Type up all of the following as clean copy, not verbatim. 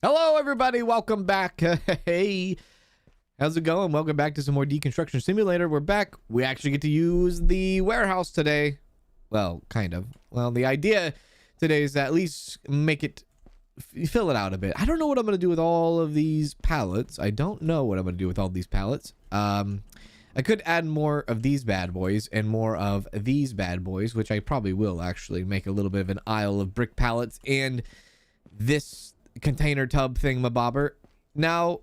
Hello, everybody. Welcome back. Hey, how's it going? Welcome back to some more Deconstruction Simulator. We're back. We actually get to use the warehouse today. Well, kind of. Well, the idea today is to at least make it, fill it out a bit. I don't know what I'm going to do with all of these pallets. I don't know what I'm going to do with all these pallets. I could add more of these bad boys and more of these bad boys, which I probably will actually make a little bit of an aisle of brick pallets and this container tub thingamabobber. Now,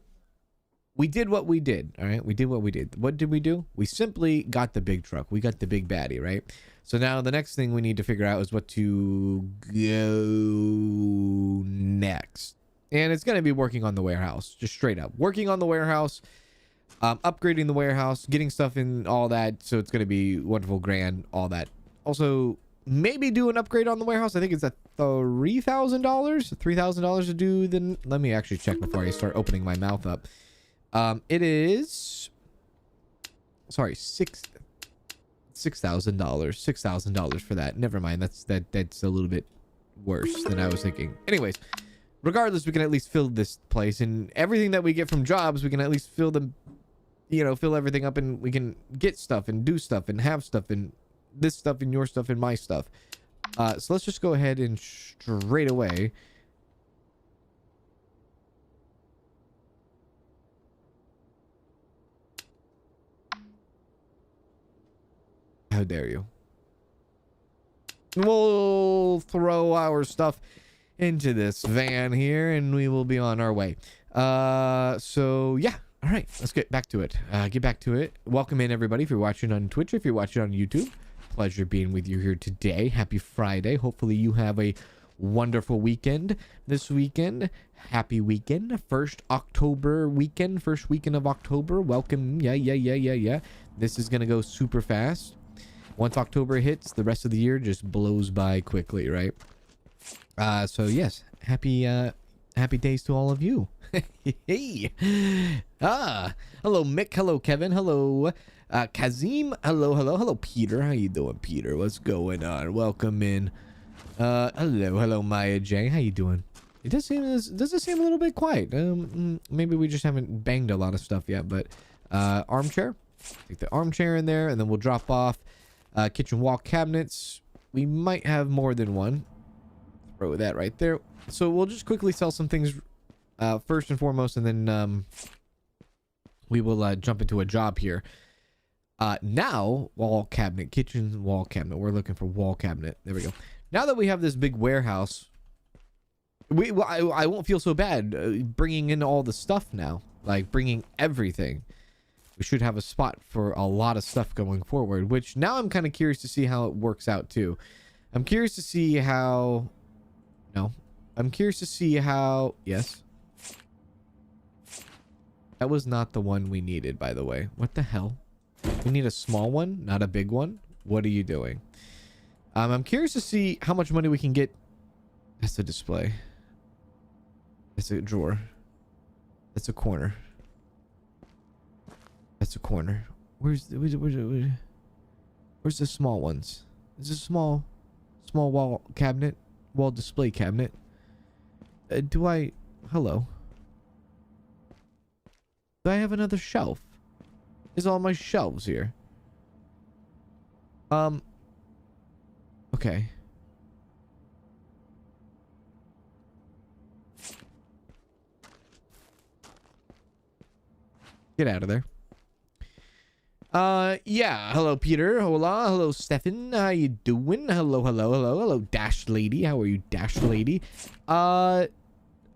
we did what we did. All right, we did what we did. What did we do? We simply got the big truck. We got the big baddie, right? So now the next thing we need to figure out is what to go next. And it's going to be working on the warehouse, just straight up working on the warehouse, upgrading the warehouse, getting stuff in, all that. So it's going to be wonderful, grand, all that. Also, maybe do an upgrade on the warehouse. I think it's a $3,000 to do. Then let me actually check before I start opening my mouth up. It is, sorry, $6,000 for that. Never mind. That's a little bit worse than I was thinking. Anyways, regardless, we can at least fill this place, and everything that we get from jobs, we can at least fill them, you know, fill everything up, and we can get stuff and do stuff and have stuff and this stuff and your stuff and my stuff. So let's just go ahead and straight away how dare you. We'll throw our stuff into this van here and we will be on our way. So yeah, all right, let's get back to it. Welcome in, everybody. If you're watching on Twitch, if you're watching on YouTube, pleasure being with you here today. Happy Friday. Hopefully you have a wonderful weekend this weekend. Happy weekend. First October weekend. First weekend of October. Welcome. Yeah. This is gonna go super fast. Once October hits, the rest of the year just blows by quickly, right? So yes, happy days to all of you. Hey. Hello Mick, hello Kevin, hello Kazim, hello Peter. How you doing, Peter? What's going on? Welcome in. Hello Maya J. How you doing? It does seem a little bit quiet. Maybe we just haven't banged a lot of stuff yet, but armchair. Take the armchair in there, and then we'll drop off kitchen wall cabinets. We might have more than one. Throw that right there. So we'll just quickly sell some things first and foremost, and then we will jump into a job here. Now, wall cabinet, kitchen wall cabinet. We're looking for wall cabinet. There we go. Now that we have this big warehouse, I won't feel so bad bringing in all the stuff now, like bringing everything. We should have a spot for a lot of stuff going forward, which now I'm kind of curious to see how it works out too. I'm curious to see how, yes. That was not the one we needed, by the way. What the hell? We need a small one, not a big one. What are you doing? I'm curious to see how much money we can get. That's a display. That's a drawer. That's a corner. That's a corner. Where's the small ones? Is this a small wall cabinet? Wall display cabinet? Hello? Do I have another shelf? Is all my shelves here? Okay. Get out of there. Yeah. Hello, Peter. Hola. Hello, Stefan. How you doing? Hello, Dash Lady. How are you, Dash Lady? I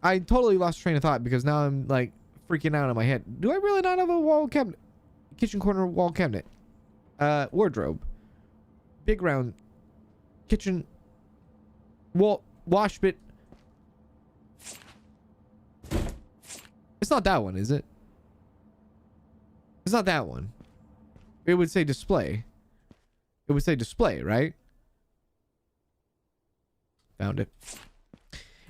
totally lost train of thought because now I'm like freaking out in my head. Do I really not have a wall cabinet? Kitchen corner wall cabinet. Wardrobe. Big round. Kitchen. Wall. Wash bit. It's not that one, is it? It's not that one. It would say display. It would say display, right? Found it.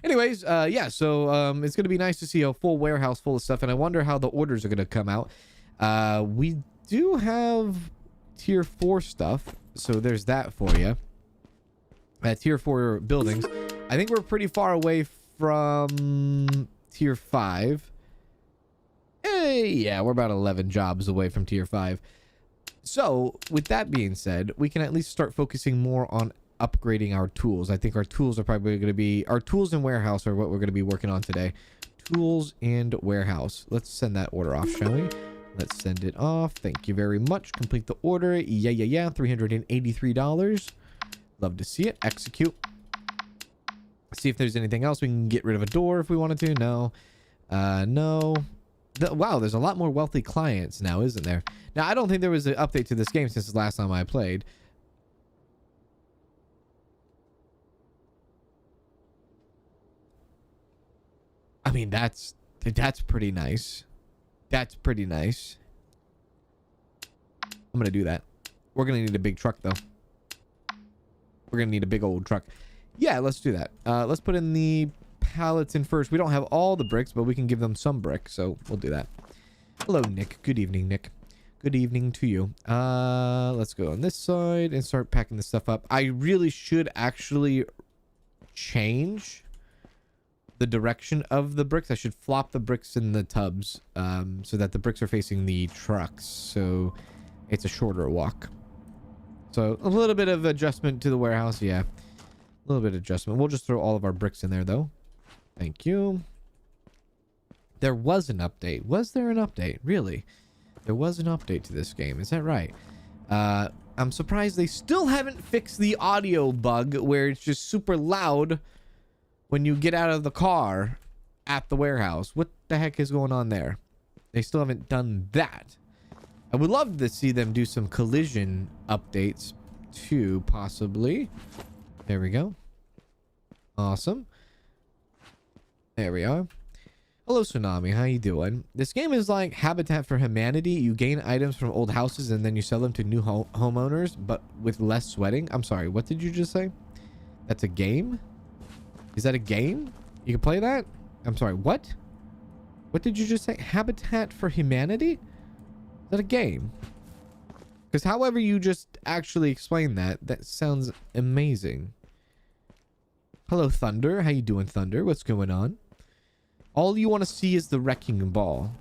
Anyways, yeah, so it's going to be nice to see a full warehouse full of stuff, and I wonder how the orders are going to come out. We do have tier 4 stuff, so there's that for you. Tier 4 buildings. I think we're pretty far away from tier 5. Yeah, we're about 11 jobs away from tier 5. So with that being said, we can at least start focusing more on upgrading our tools. I think our tools are probably going to be, our tools and warehouse are what we're going to be working on today. Tools and warehouse. Let's send that order off, shall we? Let's send it off. Thank you very much. Complete the order. Yeah. $383. Love to see it. Execute. See if there's anything else. We can get rid of a door if we wanted to. No. No. Wow, there's a lot more wealthy clients now, isn't there? Now, I don't think there was an update to this game since the last time I played. I mean, that's pretty nice. That's pretty nice. I'm gonna do that. We're gonna need a big truck, though. We're gonna need a big old truck. Yeah, let's do that. Let's put in the pallets in first. We don't have all the bricks, but we can give them some brick, so we'll do that. Hello, Nick. Good evening, Nick. Good evening to you. Let's go on this side and start packing this stuff up. I really should actually change the direction of the bricks. I should flop the bricks in the tubs so that the bricks are facing the trucks, so it's a shorter walk. So a little bit of adjustment to the warehouse. Yeah, a little bit of adjustment. We'll just throw all of our bricks in there, though. Thank you. There was an update. Was there an update? Really? There was an update to this game. Is that right? I'm surprised they still haven't fixed the audio bug where it's just super loud when you get out of the car at the warehouse. What the heck is going on there? They still haven't done that. I would love to see them do some collision updates too, possibly. There we go. Awesome. There we are. Hello, Tsunami. How you doing? This game is like Habitat for Humanity. You gain items from old houses and then you sell them to new homeowners, but with less sweating. I'm sorry, what did you just say? That's a game? Is that a game? You can play that? I'm sorry, what? What did you just say? Habitat for Humanity? Is that a game? Because however you just actually explained that, that sounds amazing. Hello, Thunder. How you doing, Thunder? What's going on? All you want to see is the wrecking ball.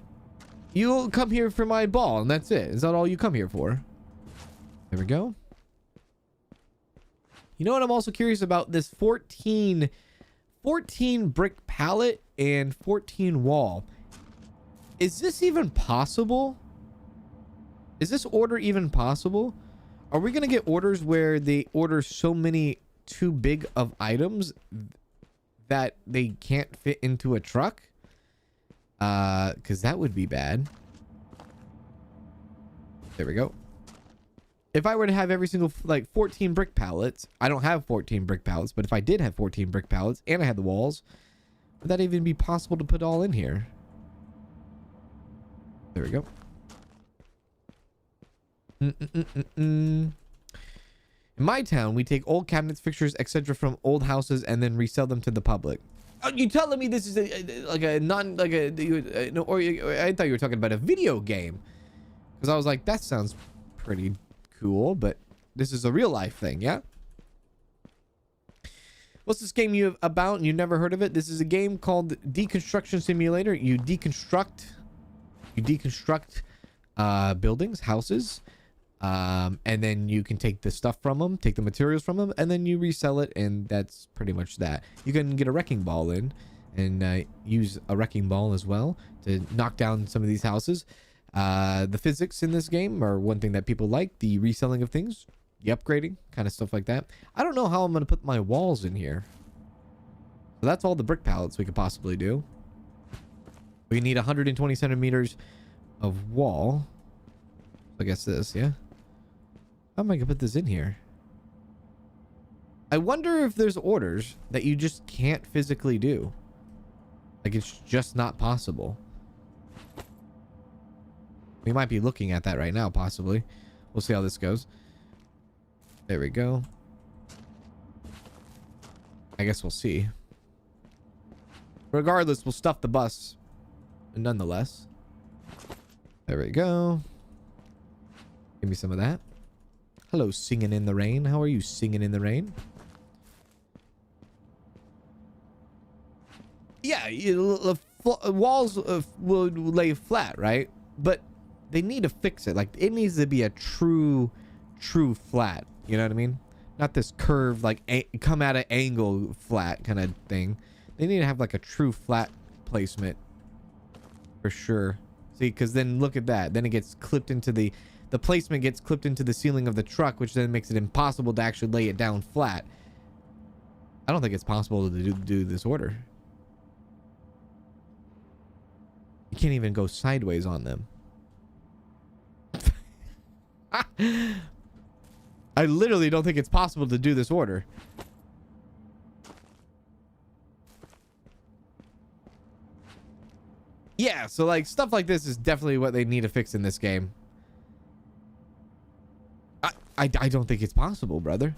You'll come here for my ball, and that's it. Is that all you come here for? There we go. You know what I'm also curious about? This 14 brick pallet and 14 wall. Is this even possible? Is this order even possible? Are we going to get orders where they order so many too big of items that they can't fit into a truck? Because that would be bad. There we go. If I were to have every single, like, 14 brick pallets, I don't have 14 brick pallets, but if I did have 14 brick pallets and I had the walls, would that even be possible to put all in here? There we go. In my town, we take old cabinets, fixtures, etc. from old houses and then resell them to the public. Are you telling me this is I thought you were talking about a video game. Because I was like, that sounds pretty cool, but this is a real life thing, yeah? What's this game about and you've never heard of it? This is a game called Deconstruction Simulator. You deconstruct buildings, houses, and then you can take the stuff from them, take the materials from them, and then you resell it, and that's pretty much that. You can get a wrecking ball in and use a wrecking ball as well to knock down some of these houses. The physics in this game are one thing that people like. The reselling of things, the upgrading, kind of stuff like that. I don't know how I'm going to put my walls in here. So that's all the brick pallets we could possibly do. We need 120 centimeters of wall. I guess this, yeah. How am I gonna put this in here? I wonder if there's orders that you just can't physically do. Like, it's just not possible. We might be looking at that right now, possibly. We'll see how this goes. There we go. I guess we'll see. Regardless, we'll stuff the bus. Nonetheless. There we go. Give me some of that. Hello, singing in the rain. How are you singing in the rain? Yeah, walls will lay flat, right? But they need to fix it. Like, it needs to be a true flat. You know what I mean? Not this curved, like come at an angle flat kind of thing. They need to have like a true flat placement for sure. See, because then look at that. Then it gets clipped into the placement gets clipped into the ceiling of the truck, which then makes it impossible to actually lay it down flat. I don't think it's possible to do this order. You can't even go sideways on them. I literally don't think it's possible to do this order. Yeah, so like stuff like this is definitely what they need to fix in this game. I don't think it's possible, brother.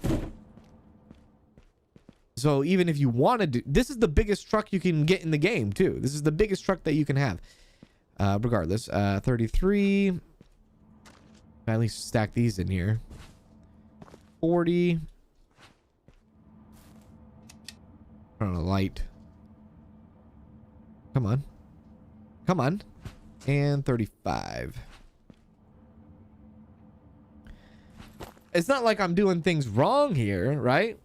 So even if you want to do, this is the biggest truck you can get in the game too. This is the biggest truck that you can have. Regardless, 33. At least stack these in here. 40. Turn on a light. Come on. Come on. And 35. It's not like I'm doing things wrong here, right?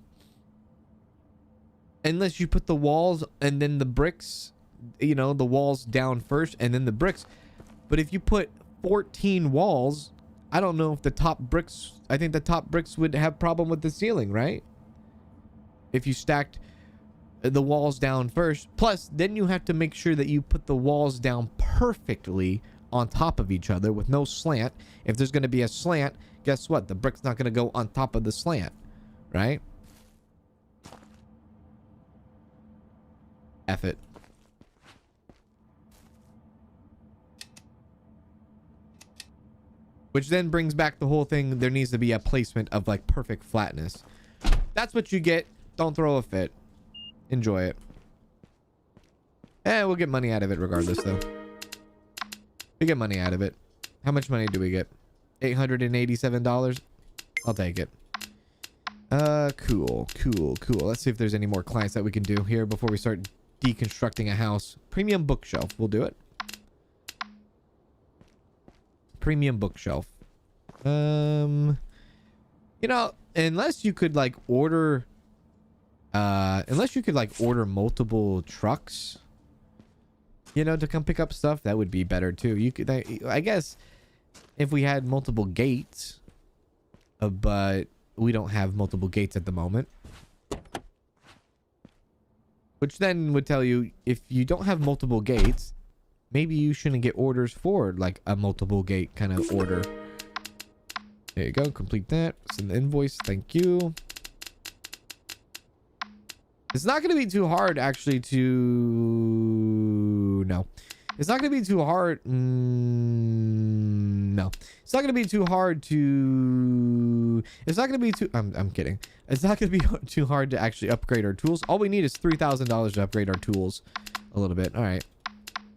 Unless you put the walls and then the bricks, you know, the walls down first and then the bricks. But if you put 14 walls, I don't know if the top bricks, I think the top bricks would have problem with the ceiling, right? If you stacked the walls down first. Plus, then you have to make sure that you put the walls down perfectly on top of each other with no slant. If there's going to be a slant, guess what? The brick's not going to go on top of the slant, right? F it. Which then brings back the whole thing. There needs to be a placement of like perfect flatness. That's what you get. Don't throw a fit. Enjoy it. We'll get money out of it regardless though. We get money out of it. How much money do we get? $887. I'll take it. Cool. Let's see if there's any more clients that we can do here before we start deconstructing a house. Premium bookshelf. We'll do it. Premium bookshelf. You know, unless you could like order multiple trucks, you know, to come pick up stuff, that would be better too. You could, I guess, if we had multiple gates, but we don't have multiple gates at the moment. Which then would tell you, if you don't have multiple gates, maybe you shouldn't get orders for like a multiple gate kind of order. There you go. Complete that. Send the invoice. Thank you. It's not going to be too hard actually to... No. It's not going to be too hard... No. It's not going to be too hard to... It's not going to be too... I'm kidding. It's not going to be too hard to actually upgrade our tools. All we need is $3,000 to upgrade our tools a little bit. All right.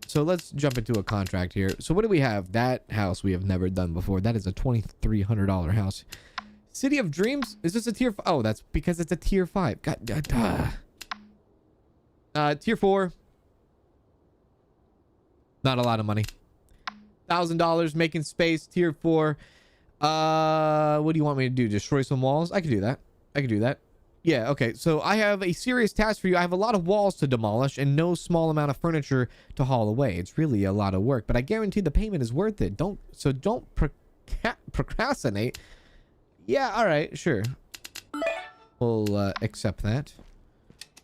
So let's jump into a contract here. So what do we have? That house we have never done before. That is a $2,300 house. City of Dreams? Is this a tier 5? Oh, that's because it's a tier 5. Tier 4. Not a lot of money. $1,000 making space. Tier 4. What do you want me to do? Destroy some walls? I can do that. Yeah, okay. So I have a serious task for you. I have a lot of walls to demolish and no small amount of furniture to haul away. It's really a lot of work, but I guarantee the payment is worth it. Don't procrastinate. Yeah, all right, sure. We'll accept that,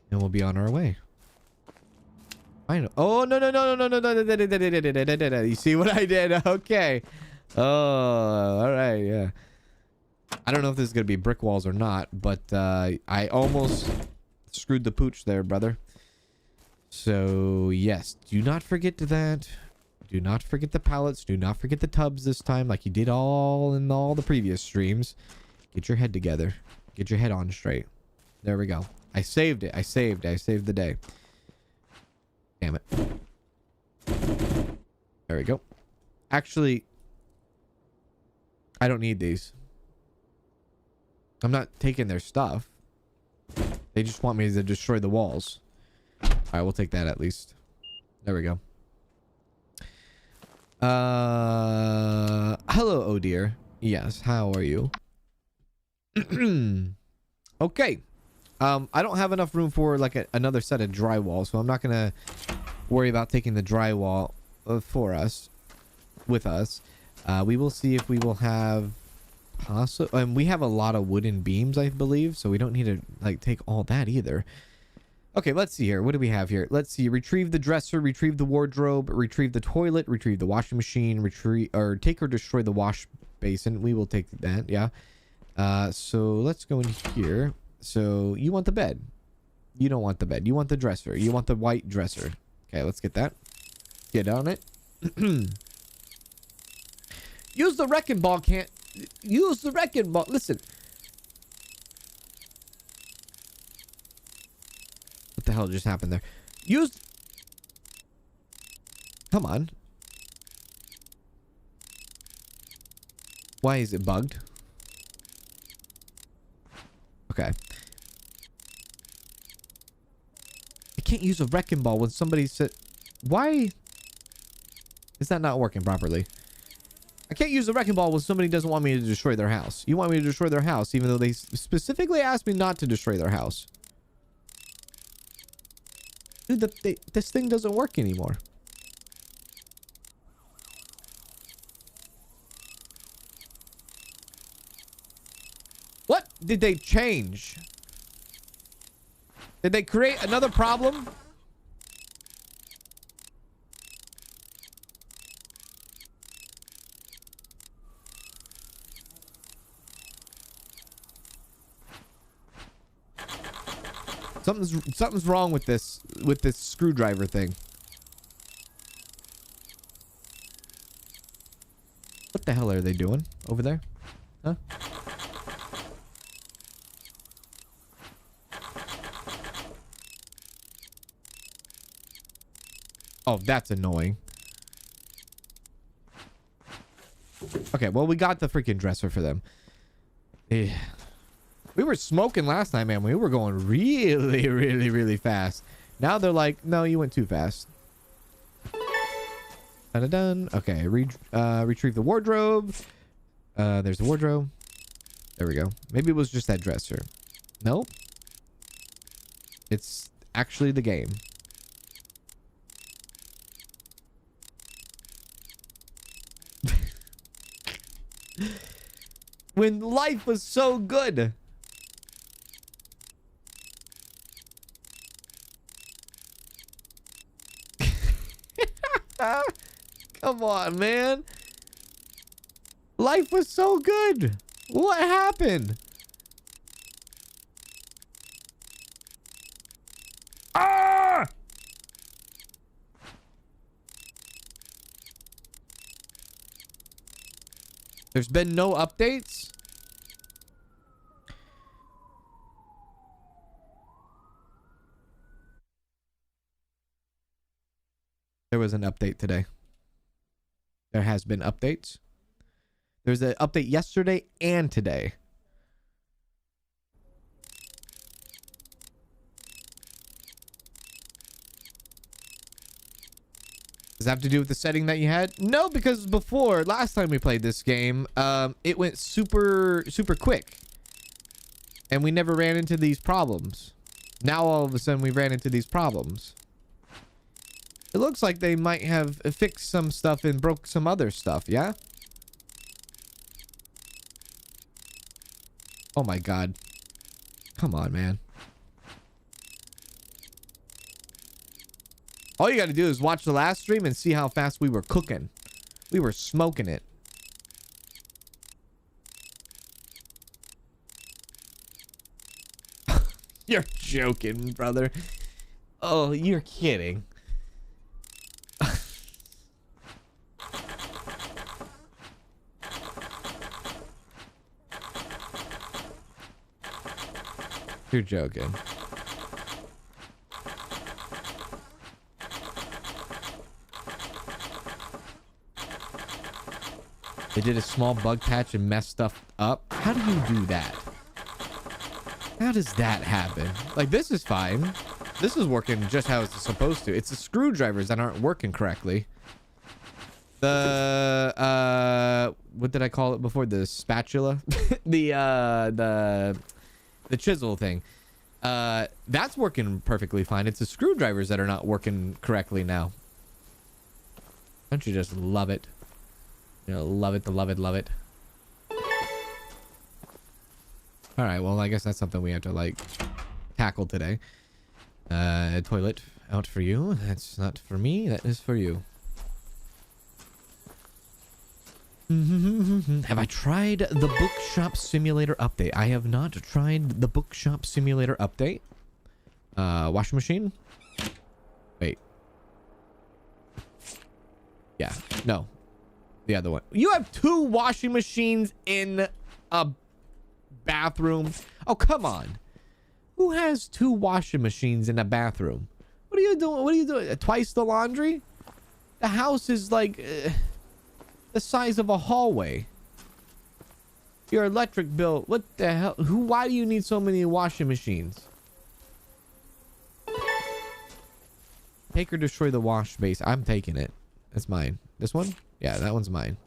and we'll be on our way. I know. Oh no! You see what I did? Okay. Oh, all right. Yeah. I don't know if this is gonna be brick walls or not, but I almost screwed the pooch there, brother. So yes, do not forget that. Do not forget the pallets. Do not forget the tubs this time, like you did all in all the previous streams. Get your head together. Get your head on straight. There we go. I saved it. I saved the day. Damn it. There we go. Actually, I don't need these. I'm not taking their stuff. They just want me to destroy the walls. All right, we'll take that at least. There we go. Hello, oh dear. Yes, how are you? Okay. I don't have enough room for like another set of drywall, so I'm not gonna worry about taking the drywall with us. We will see if we will have we have a lot of wooden beams, I believe, so we don't need to like take all that either. Okay, let's see here. What do we have here? Let's see. Retrieve the dresser, retrieve the wardrobe, retrieve the toilet, retrieve the washing machine, take or destroy the wash basin. We will take that, yeah. So let's go in here. So you want the bed. You don't want the bed. You want the dresser. You want the white dresser. Okay, let's get that. Get on it. Use the wrecking ball, can't... Use the wrecking ball. Listen. What the hell just happened there? Use... Come on. Why is it bugged? Okay. I can't use a wrecking ball when somebody said... Why is that not working properly? I can't use a wrecking ball when somebody doesn't want me to destroy their house. You want me to destroy their house, even though they specifically asked me not to destroy their house. Dude, this thing doesn't work anymore. What did they change? Did they create another problem? Something's wrong with this screwdriver thing. What the hell are they doing over there? Huh? Oh, that's annoying. Okay, well, we got the freaking dresser for them. Yeah. We were smoking last time, man. We were going really, really, really fast. Now they're like, no, you went too fast. Done. Okay, retrieve the wardrobe. There's the wardrobe. There we go. Maybe it was just that dresser. Nope. It's actually the game. When life was so good. Come on, man. Life was so good. What happened? Ah! There's been no updates? There was an update today. There has been updates. There's an update yesterday and today. Does that have to do with the setting that you had? No, because before, last time we played this game, it went super quick. And we never ran into these problems. Now all of a sudden we ran into these problems. It looks like they might have fixed some stuff and broke some other stuff, yeah? Oh my god. Come on, man. All you gotta do is watch the last stream and see how fast we were cooking. We were smoking it. You're joking, brother. Oh, you're kidding. You're joking. They did a small bug patch and messed stuff up. How do you do that? How does that happen? Like, this is fine. This is working just how it's supposed to. It's the screwdrivers that aren't working correctly. The what did I call it before? The spatula? the chisel thing. That's working perfectly fine. It's the screwdrivers that are not working correctly now. Don't you just love it? You know, love it, love it, love it. All right, well, I guess that's something we have to like tackle today. Toilet out for you. That's not for me. That is for you. Have I tried the Bookshop Simulator update? I have not tried the Bookshop Simulator update. Washing machine? Wait. Yeah. No. The other one. You have 2 washing machines in a bathroom? Oh, come on. Who has 2 washing machines in a bathroom? What are you doing? What are you doing? Twice the laundry? The house is like the size of a hallway. Your electric bill. What the hell? Why do you need so many washing machines? Take or destroy the wash base. I'm taking it. That's mine. This one? Yeah, that one's mine.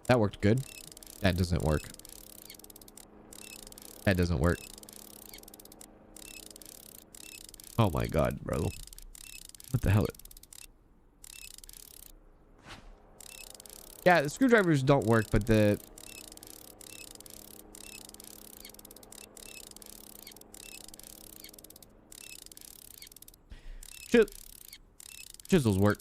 That worked good. That doesn't work. That doesn't work. Oh my god, bro. What the hell? Yeah, the screwdrivers don't work, but the... chisels work.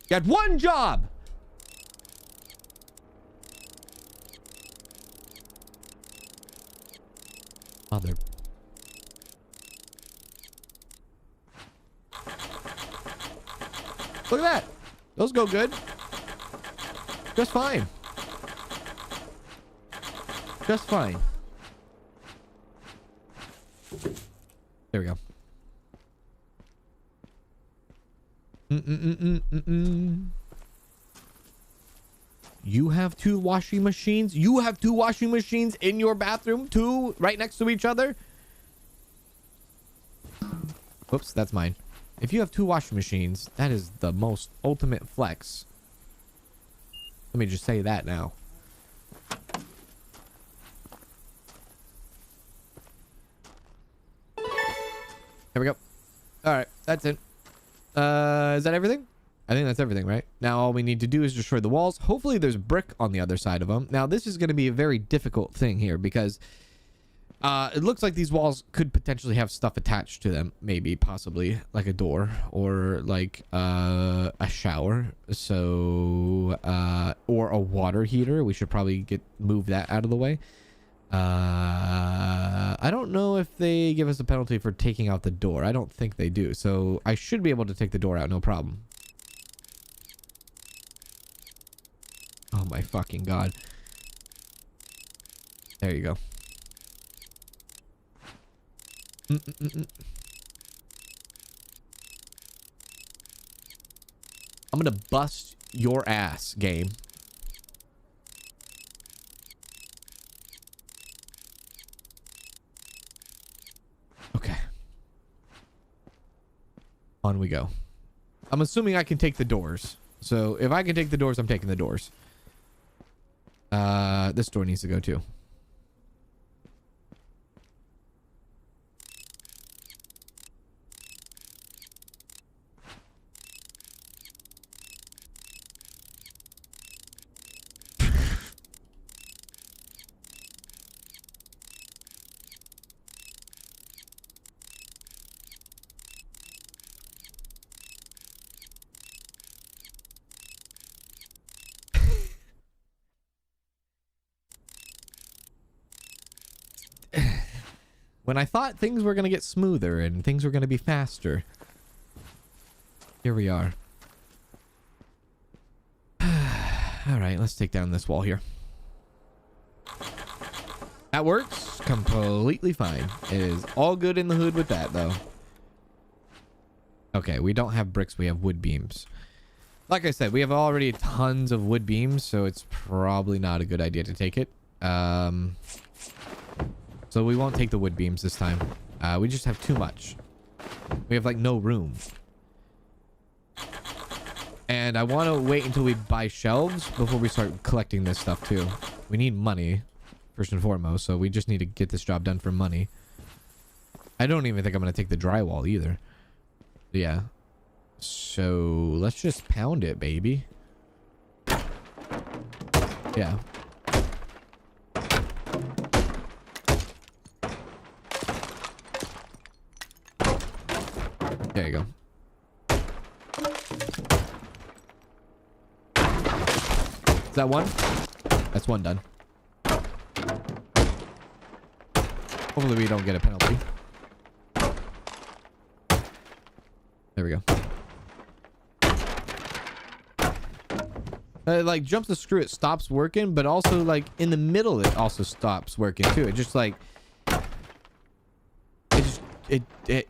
Got one job. Mother. Look at that. Those go good. Just fine. Just fine. There we go. You have 2 washing machines? You have 2 washing machines in your bathroom? 2 right next to each other? Whoops, that's mine. If you have 2 washing machines, that is the most ultimate flex. Let me just say that now. There we go. All right, that's it. Is that everything? I think that's everything, right? Now all we need to do is destroy the walls. Hopefully there's brick on the other side of them. Now this is going to be a very difficult thing here because it looks like these walls could potentially have stuff attached to them. Maybe, possibly, like a door or like a shower. So, or a water heater. We should probably move that out of the way. I don't know if they give us a penalty for taking out the door. I don't think they do. So I should be able to take the door out, no problem. Oh my fucking god. There you go. I'm gonna bust your ass, game. Okay. On we go. I'm assuming I can take the doors. So if I can take the doors, I'm taking the doors. This door needs to go too. When I thought things were going to get smoother and things were going to be faster. Here we are. Alright, let's take down this wall here. That works completely fine. It is all good in the hood with that, though. Okay, we don't have bricks. We have wood beams. Like I said, we have already tons of wood beams, so it's probably not a good idea to take it. So we won't take the wood beams this time. We just have too much. We have like no room. And I want to wait until we buy shelves before we start collecting this stuff too. We need money, first and foremost, so we just need to get this job done for money. I don't even think I'm going to take the drywall either. Yeah. So let's just pound it, baby. Yeah. There you go. Is that one? That's one done. Hopefully we don't get a penalty. There we go. Like jumps the screw, it stops working, but also like in the middle it also stops working too. It just like it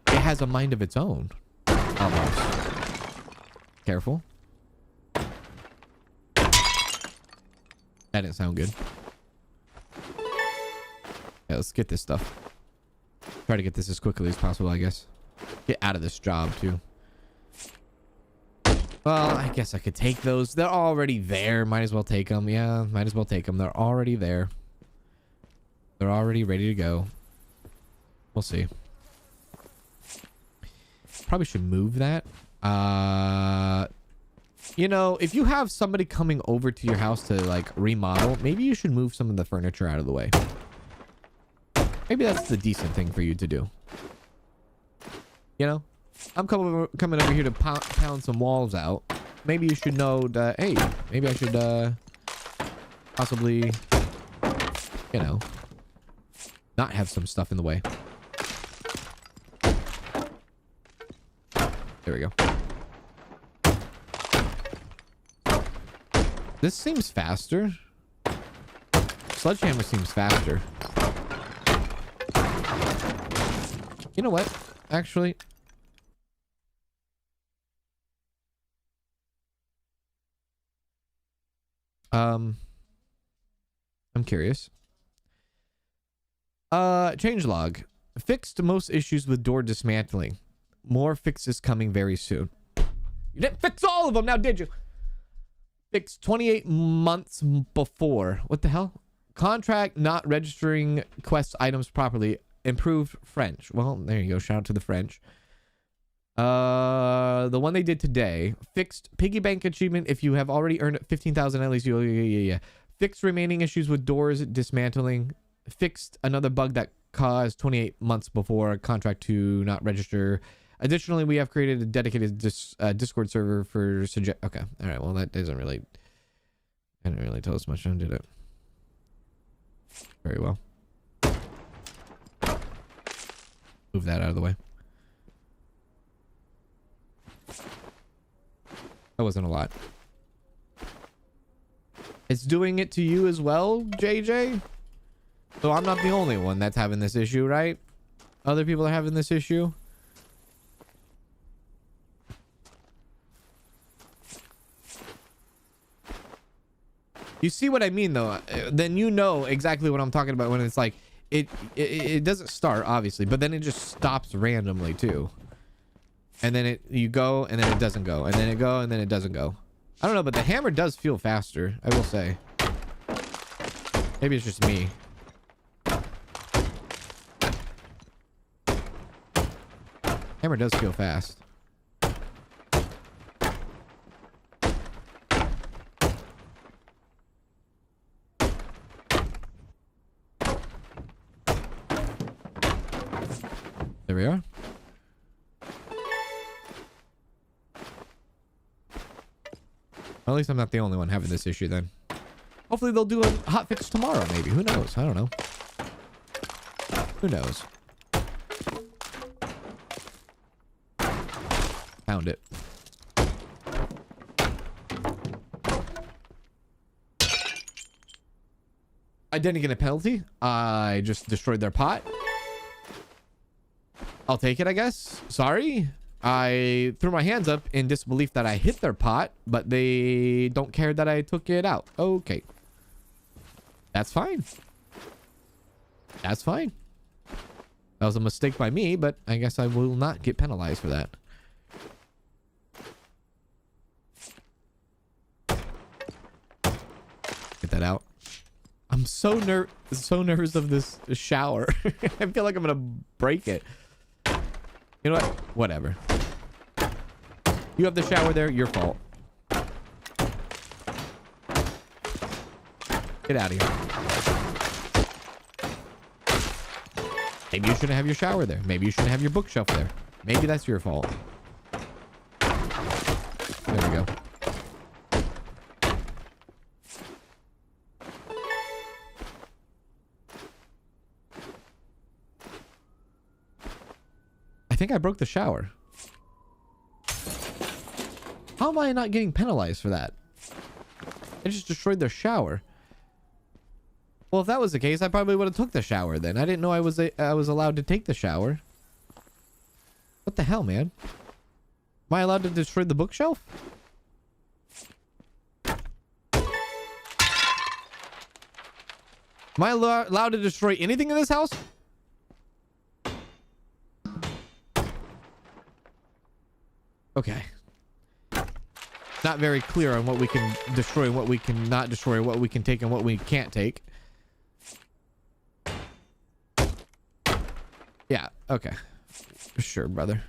has a mind of its own almost. Careful. That didn't sound good. Yeah, let's get this stuff. Try to get this as quickly as possible, I guess. Get out of this job too. Well, I guess I could take those. They're already there. Might as well take them. Yeah, might as well take them. They're already there. They're already ready to go. We'll see. Probably should move that. You know, if you have somebody coming over to your house to like remodel, maybe you should move some of the furniture out of the way. Maybe that's the decent thing for you to do. You know? I'm coming over here to pound some walls out. Maybe you should know that, hey, maybe I should possibly, you know, not have some stuff in the way. There we go. This seems faster. Sledgehammer seems faster. You know what? Actually, I'm curious. Changelog. Fixed most issues with door dismantling. More fixes coming very soon. You didn't fix all of them now, did you? Fixed 28 months before. What the hell? Contract not registering quest items properly. Improved French. Well, there you go. Shout out to the French. The one they did today. Fixed piggy bank achievement. If you have already earned 15,000 at least, yeah. Fixed remaining issues with doors dismantling. Fixed another bug that caused 28 months before. Contract to not register. Additionally, we have created a dedicated Discord server for suggest. Okay, all right. Well, that doesn't really tell us much, did it? Very well. Move that out of the way. That wasn't a lot. It's doing it to you as well, JJ? So I'm not the only one that's having this issue, right? Other people are having this issue. You see what I mean, though? Then you know exactly what I'm talking about when it's like, it doesn't start, obviously, but then it just stops randomly, too. And then you go, and then it doesn't go. And then it go, and then it doesn't go. I don't know, but the hammer does feel faster, I will say. Maybe it's just me. Hammer does feel fast. There we are. At least I'm not the only one having this issue then. Hopefully they'll do a hotfix tomorrow, maybe. Who knows? I don't know. Who knows? Found it. I didn't get a penalty. I just destroyed their pot. I'll take it, I guess. Sorry. I threw my hands up in disbelief that I hit their pot, but they don't care that I took it out. Okay. That's fine. That's fine. That was a mistake by me, but I guess I will not get penalized for that. Get that out. I'm so nervous of this shower. I feel like I'm gonna break it. You know what? Whatever. You have the shower there, your fault. Get out of here. Maybe you shouldn't have your shower there. Maybe you shouldn't have your bookshelf there. Maybe that's your fault. There we go. I think I broke the shower. How am I not getting penalized for that? I just destroyed their shower. Well, if that was the case, I probably would have took the shower then. I didn't know I was allowed to take the shower. What the hell, man? Am I allowed to destroy the bookshelf? Am I allowed to destroy anything in this house? Okay. Not very clear on what we can destroy and what we can not destroy, what we can take and what we can't take. Yeah, okay. Sure, brother.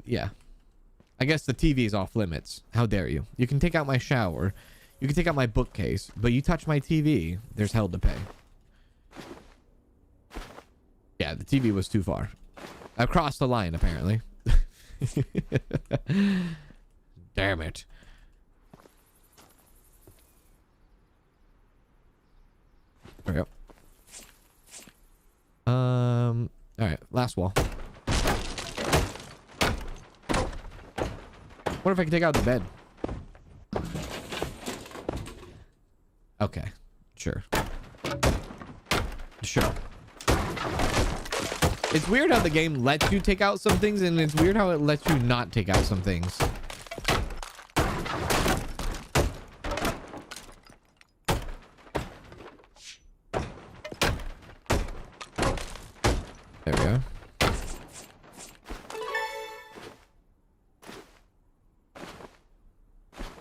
Yeah. I guess the TV is off limits. How dare you? You can take out my shower. You can take out my bookcase. But you touch my TV, there's hell to pay. Yeah, the TV was too far. I've crossed the line, apparently. Damn it. There we go. Alright, last wall. What if I can take out the bed? Okay. Sure. Sure. It's weird how the game lets you take out some things, and it's weird how it lets you not take out some things. There we go.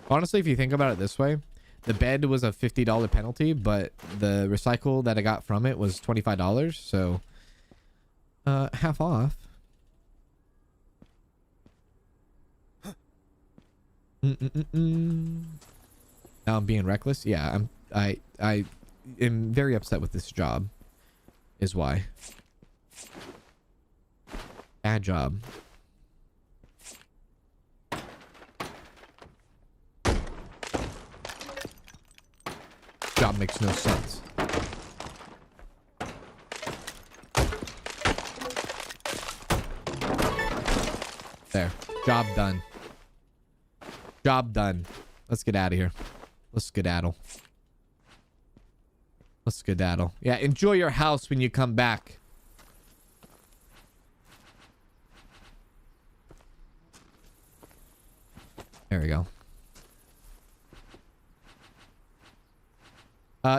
Honestly, if you think about it this way, the bed was a $50 penalty, but the recycle that I got from it was $25, so half off. Now I'm being reckless. Yeah, I am very upset with this job. Is why. Bad job. Job makes no sense. There. Job done. Job done. Let's get out of here. Let's skedaddle. Let's skedaddle. Yeah, enjoy your house when you come back. There we go.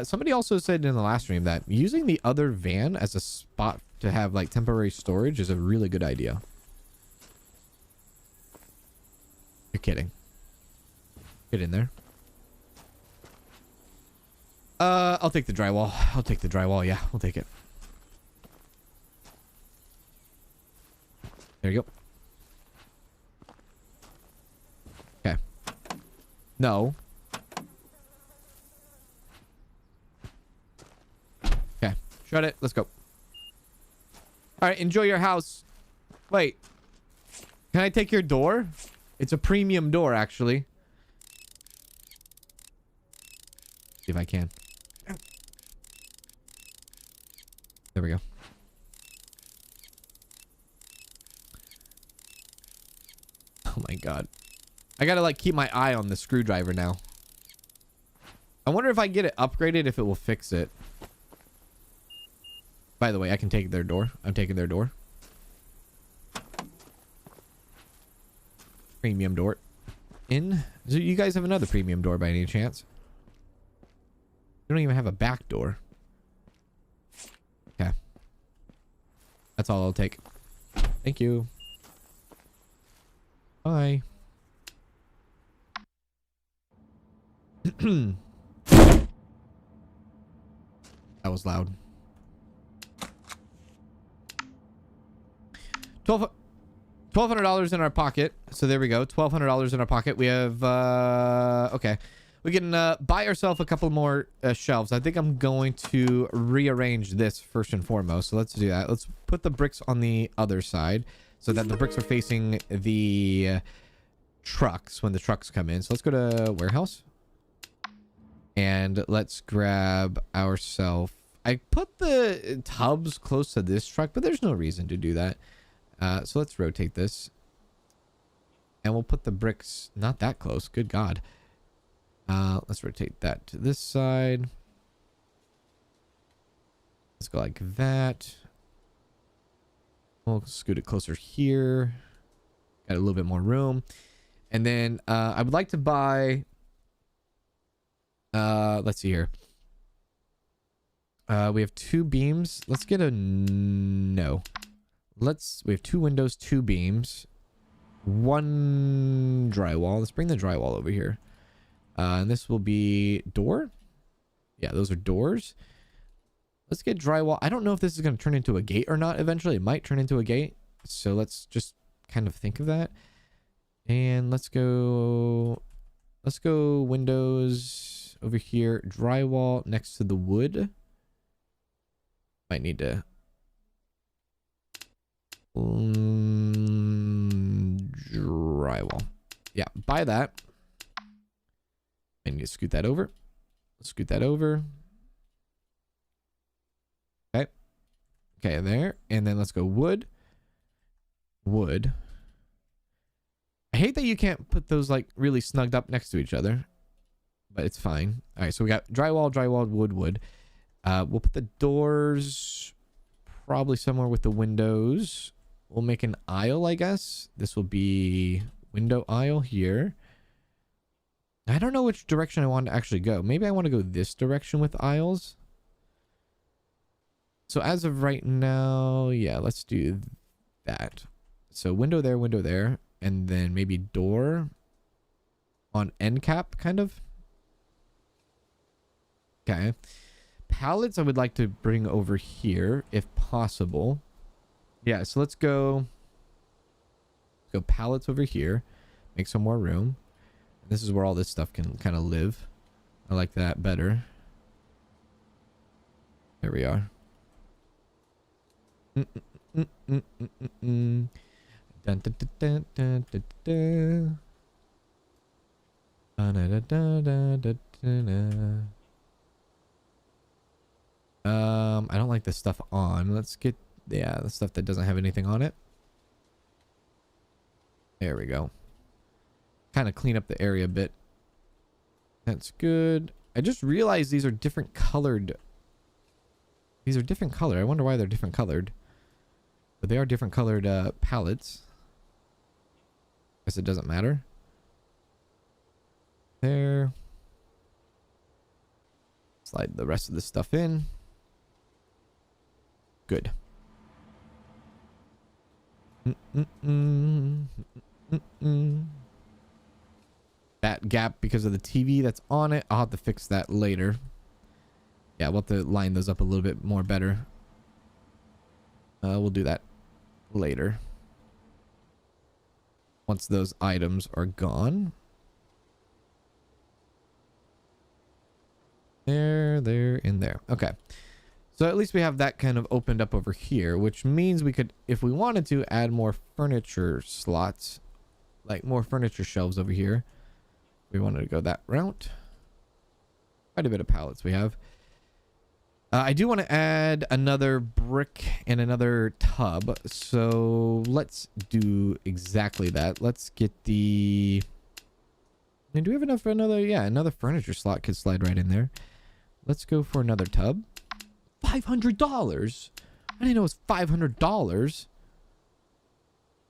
Somebody also said in the last stream that using the other van as a spot to have like temporary storage is a really good idea. You're kidding. Get in there. I'll take the drywall. I'll take the drywall. Yeah, we'll take it. There you go. Okay. No. Okay. Shut it. Let's go. All right. Enjoy your house. Wait. Can I take your door? It's a premium door, actually. See if I can. There we go. Oh my god. I gotta like keep my eye on the screwdriver now. I wonder if I get it upgraded, if it will fix it. By the way, I can take their door. I'm taking their door. Premium door. In. So you guys have another premium door by any chance? You don't even have a back door. Okay. That's all I'll take. Thank you. Bye. That was loud. $1,200 in our pocket. So there we go. $1,200 in our pocket. We have okay. We can buy ourselves a couple more shelves. I think I'm going to rearrange this first and foremost. So let's do that. Let's put the bricks on the other side so that the bricks are facing the trucks when the trucks come in. So let's go to warehouse. And let's grab ourselves. I put the tubs close to this truck, but there's no reason to do that. So let's rotate this. And we'll put the bricks not that close. Good God. Let's rotate that to this side. Let's go like that. We'll scoot it closer here. Got a little bit more room. And then I would like to buy... let's see here. We have 2 beams. Let's get a... No. We have 2 windows, 2 beams. 1 drywall. Let's bring the drywall over here. And this will be door. Yeah, those are doors. Let's get drywall. I don't know if this is going to turn into a gate or not eventually. It might turn into a gate. So let's just kind of think of that. And let's go windows over here. Drywall next to the wood. Might need to... drywall. Yeah, buy that. And you scoot that over. Scoot that over. Okay. Okay, there. And then let's go wood. Wood. I hate that you can't put those like really snugged up next to each other. But it's fine. Alright, so we got drywall, drywall, wood, wood. We'll put the doors probably somewhere with the windows. We'll make an aisle, I guess. This will be window aisle here. I don't know which direction I want to actually go. Maybe I want to go this direction with aisles. So as of right now, yeah, let's do that. So window there, and then maybe door on end cap, kind of. Okay. Pallets I would like to bring over here, if possible. Yeah, so let's go pallets over here. Make some more room. This is where all this stuff can kind of live. I like that better. There we are. I don't like this stuff on. Let's get, yeah, the stuff that doesn't have anything on it. There we go. Kind of clean up the area a bit. That's good. I just realized these are different colored. These are different color. I wonder why they're different colored. But they are different colored pallets. Guess it doesn't matter. There. Slide the rest of this stuff in. Good. That gap because of the TV that's on it. I'll have to fix that later. Yeah, we'll have to line those up a little bit more better. We'll do that later. Once those items are gone. There, and there. Okay. So at least we have that kind of opened up over here, which means we could, if we wanted to, add more furniture slots. Like more furniture shelves over here. We wanted to go that route. Quite a bit of pallets we have. I do want to add another brick and another tub. So let's do exactly that. Let's get the... And do we have enough for another? Yeah, another furniture slot could slide right in there. Let's go for another tub. $500. I didn't know it was $500.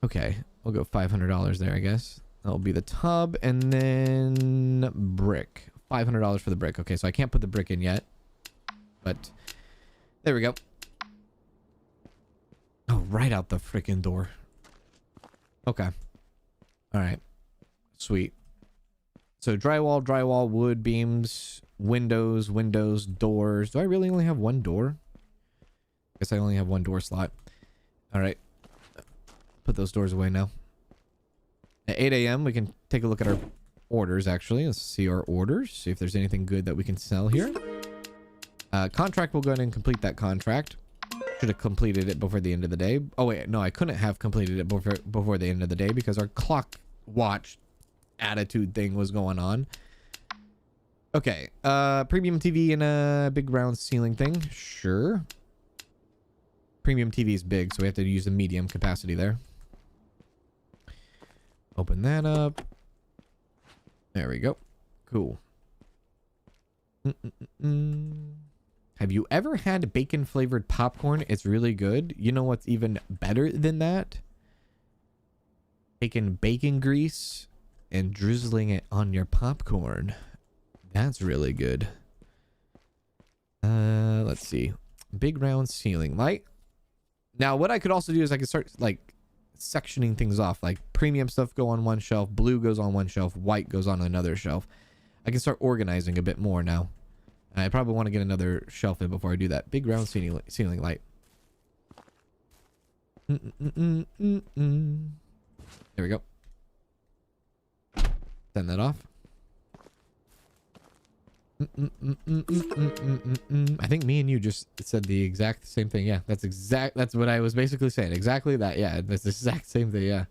Okay, we'll go $500 there, I guess. That'll be the tub, and then brick. $500 for the brick. Okay, so I can't put the brick in yet, but there we go. Oh, right out the freaking door. Okay. All right. Sweet. So drywall, wood, beams, windows, doors. Do I really only have one door? Guess I only have one door slot. All right. Put those doors away now. At 8 a.m. we can take a look at our orders, actually. Let's see our orders. See if there's anything good that we can sell here. Contract, we'll go ahead and complete that contract. Should have completed it before the end of the day. Oh, wait. No, I couldn't have completed it before the end of the day because our clock watch attitude thing was going on. Okay. Premium TV and a big round ceiling thing. Sure. Premium TV is big, so we have to use the medium capacity there. Open that up. There we go. Cool. Have you ever had bacon flavored popcorn? It's really good. You know what's even better than that? Taking bacon grease and drizzling it on your popcorn. That's really good. Let's see. Big round ceiling light. Now, what I could also do is I could start like sectioning things off. Like premium stuff go on one shelf, blue goes on one shelf, white goes on another shelf. I can start organizing a bit more now. I probably want to get another shelf in before I do that. Big round ceiling light. There we go. Send that off. I think me and you just said the exact same thing. Yeah, that's what I was basically saying. Exactly that. Yeah, that's the exact same thing. Yeah.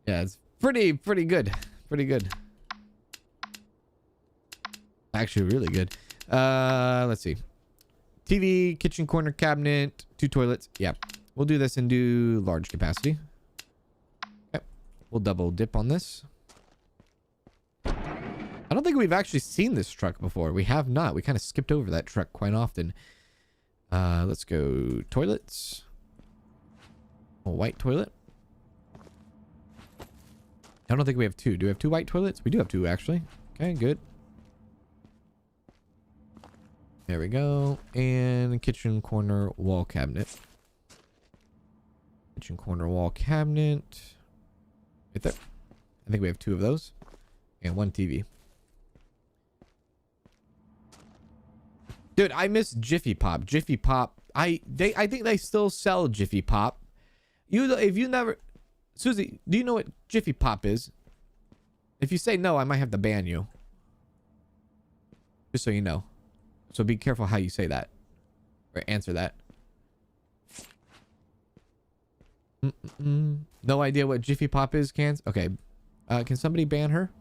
Yeah, it's pretty good. Pretty good. Actually, really good. Let's see. TV, kitchen corner cabinet, 2 toilets. Yeah. We'll do this and do large capacity. Okay. We'll double dip on this. I don't think we've actually seen this truck before. We have not. We kind of skipped over that truck quite often. Let's go toilets. A white toilet. I don't think we have 2. Do we have 2 white toilets? We do have 2, actually. Okay, good. There we go. And kitchen corner wall cabinet. Kitchen corner wall cabinet. Right there. I think we have 2 of those. And 1 TV. Dude, I miss Jiffy Pop. Jiffy Pop. I think they still sell Jiffy Pop. If you never, Susie, do you know what Jiffy Pop is? If you say no, I might have to ban you. Just so you know. So be careful how you say that or answer that. No idea what Jiffy Pop is, Cans? Okay. Can somebody ban her?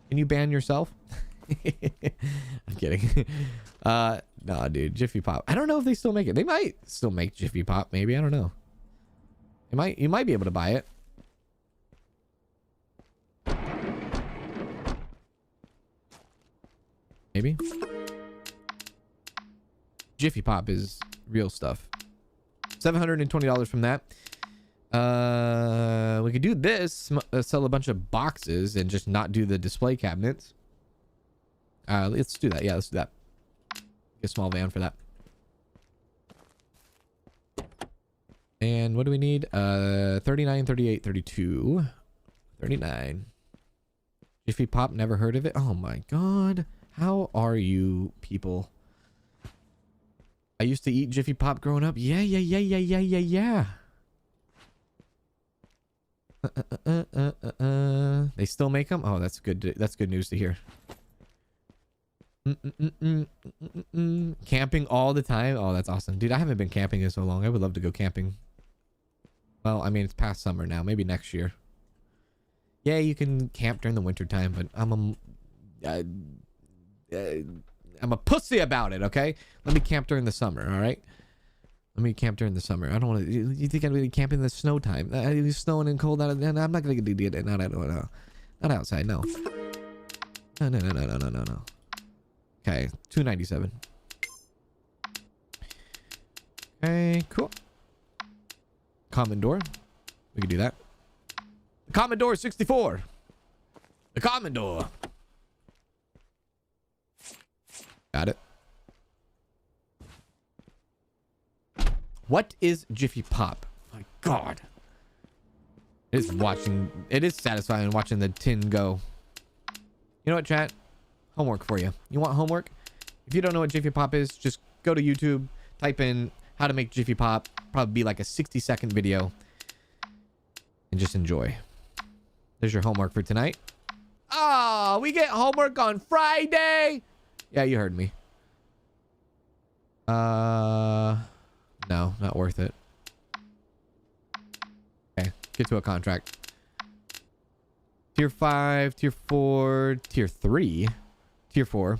Can you ban yourself? I'm kidding. No, dude, Jiffy Pop. I don't know if they still make it. They might still make Jiffy Pop, maybe. I don't know. You might be able to buy it. Maybe. Jiffy Pop is real stuff. $720 from that. We could do this, sell a bunch of boxes and just not do the display cabinets. Let's do that. Yeah, let's do that. Get a small van for that. And what do we need? 39, 38, 32. 39. Jiffy Pop, never heard of it. Oh my god. How are you people? I used to eat Jiffy Pop growing up. Yeah. They still make them? Oh, that's good. That's good news to hear. Camping all the time. Oh, that's awesome. Dude, I haven't been camping in so long. I would love to go camping. Well, I mean, it's past summer now. Maybe next year. Yeah, you can camp during the winter time, but I'm a pussy about it, okay? Let me camp during the summer, all right? Let me camp during the summer. I don't want to... You think I'd really camp in the snow time? It's snowing and cold out, and I'm not going to do it. No. Not outside, no. No. Okay, $297. Okay, cool. Common door. We can do that. The Commodore 64. The Commodore. Got it. What is Jiffy Pop? My God. It is satisfying watching the tin go. You know what, chat? Homework for you. You want homework? If you don't know what Jiffy Pop is, just go to YouTube, type in how to make Jiffy Pop. Probably be like a 60-second video. And just enjoy. There's your homework for tonight. Oh, we get homework on Friday. Yeah, you heard me. No, not worth it. Okay, get to a contract. Tier 5, Tier 4, Tier 3, Tier 4.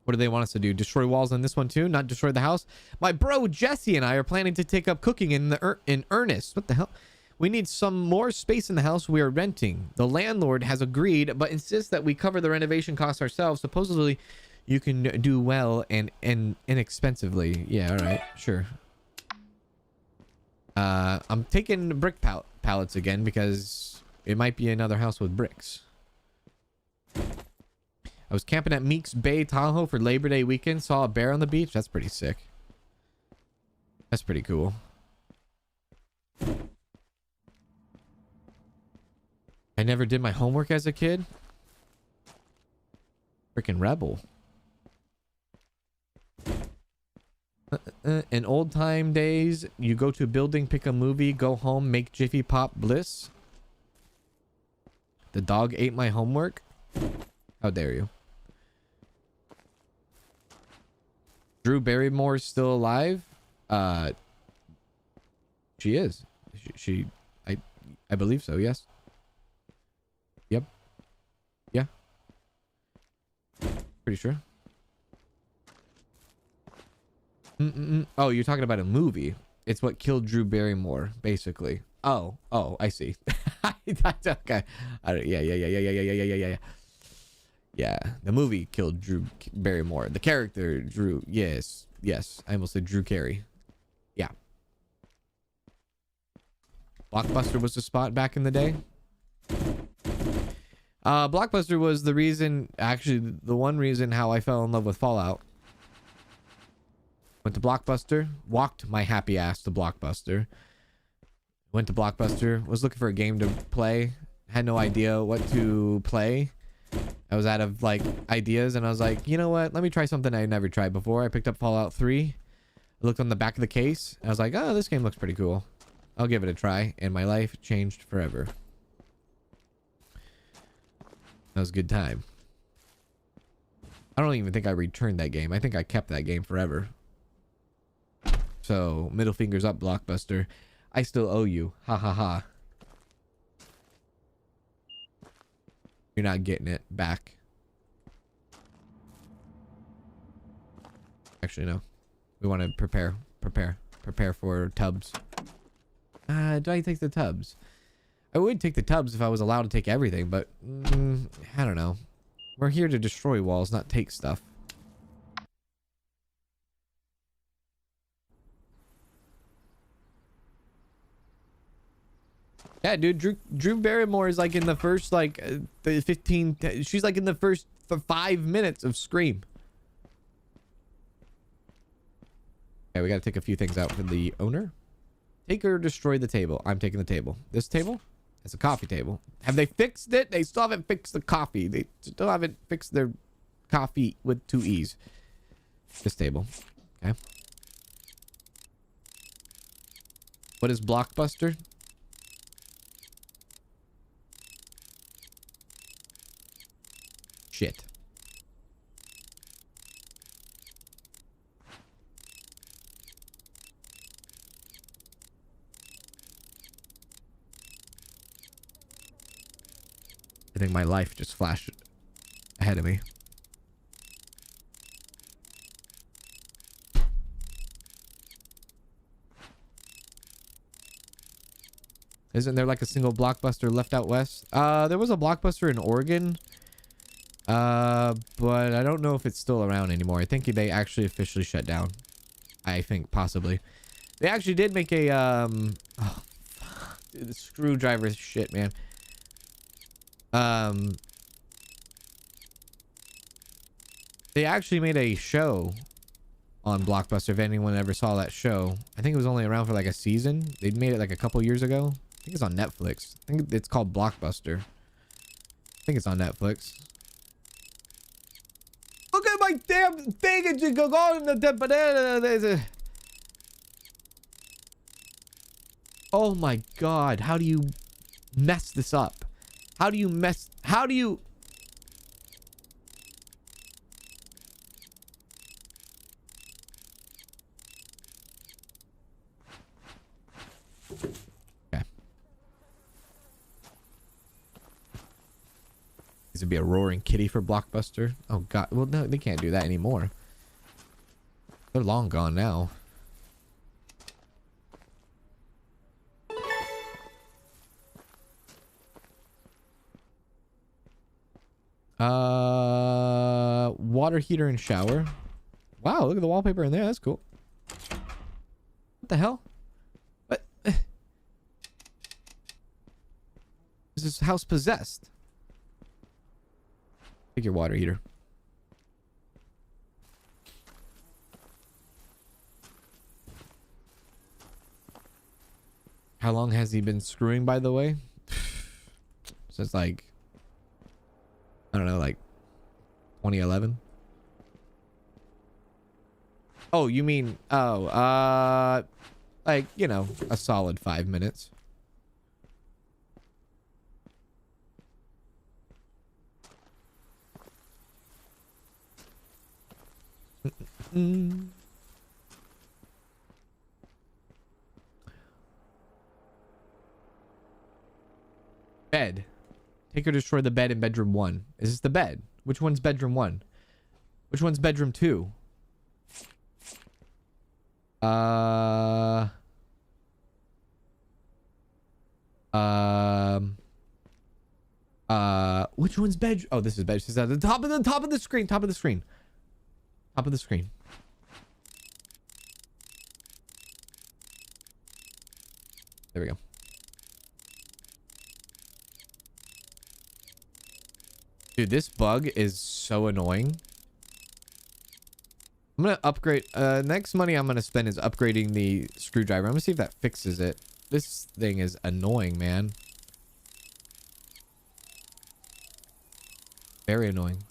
What do they want us to do? Destroy walls on this one too? Not destroy the house? My bro Jesse and I are planning to take up cooking in earnest. What the hell? We need some more space in the house we are renting. The landlord has agreed, but insists that we cover the renovation costs ourselves. Supposedly, you can do well and inexpensively. Yeah, all right, sure. I'm taking brick pallets again because it might be another house with bricks. I was camping at Meeks Bay, Tahoe for Labor Day weekend. Saw a bear on the beach. That's pretty sick. That's pretty cool. I never did my homework as a kid. Freaking rebel. In old time days, you go to a building, pick a movie, go home, make Jiffy Pop bliss. The dog ate my homework. How dare you? Drew Barrymore's still alive? She is. I believe so, yes. Yep. Yeah. Pretty sure. Oh, you're talking about a movie. It's what killed Drew Barrymore, basically. Oh, I see. Okay. Yeah. Yeah, the movie killed Drew Barrymore. The character, Drew. Yes. I almost said Drew Carey. Yeah. Blockbuster was the spot back in the day. Blockbuster was the reason, actually, the one reason how I fell in love with Fallout. Went to Blockbuster, walked my happy ass to Blockbuster. Went to Blockbuster, was looking for a game to play. Had no idea what to play. I was out of like ideas and I was like, you know what? Let me try something I never tried before. I picked up Fallout 3. I looked on the back of the case. I was like, oh, this game looks pretty cool. I'll give it a try. And my life changed forever. That was a good time. I don't even think I returned that game. I think I kept that game forever. So, middle fingers up, Blockbuster. I still owe you. Ha ha ha. You're not getting it back. Actually, no. We want to prepare for tubs. Do I take the tubs? I would take the tubs if I was allowed to take everything, but I don't know. We're here to destroy walls, not take stuff. Yeah, dude, Drew Barrymore is like in the first like the 15. She's like in the first 5 minutes of Scream. Okay, we gotta take a few things out for the owner. Take or destroy the table. I'm taking the table. This table? It's a coffee table. Have they fixed it? They still haven't fixed the coffee. They still haven't fixed their coffee with 2 E's. This table. Okay. What is Blockbuster? Shit. I think my life just flashed ahead of me. Isn't there like a single Blockbuster left out west? There was a Blockbuster in Oregon. But I don't know if it's still around anymore. I think they actually officially shut down. I think possibly. They actually did make a oh, dude, the screwdriver shit, man. They actually made a show on Blockbuster, if anyone ever saw that show. I think it was only around for like a season. They made it like a couple years ago. I think it's on Netflix. I think it's called Blockbuster. I think it's on Netflix. Look at my damn thing. It's just going in the banana. Oh my god. How do you mess this up? How do you okay. This would be a roaring kitty for Blockbuster. Oh god. Well, no, they can't do that anymore. They're long gone now. Water heater and shower. Wow, look at the wallpaper in there. That's cool. What the hell? What? Is this house possessed? Take your water heater. How long has he been screwing, by the way? Since like, I don't know, like 2011. Oh, you mean, oh, like, you know, a solid 5 minutes. Bed. Take or destroy the bed in bedroom 1. Is this the bed? Which one's bedroom 1? Which one's bedroom 2? Which one's bed? Oh, this is bed. This is at the top of the screen. Top of the screen. Top of the screen. There we go. Dude, this bug is so annoying. I'm gonna upgrade. Next money I'm gonna spend is upgrading the screwdriver. I'm gonna see if that fixes it. This thing is annoying, man. Very annoying.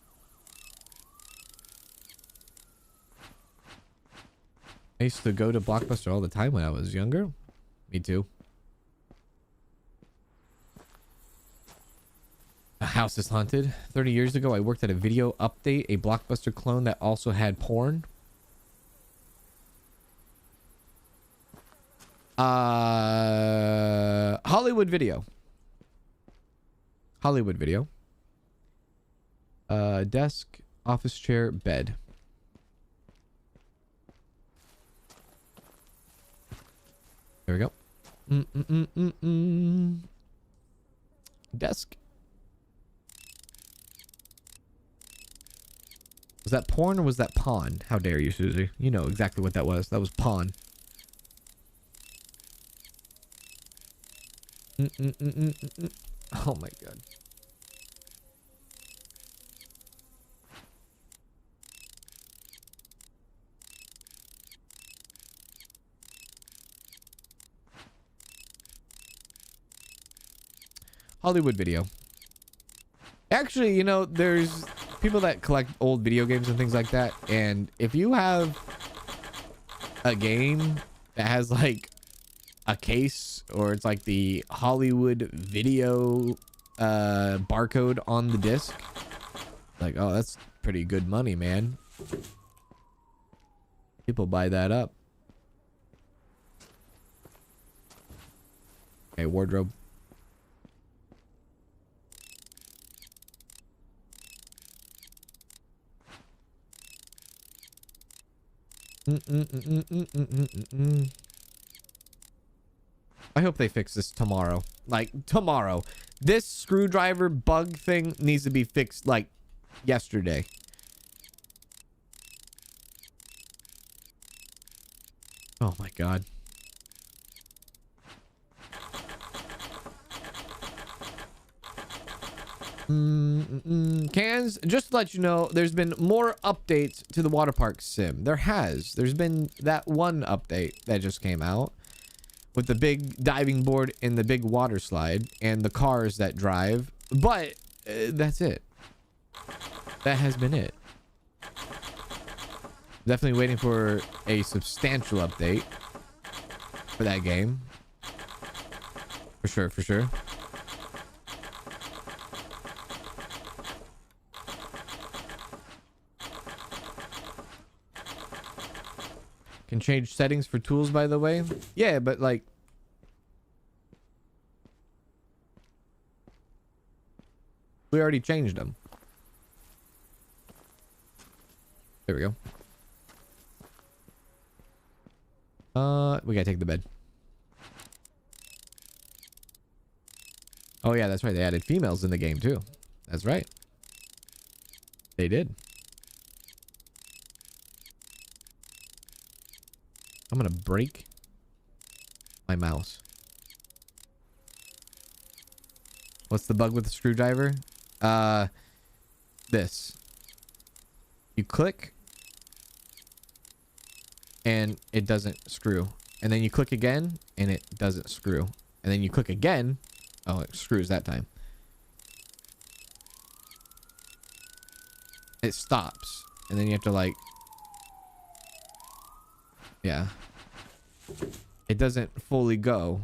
I used to go to Blockbuster all the time when I was younger. Me too. A house is haunted. 30 years ago, I worked at a video update, a Blockbuster clone that also had porn. Hollywood Video. Hollywood Video. Desk, office chair, bed. There we go. Desk. Was that porn or was that pawn? How dare you, Susie? You know exactly what that was. That was pawn. Oh my god. Hollywood Video. Actually, you know, there's people that collect old video games and things like that, and if you have a game that has like a case or it's like the Hollywood Video barcode on the disc, like, oh, that's pretty good money, man. People buy that up. Okay, wardrobe. I hope they fix this tomorrow. Like, tomorrow. This screwdriver bug thing needs to be fixed, like, yesterday. Oh my god. Cans, just to let you know, there's been more updates to the water park sim. There's been that one update that just came out with the big diving board and the big water slide and the cars that drive, but that's it. That has been it. Definitely waiting for a substantial update for that game. For sure, for sure. Can change settings for tools, by the way. Yeah, but like... we already changed them. There we go. We gotta take the bed. Oh yeah, that's right. They added females in the game too. That's right. They did. I'm gonna break my mouse. What's the bug with the screwdriver? This. You click and it doesn't screw. And then you click again and it doesn't screw. And then you click again. Oh, it screws that time. It stops. And then you have to like... yeah. It doesn't fully go.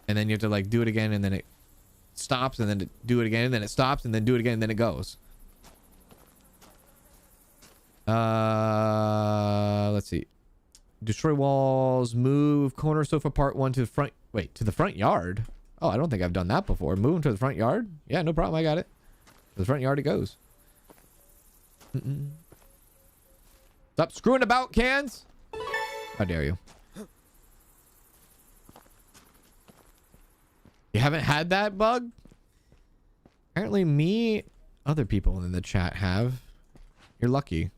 And then you have to like do it again and then it stops and then do it again and then it stops and then do it again and then it goes. Let's see. Destroy walls, move corner sofa part 1 to the front. Wait, to the front yard? Oh, I don't think I've done that before. Move them to the front yard? Yeah, no problem. I got it. To the front yard it goes. Stop screwing about, cans. How dare you? You haven't had that bug? Apparently me, other people in the chat have. You're lucky.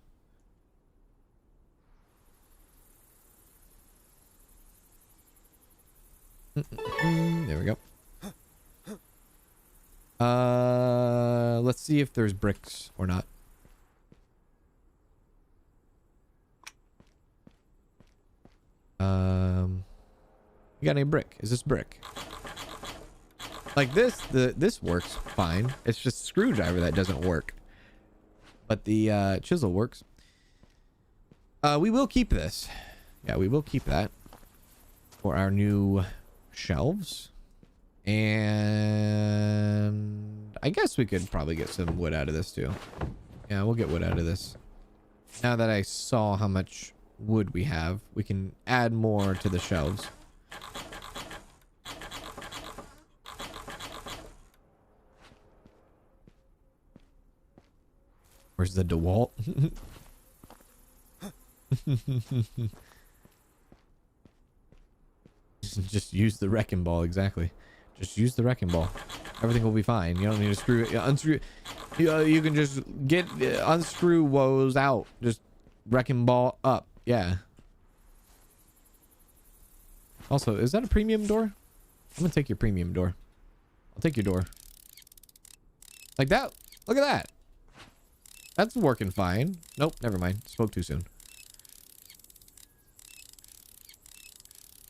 There we go. Let's see if there's bricks or not. You got any brick? Is this brick? Like this, this works fine. It's just screwdriver that doesn't work. But the chisel works. We will keep this. Yeah, we will keep that for our new shelves. And I guess we could probably get some wood out of this too. Yeah, we'll get wood out of this. Now that I saw how much wood we have, we can add more to the shelves. Where's the DeWalt? Just use the wrecking ball, exactly. Just use the wrecking ball. Everything will be fine. You don't need to screw it. Unscrew. You can just get unscrew woes out. Just wrecking ball up. Yeah. Also, is that a premium door? I'm gonna take your premium door. I'll take your door. Like that. Look at that. That's working fine. Nope, never mind. Spoke too soon.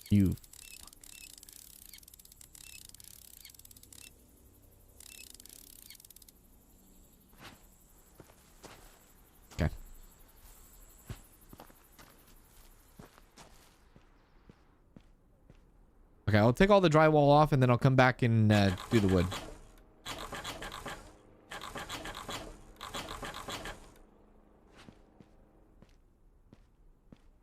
You. Okay. Okay, I'll take all the drywall off and then I'll come back and do the wood.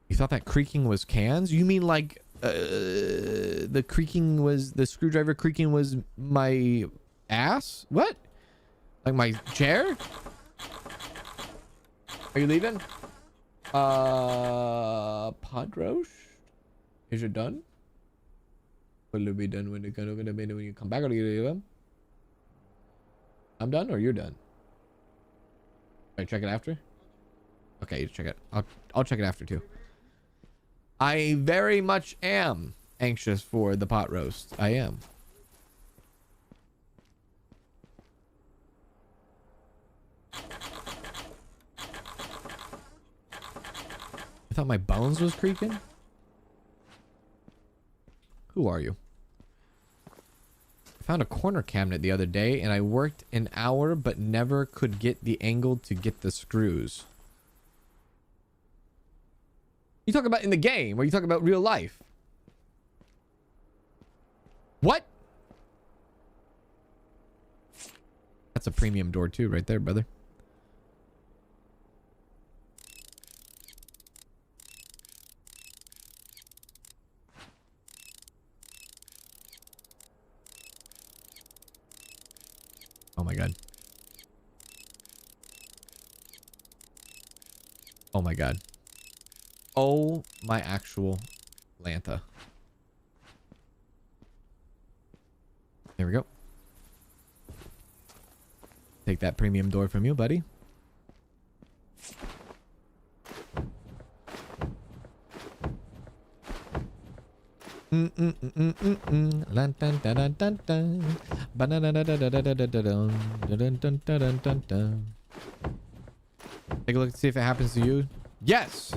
You thought that creaking was cans? You mean like the creaking was the screwdriver creaking was my ass? What? Like my chair? Are you leaving? Podrosh? Is it done? Will it be done when you come back or you I'm done or you're done? Alright, check it after? Okay, you check it. I'll check it after too. I very much am anxious for the pot roast. I am. I thought my bones was creaking. Who are you? I found a corner cabinet the other day and I worked an hour but never could get the angle to get the screws. You talk about in the game or you talk about real life? What? That's a premium door too right there, brother. Oh my god. Oh my god. Oh my actual Lanta. There we go. Take that premium door from you, buddy. Take a look to see if it happens to you. Yes.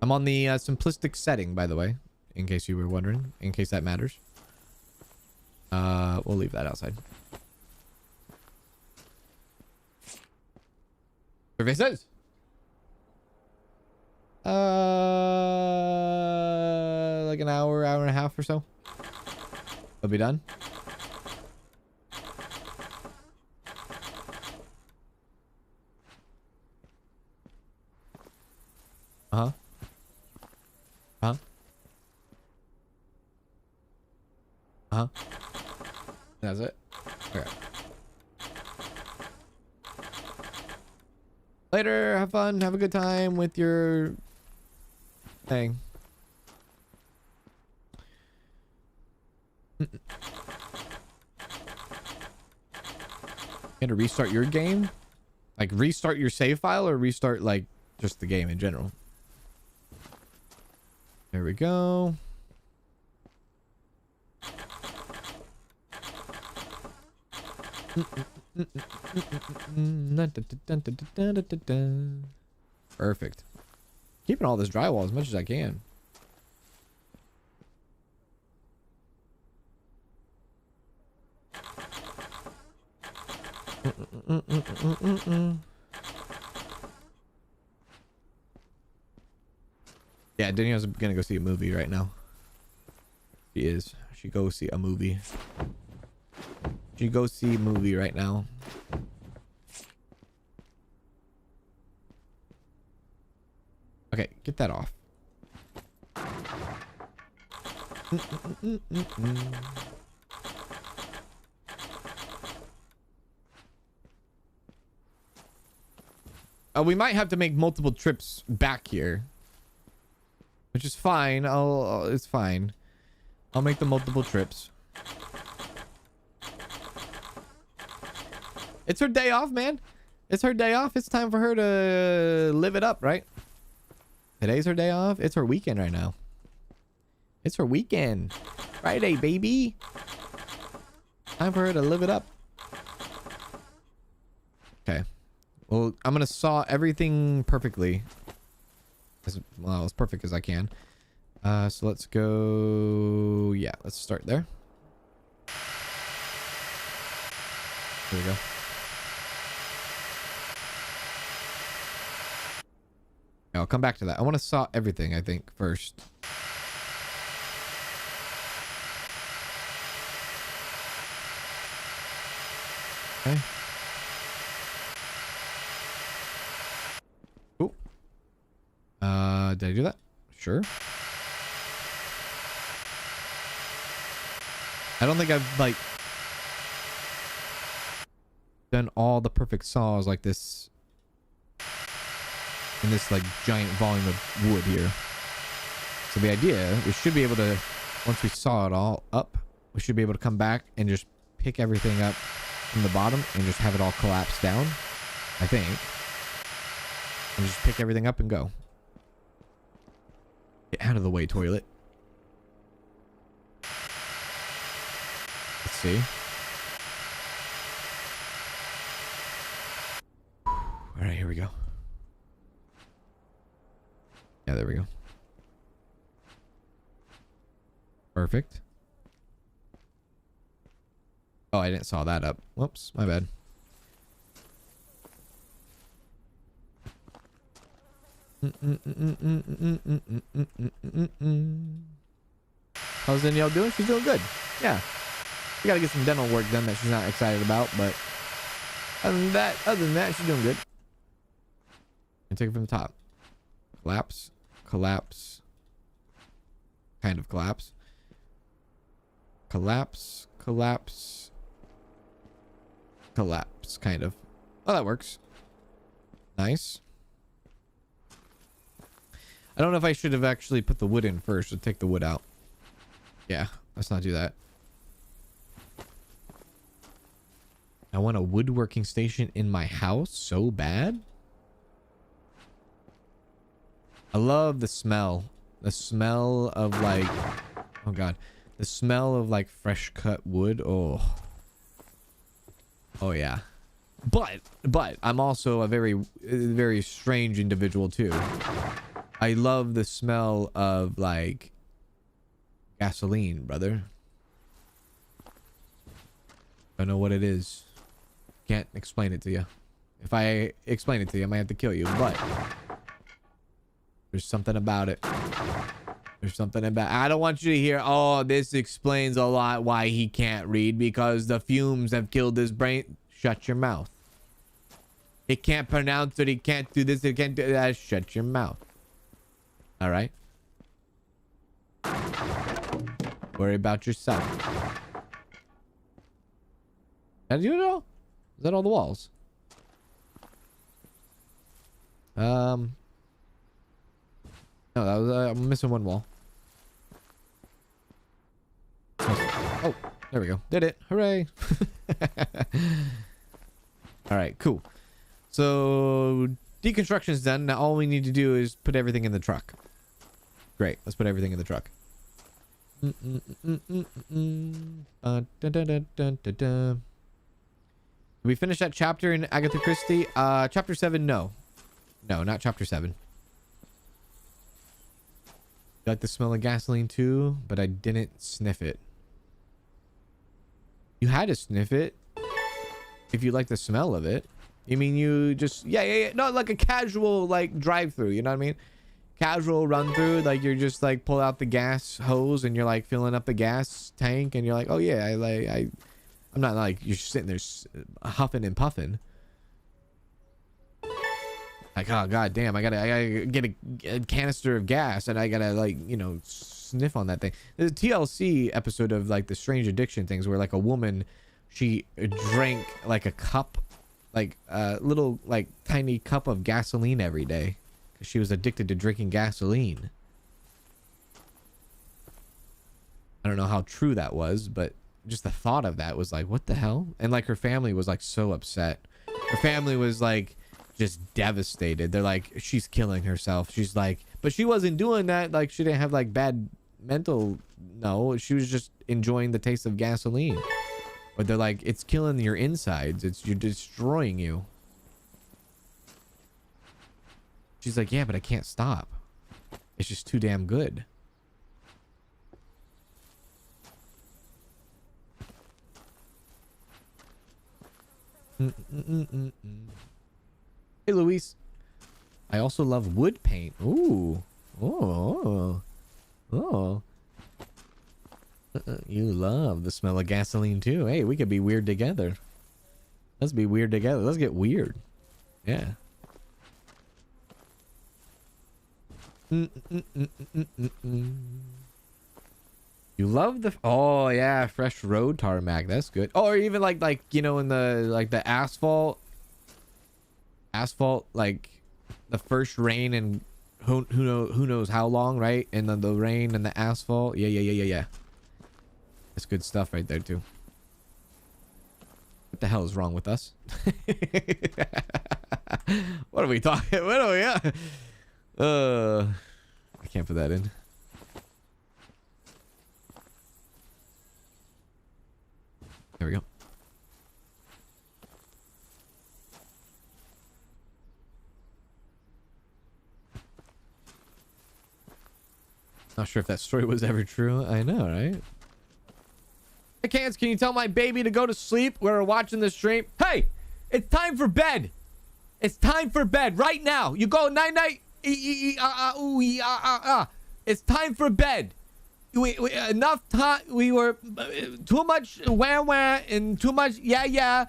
I'm on the simplistic setting, by the way, in case you were wondering, in case that matters. We'll leave that outside. Survey says. Like an hour, hour and a half or so. It'll be done. Uh-huh. Huh? Uh-huh. That's it. Okay. Later, have fun, have a good time with your thing. You had to restart your game? Like restart your save file or restart like just the game in general? There we go. Perfect. Keeping all this drywall as much as I can. Yeah, Danielle's gonna go see a movie right now. She is. She go see a movie. She go see a movie right now. Okay, get that off. We might have to make multiple trips back here, which is fine. It's fine. I'll make the multiple trips. It's her day off, man. It's her day off. It's time for her to live it up, right? Today's her day off. It's her weekend right now. It's her weekend. Friday, baby. Time for her to live it up. Okay. Well, I'm going to saw everything perfectly. As perfect as I can. So let's go. Yeah, let's start there. There we go. I'll come back to that. I want to saw everything, I think, first. Okay. Cool. Did I do that? Sure. I don't think I've, like, done all the perfect saws like this in this like giant volume of wood here. So the idea, we should be able to, once we saw it all up, we should be able to come back and just pick everything up from the bottom and just have it all collapse down, I think. And just pick everything up and go. Get out of the way, toilet. Let's see. All right, here we go. Yeah, there we go. Perfect. Oh, I didn't saw that up. Whoops, my bad. How's Danielle doing? She's doing good. Yeah. We gotta get some dental work done that she's not excited about, but other than that, she's doing good. And take it from the top. Collapse. Collapse. Kind of collapse. Collapse. Collapse. Collapse. Kind of. Oh, that works. Nice. I don't know if I should have actually put the wood in first or take the wood out. Yeah, let's not do that. I want a woodworking station in my house so bad. I love the smell. The smell of like, oh god, the smell of like fresh cut wood. Oh, oh yeah. But I'm also a very strange individual too. I love the smell of like gasoline, brother. Don't know what it is. Can't explain it to you. If I explain it to you, I might have to kill you, but there's something about it. There's something about I don't want you to hear, oh, this explains a lot why he can't read because the fumes have killed his brain. Shut your mouth. It can't pronounce it. He can't do this. It can't do that. Shut your mouth. All right. Worry about yourself. Did you know? Is that all the walls? No, that was I'm missing one wall. Oh, there we go. Did it. Hooray. All right, cool. So deconstruction is done. Now all we need to do is put everything in the truck. Great. Let's put everything in the truck. Did we finish that chapter in Agatha Christie? Chapter 7, no. No, not chapter 7. I like the smell of gasoline too, but I didn't sniff it. You had to sniff it if you like the smell of it. You mean you just yeah. No, like a casual like drive-through, you know what I mean? Casual run through, like you're just like pull out the gas hose and you're like filling up the gas tank and you're like, oh yeah, I'm not like you're sitting there huffing and puffing. Like, oh god damn, I gotta get a canister of gas and I gotta like, you know, sniff on that thing. There's a TLC episode of like the strange addiction things where like a woman, she drank like a cup, like a little like tiny cup of gasoline every day because she was addicted to drinking gasoline. I don't know how true that was, but just the thought of that was like, what the hell? And like her family was like so upset. Her family was like just devastated. They're like, she's killing herself. She's like, but she wasn't doing that. Like she didn't have like bad mental. No, she was just enjoying the taste of gasoline. But they're like, it's killing your insides. You're destroying you. She's like, yeah, but I can't stop. It's just too damn good. Hey, Luis. I also love wood paint. Ooh. Oh. Oh. You love the smell of gasoline too. Hey, we could be weird together. Let's be weird together. Let's get weird. Yeah. You love the oh yeah, fresh road tarmac. That's good. Oh, or even like you know in the like the asphalt like the first rain and who knows how long, right? And then the rain and the asphalt. Yeah. That's good stuff right there too. What the hell is wrong with us? What are we talking? What are we? I can't put that in. There we go. Not sure if that story was ever true. I know, right? Hey, Cans, can you tell my baby to go to sleep? We're watching the stream. Hey, it's time for bed. It's time for bed right now. You go night night. It's time for bed. Enough time. We were too much wah wah and too much yeah.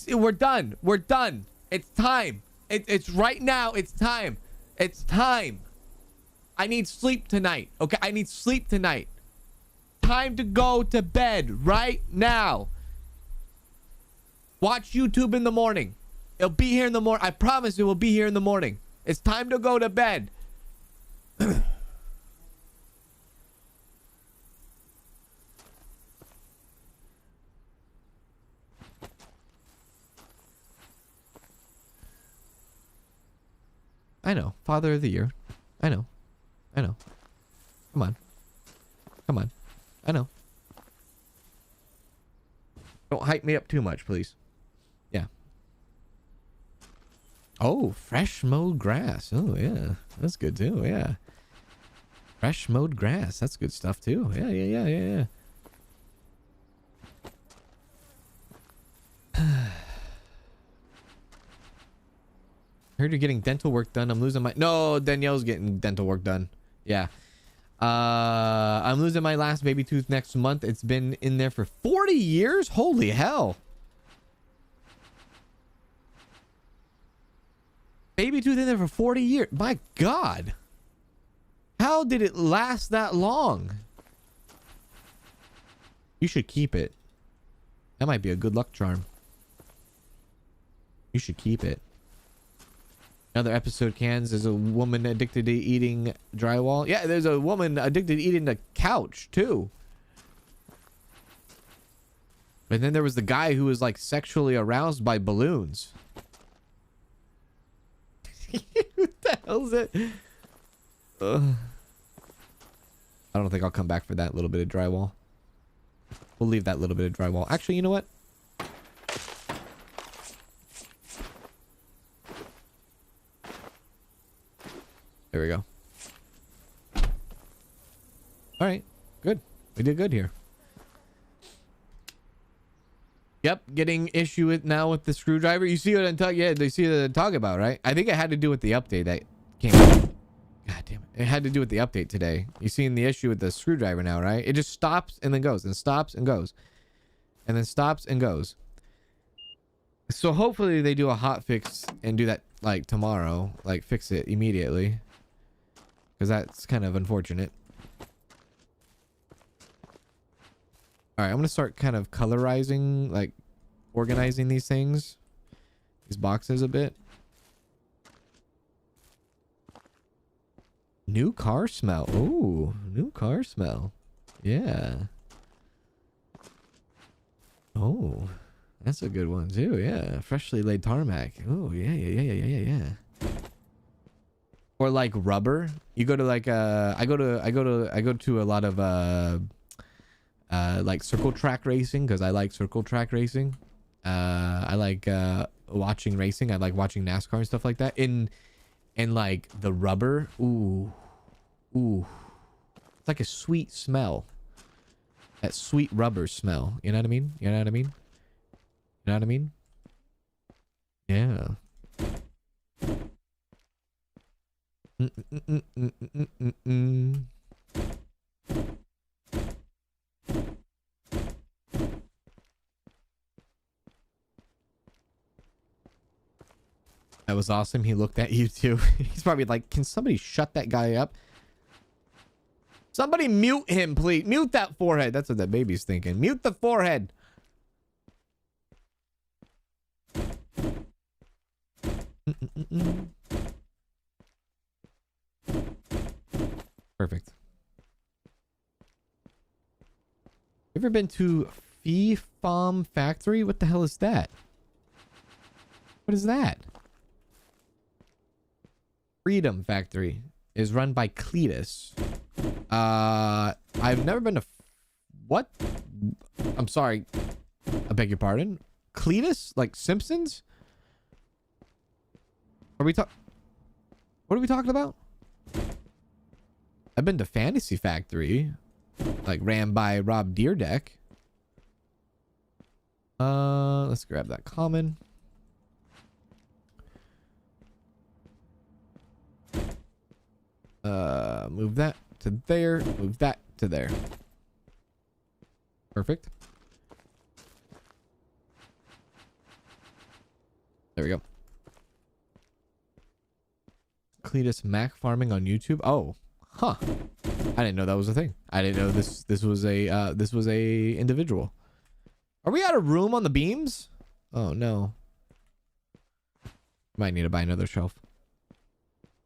We're done. We're done. It's time. It's right now. It's time. It's time. I need sleep tonight. Okay, I need sleep tonight. Time to go to bed right now. Watch YouTube in the morning. It'll be here in the morning. I promise it will be here in the morning. It's time to go to bed. I know. Father of the Year. I know. I know. Come on. Come on. I know. Don't hype me up too much, please. Yeah. Oh, fresh mowed grass. Oh, yeah. That's good too. Yeah. Fresh mowed grass. That's good stuff too. Yeah. Heard you're getting dental work done. I'm losing my... No, Danielle's getting dental work done. Yeah. I'm losing my last baby tooth next month. It's been in there for 40 years? Holy hell. Baby tooth in there for 40 years. My God. How did it last that long? You should keep it. That might be a good luck charm. You should keep it. Another episode, Cans. There's a woman addicted to eating drywall. Yeah, there's a woman addicted to eating the couch, too. And then there was the guy who was, like, sexually aroused by balloons. What the hell is it? I don't think I'll come back for that little bit of drywall. We'll leave that little bit of drywall. Actually, you know what? There we go. All right, good. We did good here. Yep, getting issue with now with the screwdriver. You see what I'm talking? Yeah, they see what I'm talking about, right? I think it had to do with the update that came out. God damn it! It had to do with the update today. You seeing the issue with the screwdriver now, right? It just stops and then goes, and stops and goes, and then stops and goes. So hopefully they do a hot fix and do that like tomorrow, like fix it immediately. Because that's kind of unfortunate. Alright, I'm going to start kind of colorizing, like organizing these things. These boxes a bit. New car smell. Ooh, new car smell. Yeah. Oh, that's a good one too. Yeah, freshly laid tarmac. Oh, yeah. Or like rubber. You go to like I go to a lot of like circle track racing because I like circle track racing. I like watching racing. I like watching NASCAR and stuff like that. And like the rubber, ooh, it's like a sweet smell. That sweet rubber smell. You know what I mean? You know what I mean? You know what I mean? Yeah. That was awesome. He looked at you too. He's probably like, can somebody shut that guy up? Somebody mute him, please. Mute that forehead. That's what that baby's thinking. Mute the forehead. Perfect. You ever been to Fee Farm Factory? What the hell is that? What is that? Freedom Factory is run by Cletus. I've never been to... What? I'm sorry. I beg your pardon. Cletus? Like Simpsons? Are we talking... What are we talking about? I've been to Fantasy Factory. Like ran by Rob Deerdeck. Let's grab that common. Move that to there. Move that to there. Perfect. There we go. Cletus Mac farming on YouTube. Oh, huh. I didn't know that was a thing. I didn't know this was a individual. Are we out of room on the beams? Oh no. Might need to buy another shelf.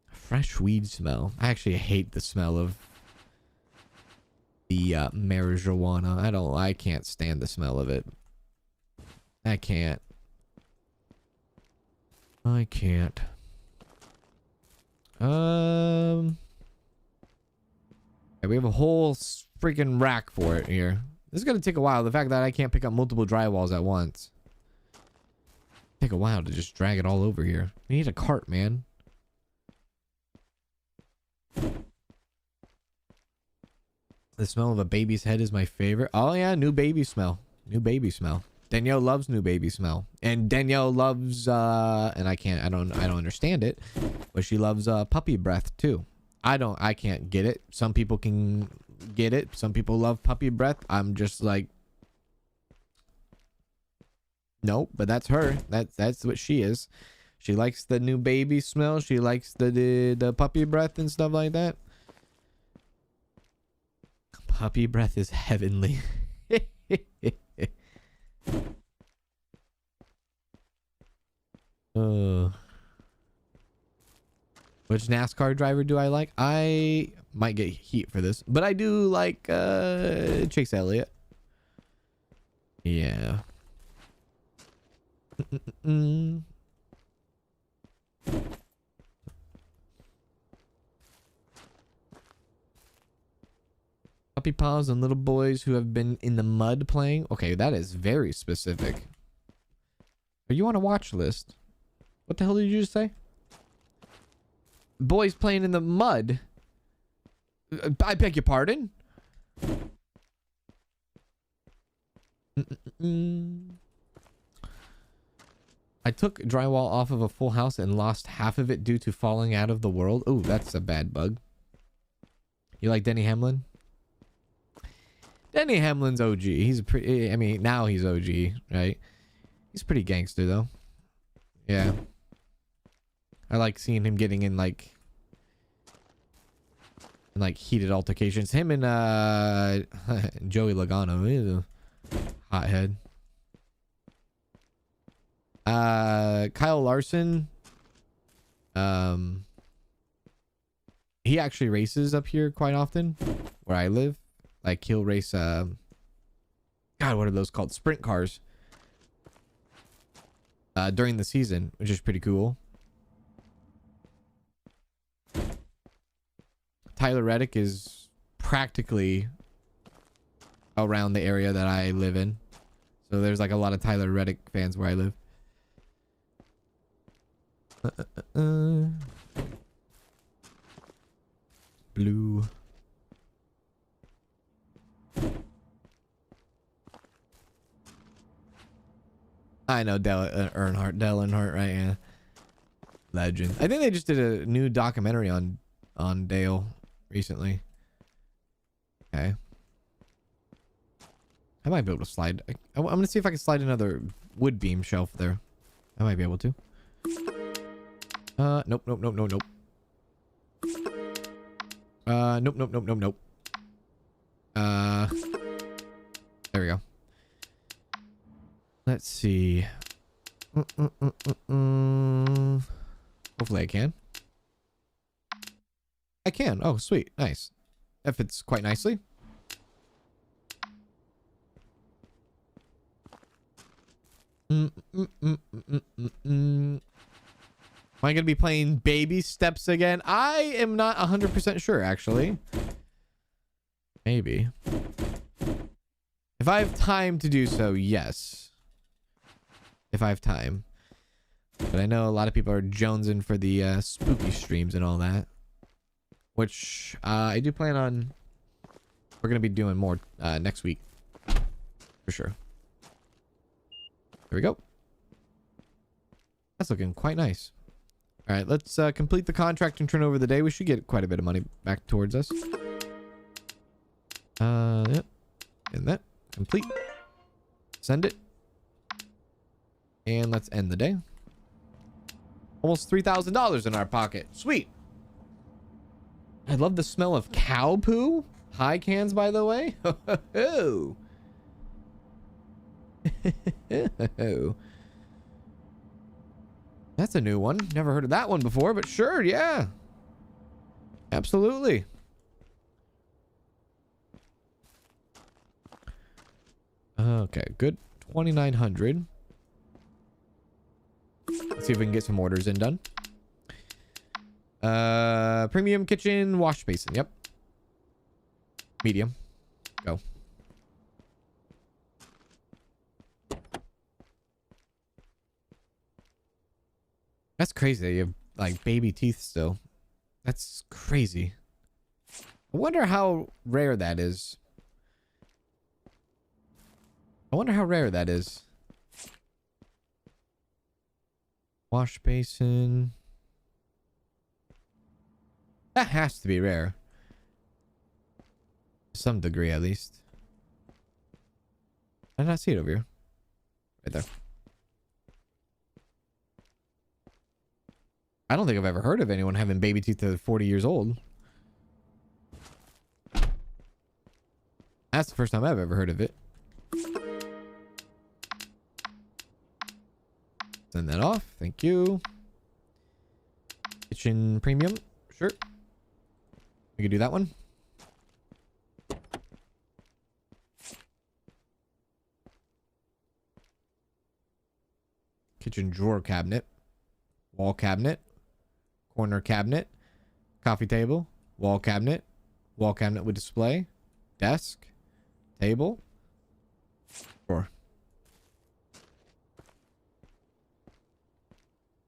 Fresh weed smell. I actually hate the smell of the marijuana. I can't stand the smell of it. I can't. Yeah, we have a whole freaking rack for it here. This is gonna take a while. The fact that I can't pick up multiple drywalls at once. Take a while to just drag it all over here. We need a cart, man. The smell of a baby's head is my favorite. Oh yeah, new baby smell. New baby smell. Danielle loves new baby smell. And Danielle loves and I don't understand it, but she loves puppy breath too. I can't get it. Some people can get it. Some people love puppy breath. I'm just like, nope, but that's her. That's what she is. She likes the new baby smell. She likes the puppy breath and stuff like that. Puppy breath is heavenly. Which NASCAR driver do I like? I might get heat for this, but I do like Chase Elliott. Yeah. Puppy paws and little boys who have been in the mud playing. Okay, that is very specific. Are you on a watch list? What the hell did you just say? Boys playing in the mud. I beg your pardon? I took drywall off of a full house and lost half of it due to falling out of the world. Oh, that's a bad bug. You like Denny Hamlin? Denny Hamlin's OG. He's pretty... I mean, now he's OG, right? He's pretty gangster, though. Yeah. I like seeing him getting in, like heated altercations. Him and Joey Logano. He's a hothead. Kyle Larson. He actually races up here quite often where I live. Like he'll race God, what are those called? Sprint cars. During the season, which is pretty cool. Tyler Reddick is practically around the area that I live in. So there's like a lot of Tyler Reddick fans where I live. Blue. I know Dell Earnhardt, right? Yeah. Legend. I think they just did a new documentary on Dale recently. Okay. I might be able to slide. I'm gonna see if I can slide another wood beam shelf there. I might be able to. Nope. Nope. Nope. There we go. Let's see. Hopefully I can. I can. Oh, sweet. Nice. That fits quite nicely. I going to be playing baby steps again? I am not 100% sure, actually. Maybe. If I have time to do so, yes. If I have time. But I know a lot of people are jonesing for the spooky streams and all that. Which I do plan on... We're going to be doing more next week. For sure. There we go. That's looking quite nice. All right, let's complete the contract and turn over the day. We should get quite a bit of money back towards us. Yep. And that. Complete. Send it. And let's end the day. Almost $3,000 in our pocket. Sweet. I love the smell of cow poo. High cans, by the way. That's a new one. Never heard of that one before, but sure, yeah. Absolutely. Okay, good. 2,900. Let's see if we can get some orders in done. Premium kitchen wash basin. Yep. Medium. Go. That's crazy that you have like baby teeth still. That's crazy. I wonder how rare that is. I wonder how rare that is. Wash basin. That has to be rare. To some degree, at least. I did not see it over here. Right there. I don't think I've ever heard of anyone having baby teeth that are 40 years old. That's the first time I've ever heard of it. Send that off. Thank you. Kitchen premium. Sure. We could do that one. Kitchen drawer cabinet. Wall cabinet. Corner cabinet. Coffee table. Wall cabinet. Wall cabinet with display. Desk. Table. Drawer.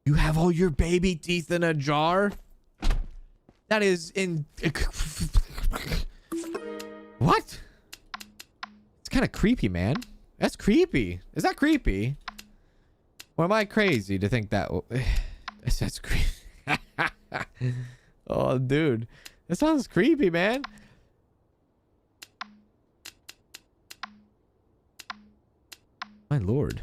You have all your baby teeth in a jar? That is in... What? It's kind of creepy, man. That's creepy. Is that creepy? Or am I crazy to think that... That's creepy. Oh, dude. That sounds creepy, man. My lord.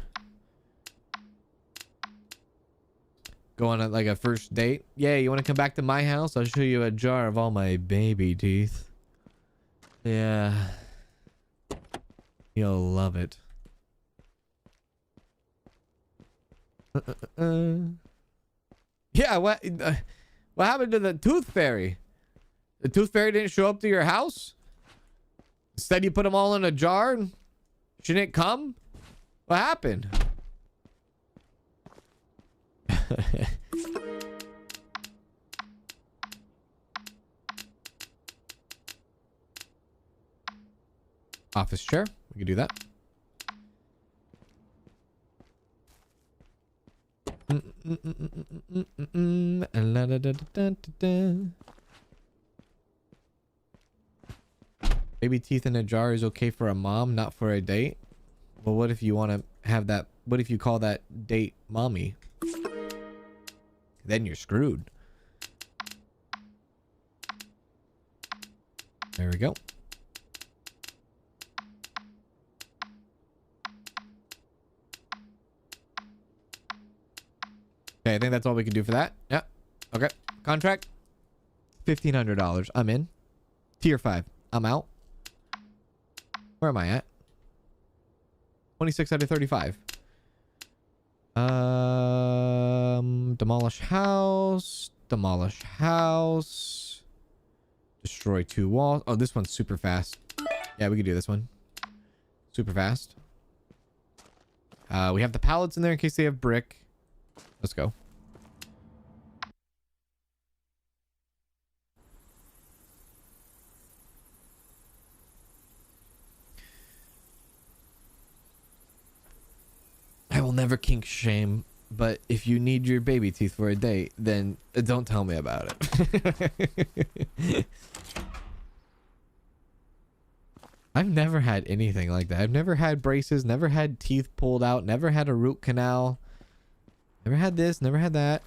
Go on like a first date. Yeah, you want to come back to my house? I'll show you a jar of all my baby teeth. Yeah. You'll love it. Yeah, what happened to the tooth fairy? The tooth fairy didn't show up to your house? Instead you put them all in a jar and she didn't come? What happened? Office chair. We can do that. Baby teeth in a jar is okay for a mom, not for a date. Well, what if you want to have that? What if you call that date mommy? Then you're screwed. There we go. Okay, I think that's all we can do for that. Yeah. Okay. Contract. $1,500. I'm in. Tier 5. I'm out. Where am I at? 26 out of 35. Demolish house. Demolish house. Destroy 2 walls. Oh, this one's super fast. Yeah, we can do this one. Super fast. We have the pallets in there in case they have brick. Let's go. will never kink shame, but if you need your baby teeth for a date, then don't tell me about it. I've never had anything like that. I've never had braces, never had teeth pulled out, never had a root canal, never had this, never had that.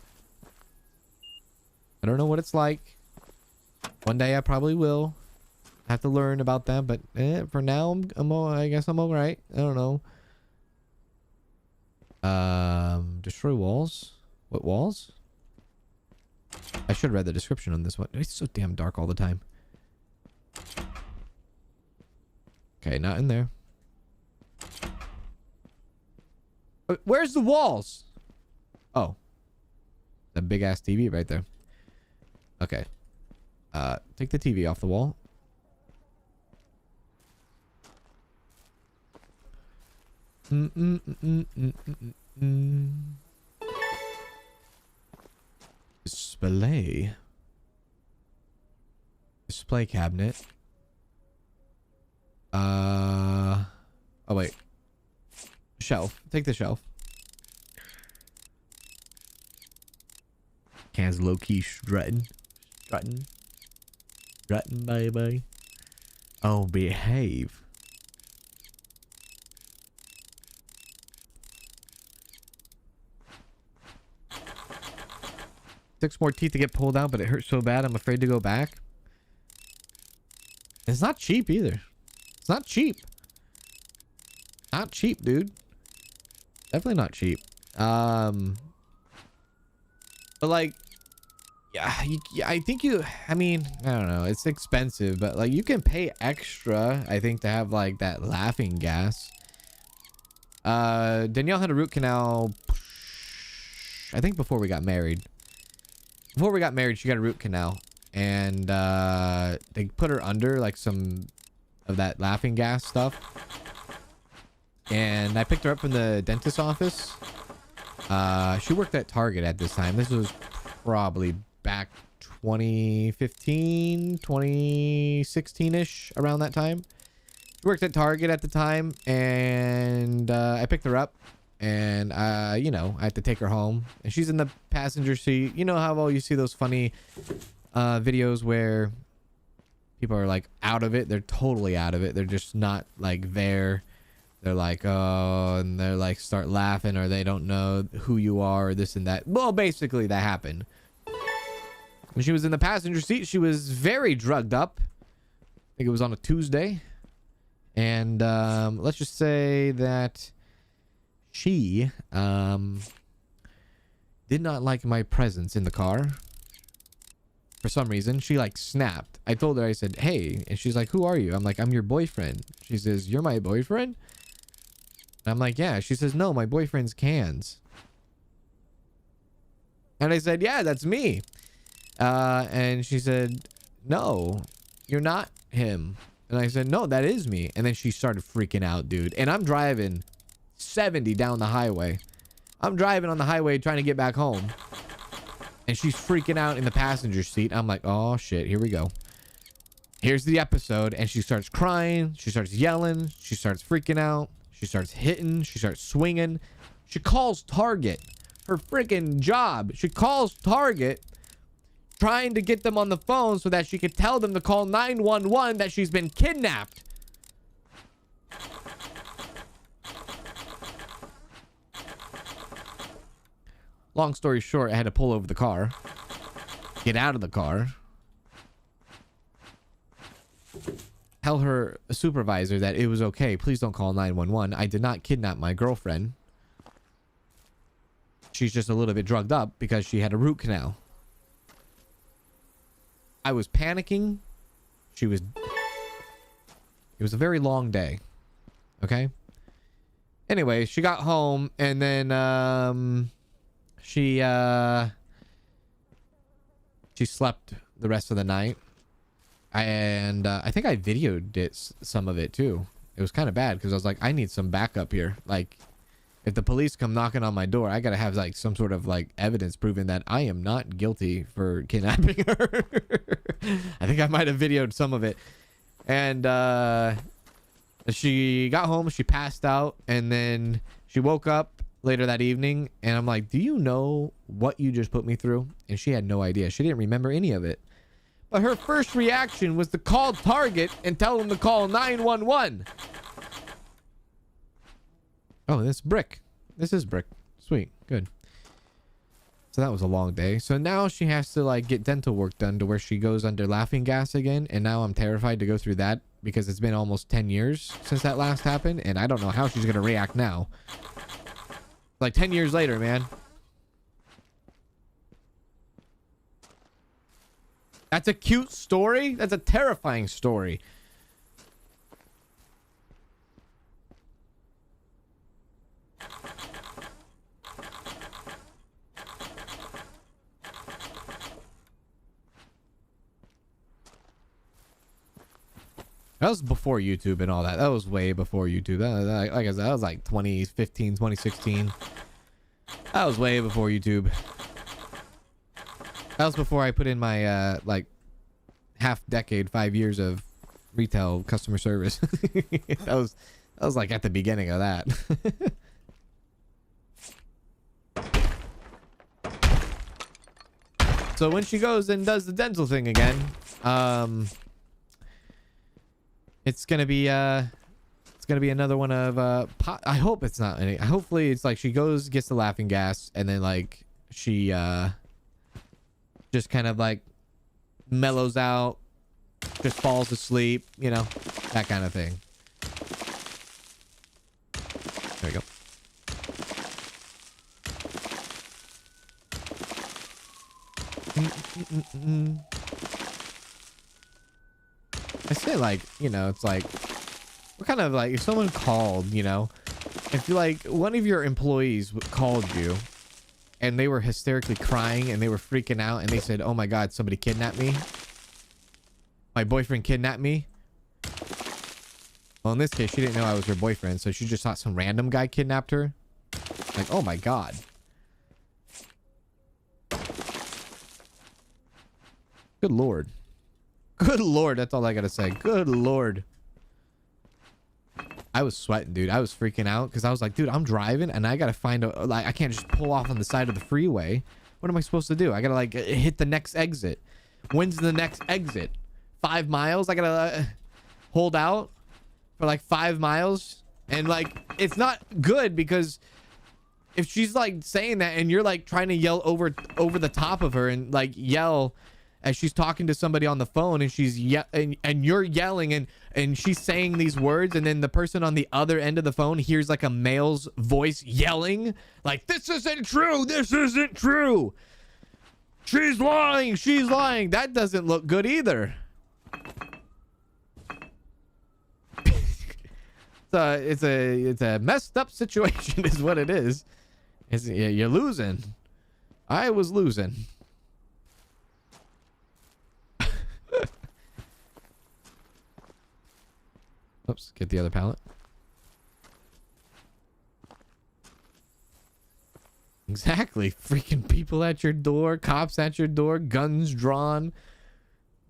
I don't know what it's like. One day I probably will have to learn about that, but for now I guess I'm all right. I don't know. Destroy walls. What walls? I should have read the description on this one. It's so damn dark all the time. Okay, not in there. Where's the walls? Oh, the big ass TV right there. Okay. Take the TV off the wall. Display cabinet. Oh wait. Shelf. Take the shelf. Cans low key strutting. Strutting, baby. Oh, behave. Six more teeth to get pulled out, but it hurts so bad I'm afraid to go back. It's not cheap either. It's not cheap. Not cheap, dude. Definitely not cheap. But like, yeah, I think I mean, I don't know. It's expensive, but like you can pay extra, I think, to have like that laughing gas. Danielle had a root canal, I think, before we got married. Before we got married, she got a root canal, and they put her under like some of that laughing gas stuff. And I picked her up from the dentist's office. She worked at Target at this time. This was probably back 2015, 2016-ish, around that time. She worked at Target at the time, and I picked her up. And, you know, I had to take her home. And she's in the passenger seat. You know how all you see those funny videos where people are, like, out of it? They're totally out of it. They're just not, like, there. They're like, oh, and they're, like, start laughing, or they don't know who you are, or this and that. Well, basically, that happened. When she was in the passenger seat, she was very drugged up. I think it was on a Tuesday. And, let's just say that she did not like my presence in the car. For some reason, she like snapped. I told her, I said, hey, and she's like, who are you? I'm like, I'm your boyfriend. She says, you're my boyfriend? And I'm like, yeah. She says, no, my boyfriend's Kanz. And I said, yeah, that's me. And she said, no, you're not him. And I said, no, that is me. And then she started freaking out, dude. And I'm driving 70 down the highway. I'm driving on the highway trying to get back home, and she's freaking out in the passenger seat. I'm like, oh shit, here we go. Here's the episode. And she starts crying, she starts yelling, she starts freaking out, she starts hitting, she starts swinging. She calls Target. Her freaking job, she calls Target, trying to get them on the phone so that she could tell them to call 911 that she's been kidnapped. Long story short, I had to pull over the car, get out of the car, tell her supervisor that it was okay. Please don't call 911. I did not kidnap my girlfriend. She's just a little bit drugged up because she had a root canal. I was panicking. It was a very long day. Okay. Anyway, she got home, and then, she slept the rest of the night, and I think I videoed some of it too. It was kind of bad because I was like, I need some backup here. Like, if the police come knocking on my door, I gotta have like some sort of like evidence proving that I am not guilty for kidnapping her. I think I might have videoed some of it. And she got home, she passed out, and then she woke up later that evening, and I'm like, do you know what you just put me through? And she had no idea. She didn't remember any of it. But her first reaction was to call Target and tell them to call 911. Oh, this brick. This is brick. Sweet. Good. So that was a long day. So now she has to like get dental work done to where she goes under laughing gas again. And now I'm terrified to go through that because it's been almost 10 years since that last happened. And I don't know how she's going to react now. Like 10 years later, man. That's a cute story. That's a terrifying story. That was before YouTube and all that. That was way before YouTube. Like I said, that was like 2015, 2016. That was way before YouTube. That was before I put in my like half decade, 5 years of retail customer service. that was like at the beginning of that. So when she goes and does the dental thing again, it's gonna be another one of I hope it's not any. Hopefully it's like she goes, gets the laughing gas, and then like she just kind of like mellows out, just falls asleep, you know, that kind of thing. There we go. I say like, you know, it's like, what kind of like, if someone called, you know, if like one of your employees called you and they were hysterically crying and they were freaking out and they said, oh my God, somebody kidnapped me. My boyfriend kidnapped me. Well, in this case, she didn't know I was her boyfriend, so she just thought some random guy kidnapped her. Like, oh my God. Good Lord. Good Lord, that's all I gotta say. Good Lord. I was sweating, dude. I was freaking out because I was like, dude, I'm driving and I gotta find a, like, I can't just pull off on the side of the freeway. What am I supposed to do? I gotta like hit the next exit. When's the next exit? 5 miles? I gotta hold out for like 5 miles. And like, it's not good because if she's like saying that and you're like trying to yell over the top of her and like yell as she's talking to somebody on the phone and she's and you're yelling and she's saying these words, and then the person on the other end of the phone hears like a male's voice yelling like, this isn't true, this isn't true, she's lying, she's lying. That doesn't look good either. So it's a messed up situation is what it is. You're losing. I was losing. Oops, get the other pallet. Exactly. Freaking people at your door, cops at your door, guns drawn.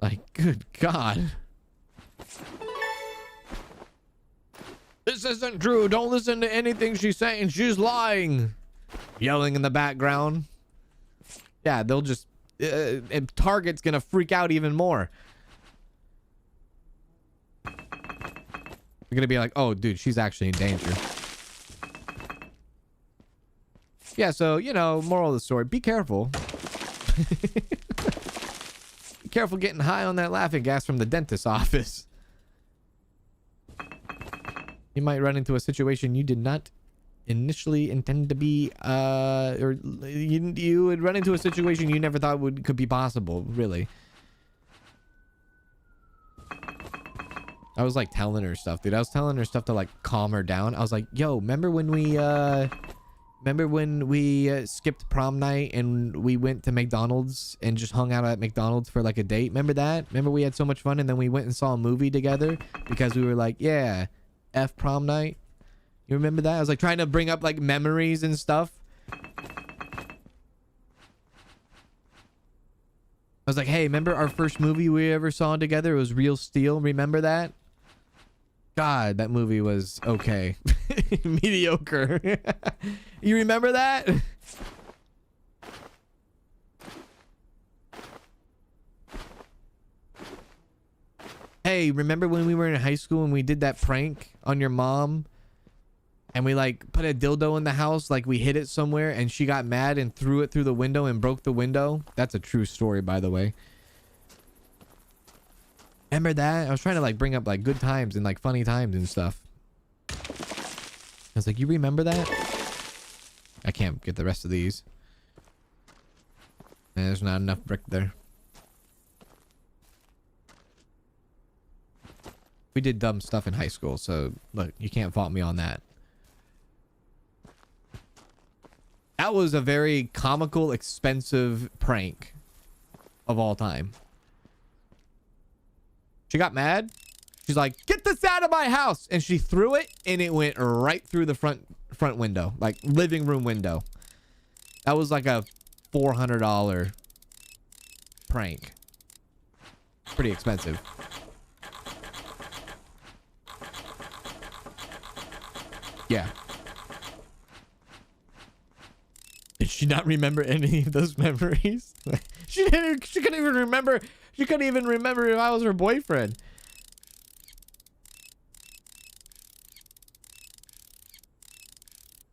Like, good God. This isn't true. Don't listen to anything she's saying. She's lying. Yelling in the background. Yeah, they'll just... Target's gonna freak out even more. They're gonna be like, oh, dude, she's actually in danger. Yeah, so, you know, moral of the story, be careful. Be careful getting high on that laughing gas from the dentist's office. You might run into a situation you did not initially intend to be, or you would run into a situation you never thought could be possible, really. I was like telling her stuff, dude. I was telling her stuff to like calm her down. I was like, yo, remember when we skipped prom night and we went to McDonald's and just hung out at McDonald's for like a date? Remember that? Remember we had so much fun and then we went and saw a movie together because we were like, yeah, F prom night. You remember that? I was like trying to bring up like memories and stuff. I was like, hey, remember our first movie we ever saw together? It was Real Steel. Remember that? God, that movie was okay. Mediocre. You remember that? Hey, remember when we were in high school and we did that prank on your mom? And we like put a dildo in the house, like we hid it somewhere and she got mad and threw it through the window and broke the window? That's a true story, by the way. Remember that? I was trying to like bring up like good times and like funny times and stuff. I was like, you remember that? I can't get the rest of these. And there's not enough brick there. We did dumb stuff in high school, so look, you can't fault me on that. That was a very comical, expensive prank of all time. She got mad. She's like, get this out of my house. And she threw it and it went right through the front window, like living room window. That was like a $400 prank. Pretty expensive. Yeah. Did she not remember any of those memories? She couldn't even remember. She couldn't even remember if I was her boyfriend.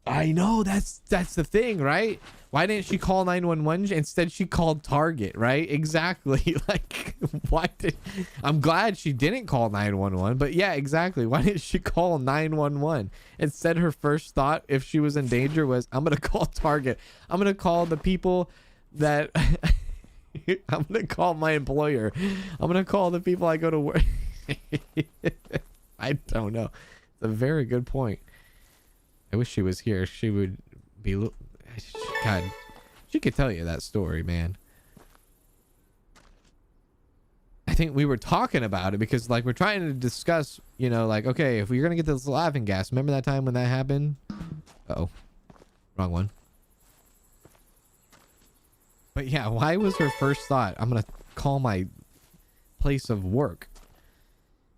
I know, that's the thing, right? Why didn't she call 911? Instead, she called Target, right? Exactly. Like, why did... I'm glad she didn't call 911, but yeah, exactly. Why didn't she call 911? Instead, her first thought, if she was in danger, was, I'm going to call Target. I'm going to call the people that... I'm going to call my employer. I'm going to call the people I go to work. I don't know. It's a very good point. I wish she was here. She would be... God, she could tell you that story, man. I think we were talking about it because, like, we're trying to discuss, you know, like, okay, if we're going to get this laughing gas, remember that time when that happened? Uh-oh. Wrong one. But yeah, why was her first thought, I'm going to call my place of work?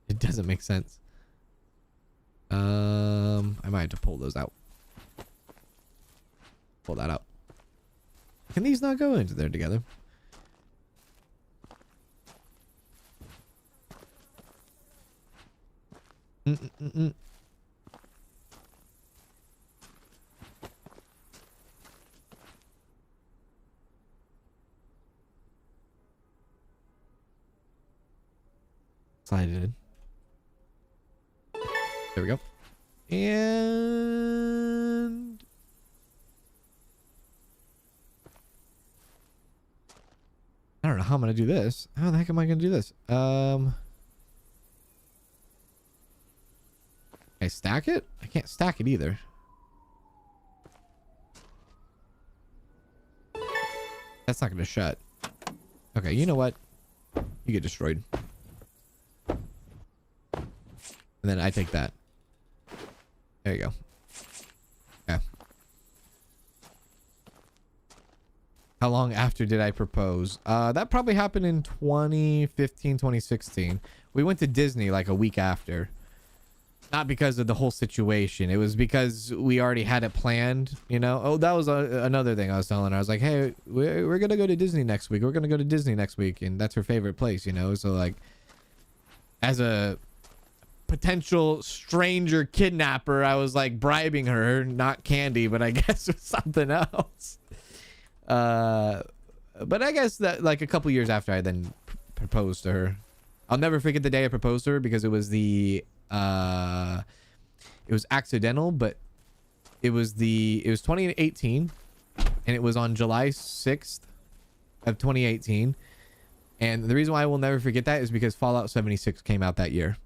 It doesn't make sense. I might have to pull those out. Pull that out. Can these not go into there together? Slide it in. There we go. And I don't know how I'm gonna do this. How the heck am I gonna do this? Can I stack it? I can't stack it either. That's not gonna shut. Okay, you know what? You get destroyed. And then I take that. There you go. Yeah. How long after did I propose? That probably happened in 2015, 2016. We went to Disney like a week after. Not because of the whole situation. It was because we already had it planned, you know? Oh, that was another thing I was telling her. I was like, hey, we're going to go to Disney next week. We're going to go to Disney next week. And that's her favorite place, you know? So, like, as a potential stranger kidnapper, I was like bribing her, not candy, but I guess it was something else. But I guess that like a couple years after I then proposed to her. I'll never forget the day I proposed to her because it was it was accidental, but it was 2018 and it was on July 6th of 2018. And the reason why I will never forget that is because Fallout 76 came out that year.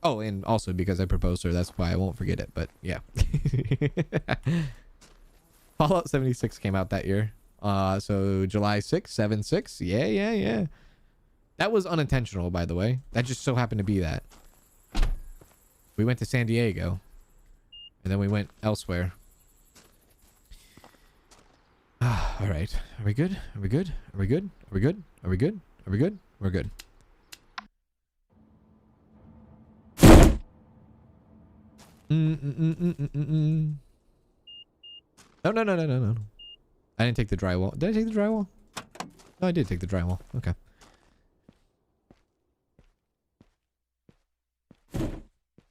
Oh, and also because I proposed to her. That's why I won't forget it. But yeah. Fallout 76 came out that year. So July 6th, 7/6. Yeah. That was unintentional, by the way. That just so happened to be that. We went to San Diego. And then we went elsewhere. All right. Are we good? Are we good? Are we good? Are we good? Are we good? Are we good? We're good. No, no, no, no, no, no. I didn't take the drywall. Did I take the drywall? No, I did take the drywall. Okay.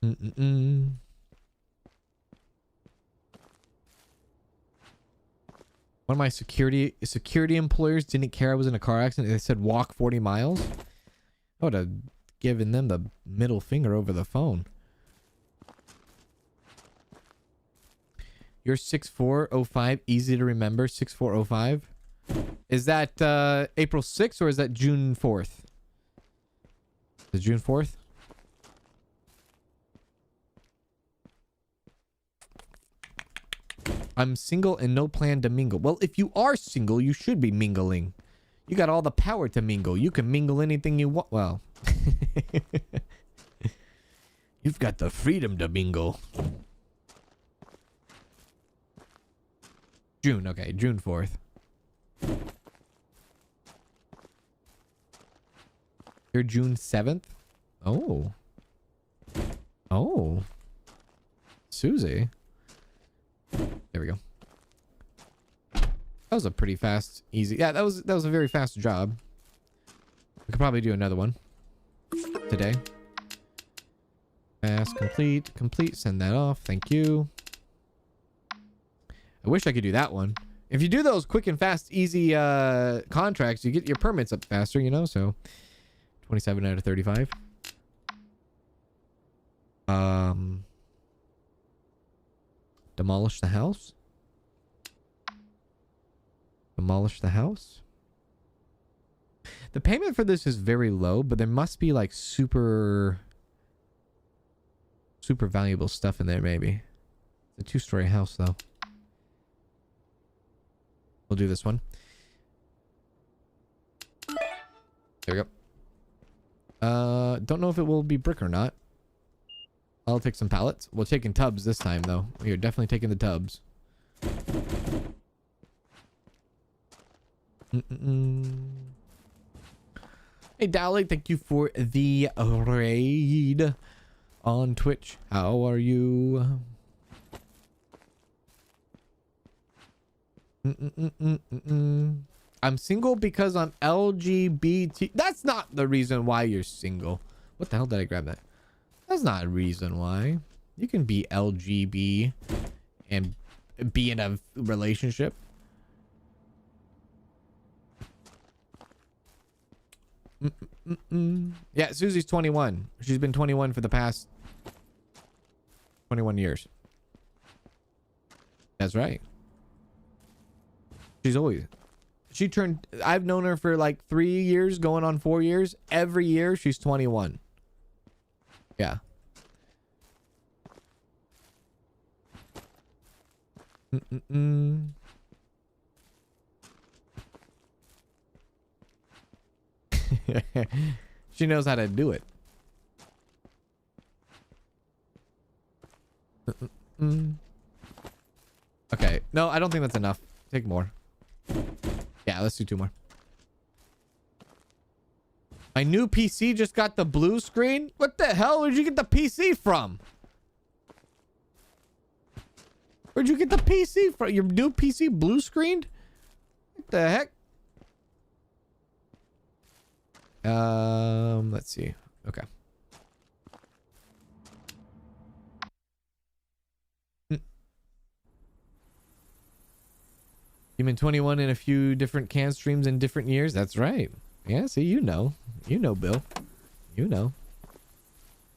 One of my security employers didn't care I was in a car accident. They said walk 40 miles. I would have given them the middle finger over the phone. You're 6405, easy to remember. 6405. Is that April 6th or is that June 4th? Is it June 4th? I'm single and no plan to mingle. Well, if you are single, you should be mingling. You got all the power to mingle. You can mingle anything you want. Well, you've got the freedom to mingle. June, okay, June 4th. You're June 7th? Oh. Oh. Susie. There we go. That was a pretty fast, easy. Yeah, that was a very fast job. We could probably do another one today. Fast, complete, send that off. Thank you. I wish I could do that one. If you do those quick and fast, easy contracts, you get your permits up faster, you know, so 27 out of 35. Demolish the house. Demolish the house. The payment for this is very low, but there must be like super valuable stuff in there maybe. It's a 2-story house though. We'll do this one. There we go. Don't know if it will be brick or not. I'll take some pallets. We're taking tubs this time though. We're definitely taking the tubs. Hey Dally, thank you for the raid on Twitch. How are you? I'm single because I'm LGBT. That's not the reason why you're single. What the hell did I grab that? That's not a reason why. You can be LGB and be in a relationship. Yeah, Susie's 21. She's been 21 for the past 21 years. That's right. I've known her for like 3 years, going on 4 years. Every year she's 21. Yeah. She knows how to do it. Okay. No, I don't think that's enough. Take more. Yeah, let's do 2 more. My new PC just got the blue screen? What the hell? Where'd you get the PC from? Where'd you get the PC from? Your new PC blue screened? What the heck? Let's see. Okay. You've been 21 in a few different can streams in different years. That's right. Yeah, see, you know. You know, Bill. You know.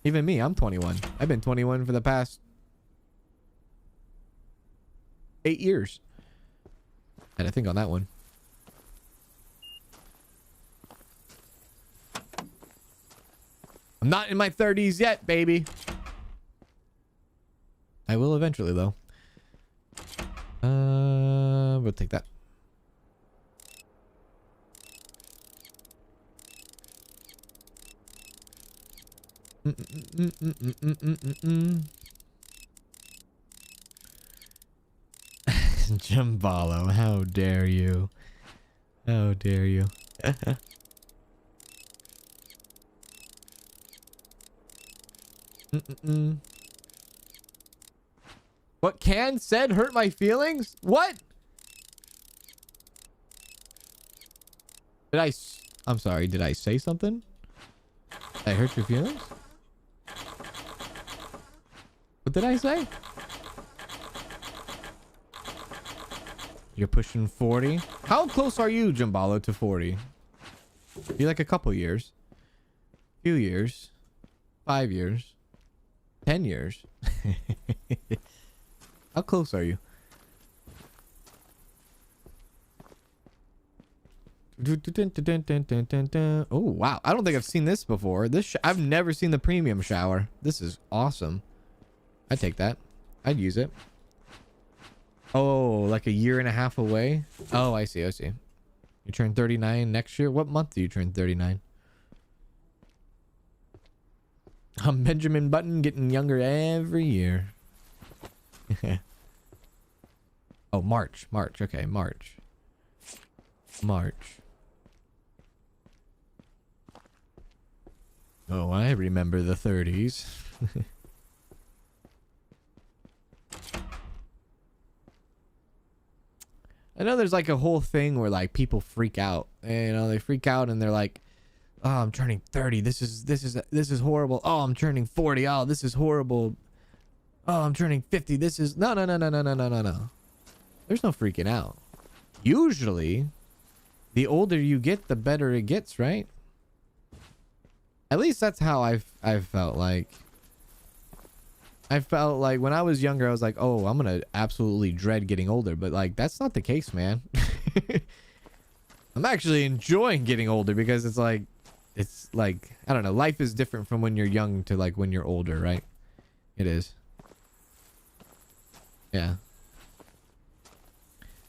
Even me, I'm 21. I've been 21 for the past 8 years. And I think on that one. I'm not in my 30s yet, baby. I will eventually, though. We'll take that. Jambalo, how dare you? How dare you? What Can said hurt my feelings? What? I'm sorry, did I say something? Did I hurt your feelings? What did I say? You're pushing 40? How close are you, Jimbalo, to 40? Be like a couple years. Few years. 5 years. 10 years. How close are you? Oh, wow. I don't think I've seen this before. I've never seen the premium shower. This is awesome. I'd take that. I'd use it. Oh, like a year and a half away? Oh, I see. I see. You turn 39 next year? What month do you turn 39? I'm Benjamin Button, getting younger every year. Oh, March. March. Okay, March. March. Oh, I remember the 30s. I know there's like a whole thing where like people freak out. And, you know, they freak out and they're like, "Oh, I'm turning 30. This is horrible. Oh, I'm turning 40. Oh, this is horrible. Oh, I'm turning 50. This is no. There's no freaking out. Usually, the older you get, the better it gets, right? At least that's how I've felt like. I felt like when I was younger, I was like, oh, I'm going to absolutely dread getting older. But like, that's not the case, man. I'm actually enjoying getting older because it's like, I don't know. Life is different from when you're young to like when you're older, right? It is. Yeah.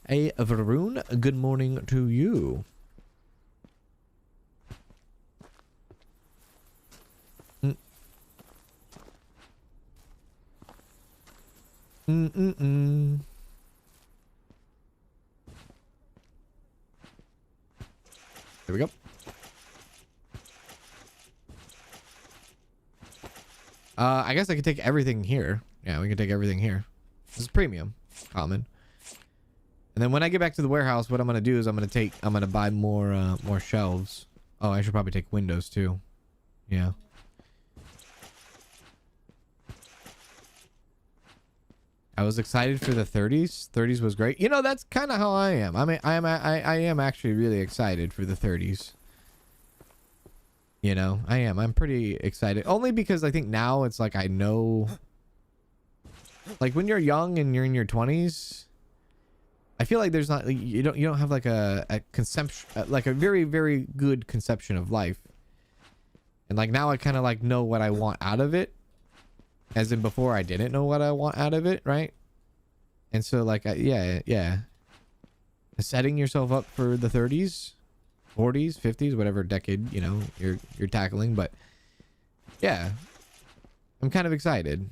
Hey, Varun, good morning to you. There we go. I guess I could take everything here. Yeah, we can take everything here. This is premium, common. And then when I get back to the warehouse, what I'm gonna do is I'm gonna buy more shelves. Oh, I should probably take windows too. Yeah. I was excited for the 30s. 30s was great. You know, that's kind of how I am. I mean, I am actually really excited for the 30s. You know, I am. I'm pretty excited. Only because I think now it's like I know. Like when you're young and you're in your 20s, I feel like there's not you don't have like a conception, like a very, very good conception of life. And like now I kind of like know what I want out of it. As in before I didn't know what I want out of it, right? And so like yeah. Setting yourself up for the 30s, 40s, 50s, whatever decade, you know, you're tackling, but yeah. I'm kind of excited.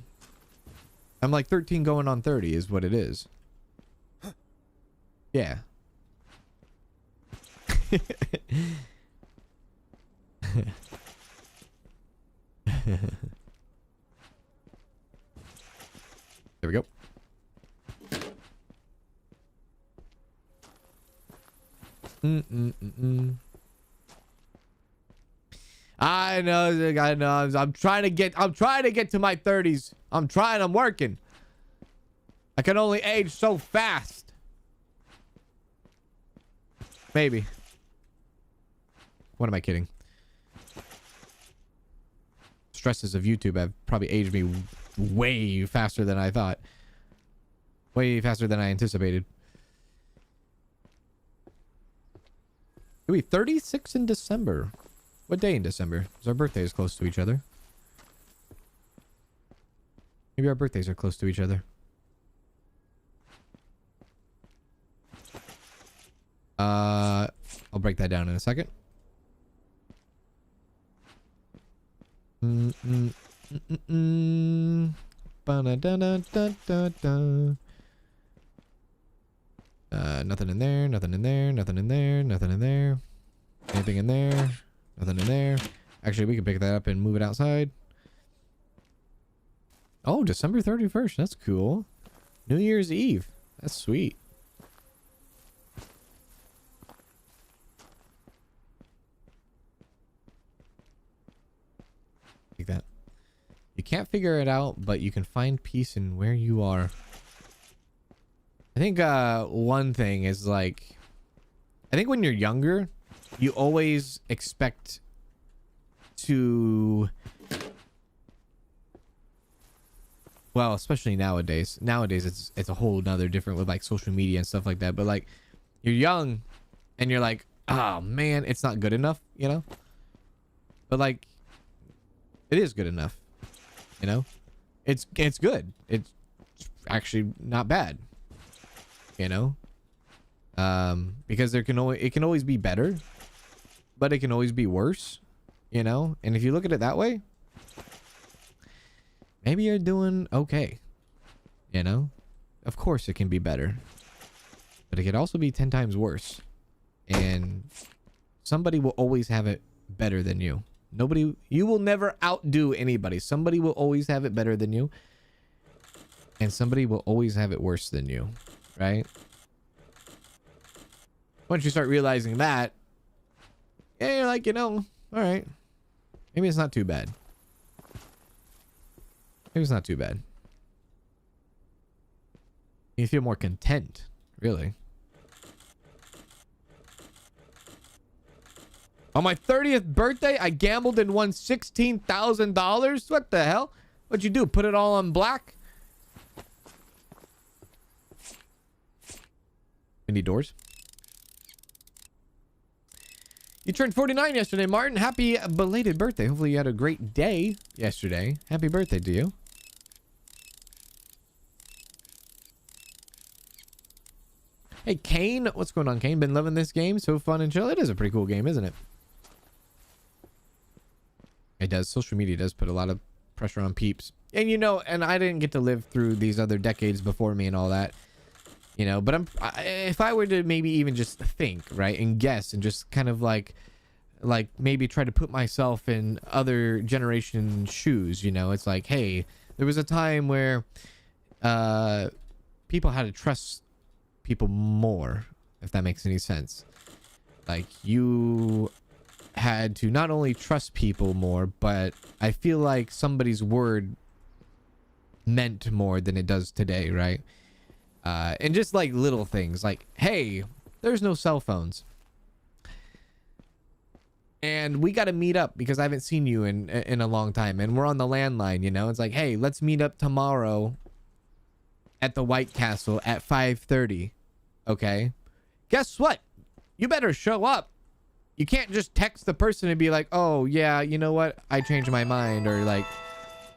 I'm like 13 going on 30 is what it is. Yeah. There we go. I know. I'm trying to get to my 30s. I'm working. I can only age so fast. Maybe. What am I kidding? Stresses of YouTube have probably aged me way faster than I thought. Way faster than I anticipated. It'll be 36 in December. What day in December? Because our birthdays close to each other. Maybe our birthdays are close to each other. I'll break that down in a second. Nothing in there, nothing in there, nothing in there, nothing in there. Anything in there? Nothing in there. Actually, we can pick that up and move it outside. Oh, December 31st. That's cool. New Year's Eve. That's sweet. Like that. You can't figure it out, but you can find peace in where you are. I think one thing is like, I think when you're younger, you always expect to, well, especially nowadays. Nowadays it's a whole nother different with like social media and stuff like that. But like, you're young and you're like, oh man, it's not good enough, you know? But like, it is good enough, you know? It's good. It's actually not bad, you know? Because it can always be better, but it can always be worse, you know? And if you look at it that way, maybe you're doing okay, you know? Of course it can be better, but it could also be 10 times worse. And somebody will always have it better than you. You will never outdo anybody. Somebody will always have it better than you. And somebody will always have it worse than you, right? Once you start realizing that, yeah, you're like, you know, all right, maybe it's not too bad. Maybe it's not too bad. You feel more content, really. On my 30th birthday, I gambled and won $16,000. What the hell? What'd you do? Put it all on black? We need doors. You turned 49 yesterday, Martin. Happy belated birthday. Hopefully you had a great day yesterday. Happy birthday to you. Hey, Kane. What's going on, Kane? Been loving this game? So fun and chill. It is a pretty cool game, isn't it? It does. Social media does put a lot of pressure on peeps. And, you know, and I didn't get to live through these other decades before me and all that. You know, but if I were to maybe even just think, right, and guess and just kind of like maybe try to put myself in other generation shoes, you know, it's like, hey, there was a time where people had to trust people more, if that makes any sense. Like, you had to not only trust people more, but I feel like somebody's word meant more than it does today, right? And just like little things like, hey, there's no cell phones and we got to meet up because I haven't seen you in a long time and we're on the landline, you know. It's like, hey, let's meet up tomorrow at the White Castle at 5:30. Okay, guess what? You better show up. You can't just text the person and be like, oh yeah, you know what, I changed my mind, or like,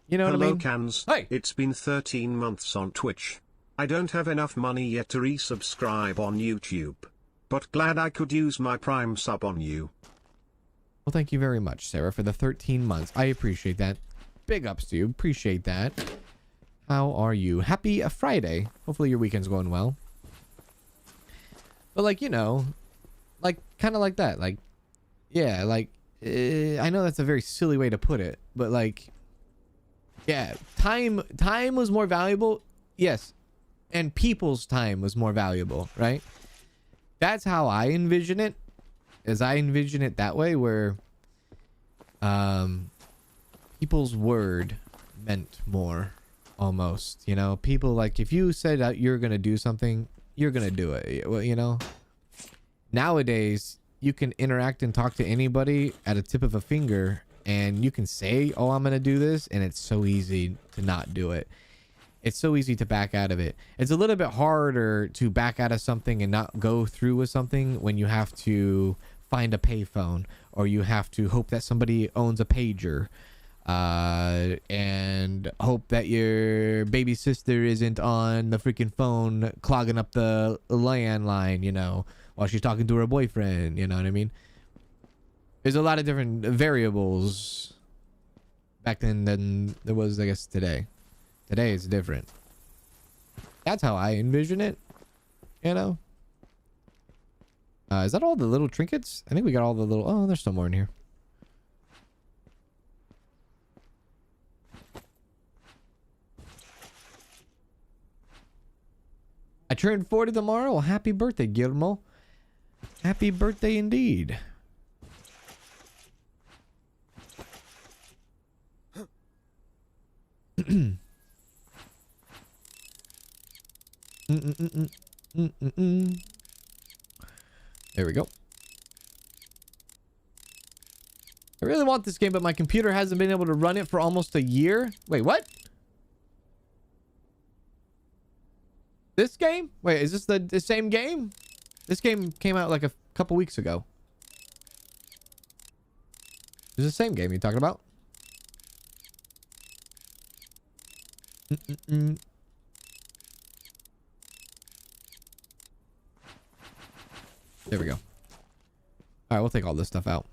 you know what I mean? Kanz. Hey, it's been 13 months on Twitch. I don't have enough money yet to resubscribe on YouTube, but glad I could use my Prime sub on you. Well, thank you very much, Sarah, for the 13 months. I appreciate that. Big ups to you. Appreciate that. How are you? Happy Friday. Hopefully your weekend's going well. But like, you know, like kind of like that. Like, yeah, like, I know that's a very silly way to put it, but like, yeah, time was more valuable. Yes. And people's time was more valuable, right? That's how I envision it. As I envision it that way, where people's word meant more, almost, you know. People, like, if you said that you're gonna do something, you're gonna do it. Well, you know, nowadays you can interact and talk to anybody at a tip of a finger, and you can say, oh, I'm gonna do this, and it's so easy to not do it. It's so easy to back out of it. It's a little bit harder to back out of something and not go through with something when you have to find a payphone, or you have to hope that somebody owns a pager, and hope that your baby sister isn't on the freaking phone clogging up the landline, you know, while she's talking to her boyfriend. You know what I mean? There's a lot of different variables back then than there was, I guess, today. Today it's different. That's how I envision it, you know. Is that all the little trinkets? I think we got all the little... Oh, there's some more in here. I turned 40 tomorrow. Well, happy birthday, Guillermo. Happy birthday indeed. There we go. I really want this game, but my computer hasn't been able to run it for almost a year. Wait, what? This game? Wait, is this the same game? This game came out like a couple weeks ago. Is this the same game you're talking about? There we go. All right, we'll take all this stuff out.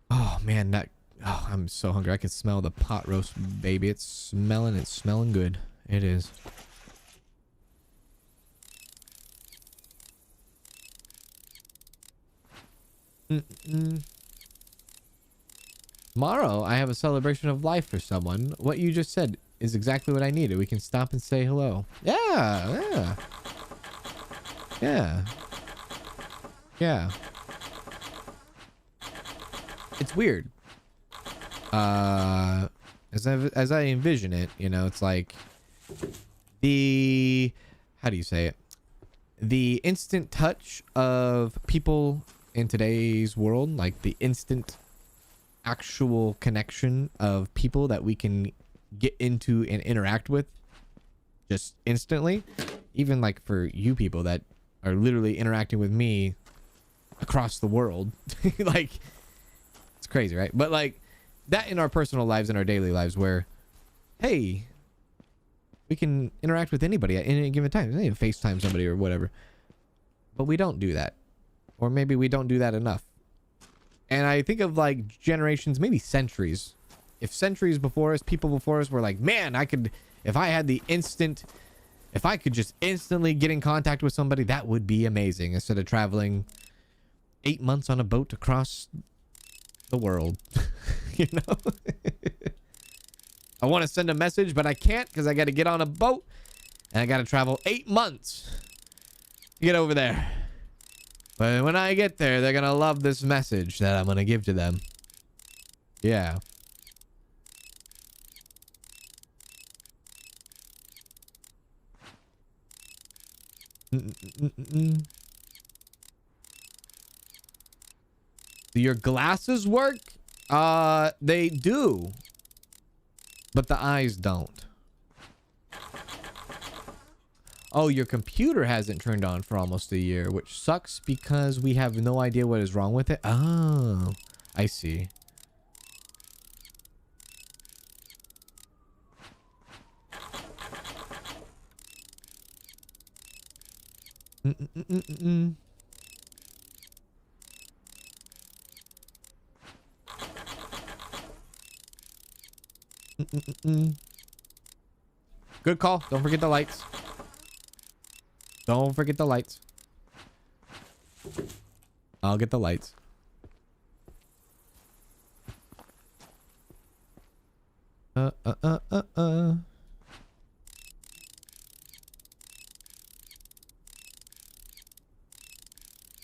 Oh, man, that... Oh, I'm so hungry. I can smell the pot roast, baby. It's smelling good. It is. Tomorrow, I have a celebration of life for someone. What you just said is exactly what I needed. We can stop and say hello. Yeah. It's weird. As I envision it, you know, it's like the, how do you say it? The instant touch of people in today's world, like the instant actual connection of people that we can get into and interact with just instantly. Even like for you people that are literally interacting with me across the world. Like, it's crazy, right? But like that in our personal lives, in our daily lives, where, hey, we can interact with anybody at any given time. We need to FaceTime somebody or whatever. But we don't do that. Or maybe we don't do that enough. And I think of like generations, maybe centuries. If centuries before us, people before us were like, man, I could, if I had the instant, if I could just instantly get in contact with somebody, that would be amazing. Instead of traveling 8 months on a boat across the world. You know? I want to send a message, but I can't because I got to get on a boat and I got to travel 8 months to get over there. But when I get there, they're going to love this message that I'm going to give to them. Yeah. Do your glasses work? They do. But the eyes don't. Oh, your computer hasn't turned on for almost a year, which sucks because we have no idea what is wrong with it. Oh, I see. Good call. Don't forget the lights. Don't forget the lights. I'll get the lights.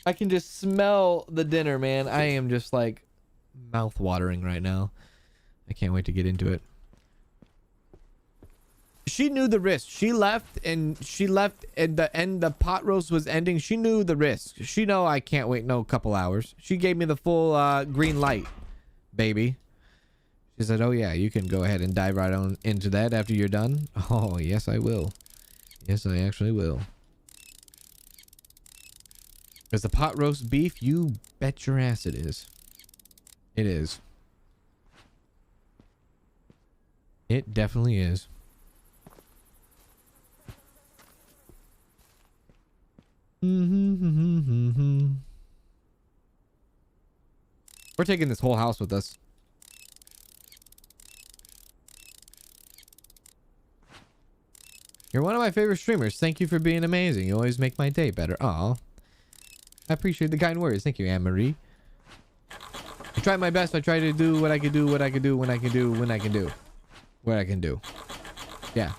I can just smell the dinner, man. I am just like mouth watering right now. I can't wait to get into it. She knew the risk. She left and at the end the pot roast was ending. She knew the risk. She know I can't wait no couple hours. She gave me the full green light, baby. She said, oh yeah, you can go ahead and dive right on into that after you're done. Oh, yes, I will. Yes, I actually will. Because the pot roast beef, you bet your ass it is. It is. It definitely is. We're taking this whole house with us. You're one of my favorite streamers. Thank you for being amazing. You always make my day better. Aw. I appreciate the kind words. Thank you, Anne-Marie. I try my best. I try to do what I can do, what I can do, when I can do, when I can do. what I can do. Yeah.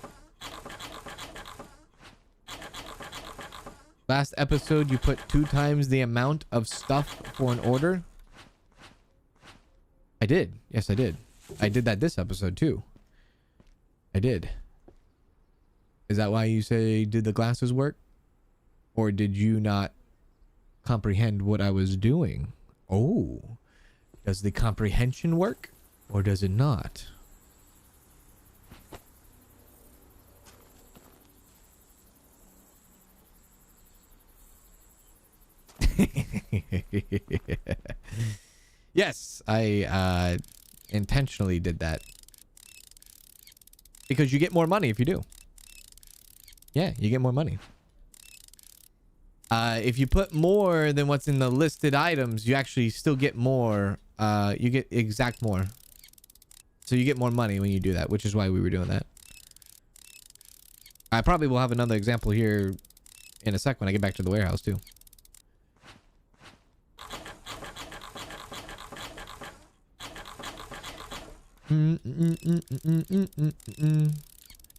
Last episode, you put 2 times the amount of stuff for an order. I did. Yes, I did. I did that this episode too. I did. Is that why you say, did the glasses work? Or did you not comprehend what I was doing? Oh. Does the comprehension work? Or does it not? Yes, I intentionally did that. Because you get more money if you do. Yeah, you get more money. If you put more than what's in the listed items, you actually still get more. You get exact more. So you get more money when you do that, which is why we were doing that. I probably will have another example here in a sec when I get back to the warehouse too.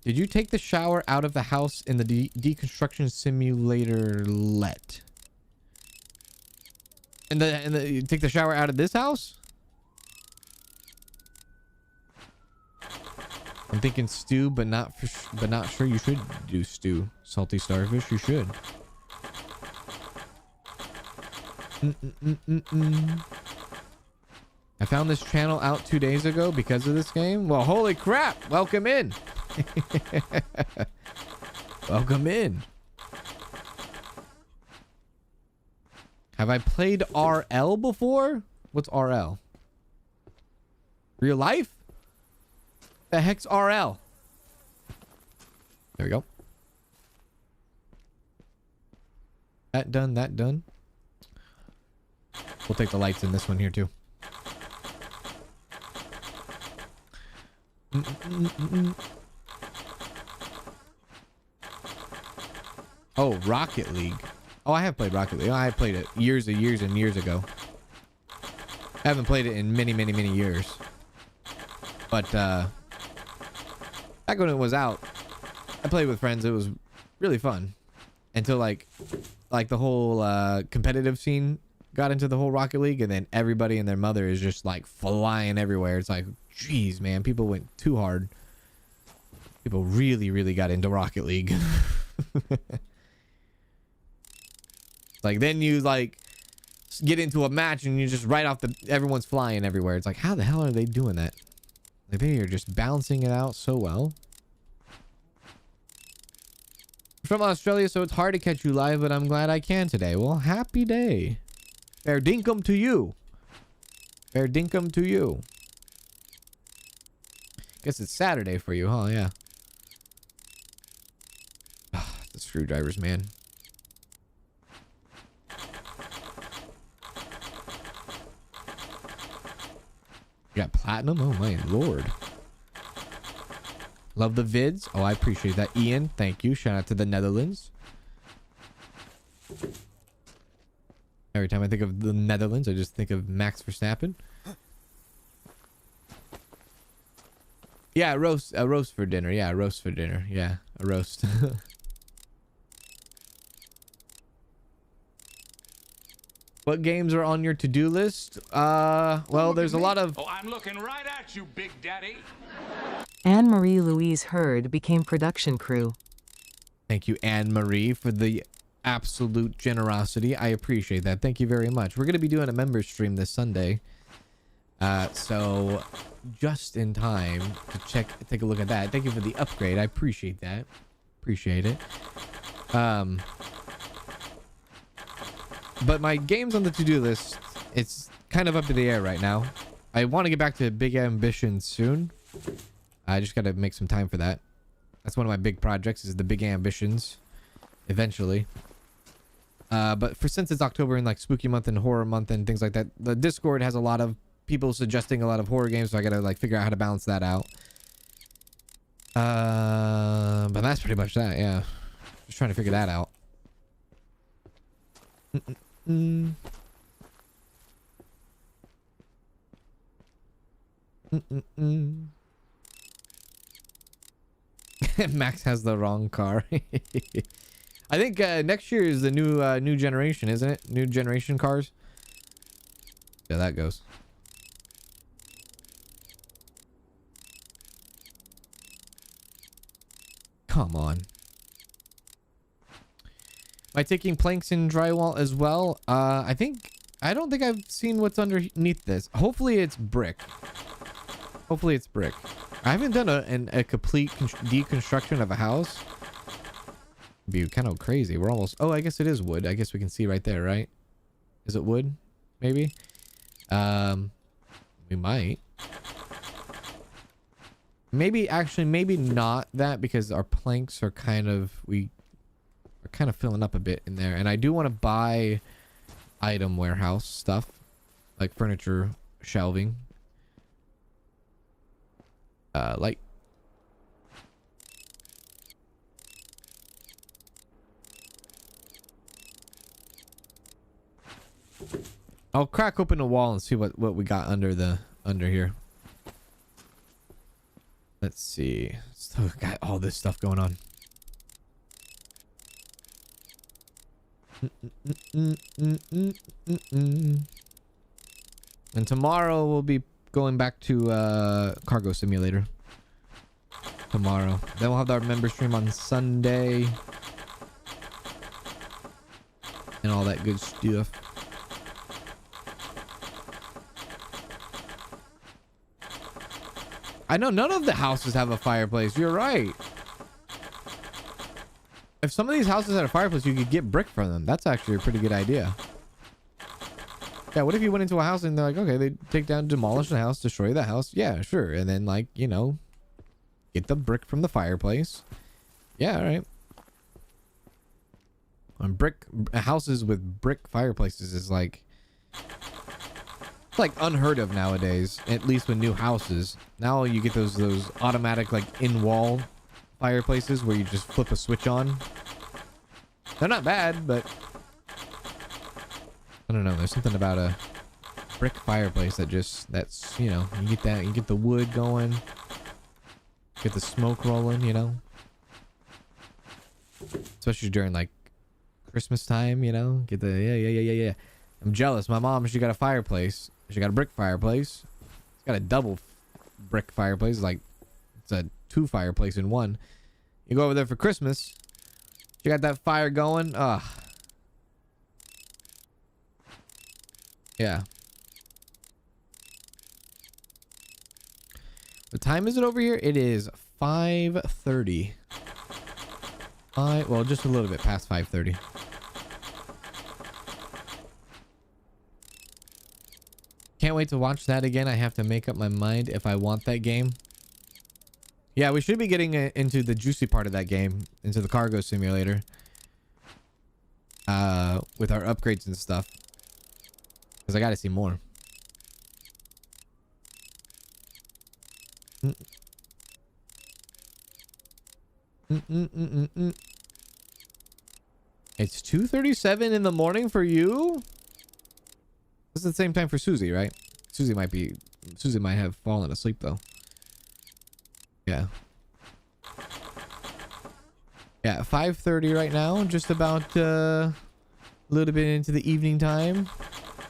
Did you take the shower out of the house in the Deconstruction Simulator let? And you take the shower out of this house? I'm thinking stew, but not sure you should do stew. Salty starfish, you should. I found this channel out 2 days ago because of this game. Well, holy crap! Welcome in. Welcome in. Have I played RL before? What's RL? Real life? The heck's RL? There we go. That done, that done. We'll take the lights in this one here too. Oh, Rocket League. Oh, I have played Rocket League. I played it years and years ago. I haven't played it in many years. But back when it was out, I played with friends. It was really fun. Until like the whole competitive scene got into the whole Rocket League, and then everybody and their mother is just like flying everywhere. It's like, geez, man, people went too hard. People really got into Rocket League. Like then you like get into a match and you just right off everyone's flying everywhere. It's like, how the hell are they doing that? Like they are just balancing it out so well. I'm from Australia, so it's hard to catch you live, but I'm glad I can today. Well, happy day. Fair dinkum to you. Fair dinkum to you. Guess it's Saturday for you, huh? Yeah. The screwdrivers, man. You got platinum? Oh my lord. Love the vids. Oh, I appreciate that. Ian, thank you. Shout out to the Netherlands. Every time I think of the Netherlands, I just think of Max Verstappen. Yeah, a roast for dinner. Yeah, a roast for dinner. Yeah, a roast. What games are on your to-do list? Well, there's a lot of... Oh, I'm looking right at you, Big Daddy. Anne-Marie Louise Hurd became production crew. Thank you, Anne-Marie, for the absolute generosity. I appreciate that. Thank you very much. We're going to be doing a member stream this Sunday. So just in time to take a look at that. Thank you for the upgrade. I appreciate that. Appreciate it. But my games on the to-do list, it's kind of up to the air right now. I want to get back to big ambitions soon. I just got to make some time for that. That's one of my big projects, is the big ambitions eventually. But since it's October and like spooky month and horror month and things like that, the Discord has a lot of people suggesting a lot of horror games, so I got to like figure out how to balance that out. But that's pretty much that. Yeah. Just trying to figure that out. Max has the wrong car. I think next year is the new generation, isn't it? New generation cars. Yeah, that goes. Come on. Am I taking planks and drywall as well? I don't think I've seen what's underneath this. Hopefully it's brick. Hopefully it's brick. I haven't done a complete deconstruction of a house. It'd be kind of crazy. We're almost... Oh, I guess it is wood. I guess we can see right there, right? Is it wood? Maybe? We might. Maybe, actually, maybe not that, because our planks are kind of... We are kind of filling up a bit in there. And I do want to buy item warehouse stuff. Like furniture shelving. Light. I'll crack open the wall and see what we got under here. Let's see. Still got all this stuff going on. And tomorrow we'll be going back to Cargo Simulator. Tomorrow. Then we'll have our member stream on Sunday. And all that good stuff. I know none of the houses have a fireplace. You're right. If some of these houses had a fireplace, you could get brick from them. That's actually a pretty good idea. Yeah, what if you went into a house and they're like, okay, they take down, demolish the house, destroy the house. Yeah, sure. And then, like, you know, get the brick from the fireplace. Yeah, all right. And houses with brick fireplaces is like... It's like unheard of nowadays, at least with new houses. Now you get those automatic, like, in-wall fireplaces where you just flip a switch on. They're not bad, but I don't know. There's something about a brick fireplace that's, you know, you get the wood going, get the smoke rolling, you know, especially during like Christmas time, you know, get the yeah. I'm jealous. My mom, she got a fireplace. She got a brick fireplace. She's got a double brick fireplace. Like, it's a 2 fireplace in one. You go over there for Christmas. You got that fire going. Ugh. Yeah. What time is it over here? It is 5:30. Well, just a little bit past 5:30. Can't wait to watch that again. I have to make up my mind if I want that game. Yeah, we should be getting into the juicy part of that game, into the Cargo Simulator, with our upgrades and stuff, because I gotta see more. It's 2:37 in the morning for you? This is the same time for Susie, right? Susie might have fallen asleep though. Yeah. Yeah, 5:30 right now. Just about a little bit into the evening time.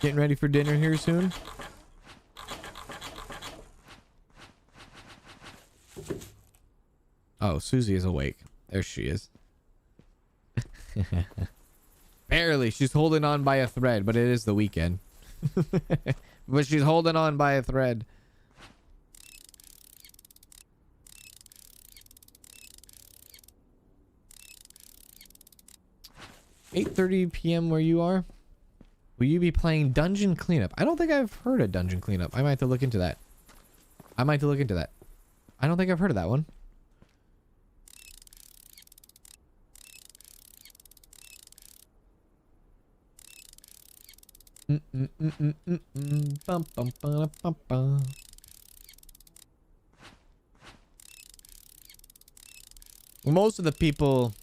Getting ready for dinner here soon. Oh, Susie is awake. There she is. Barely. She's holding on by a thread, but it is the weekend. But she's holding on by a thread. (8:30 p.m. where you are? Will you be playing Dungeon Cleanup? I don't think I've heard of Dungeon Cleanup. I might have to look into that. I don't think I've heard of that one. Most of the people,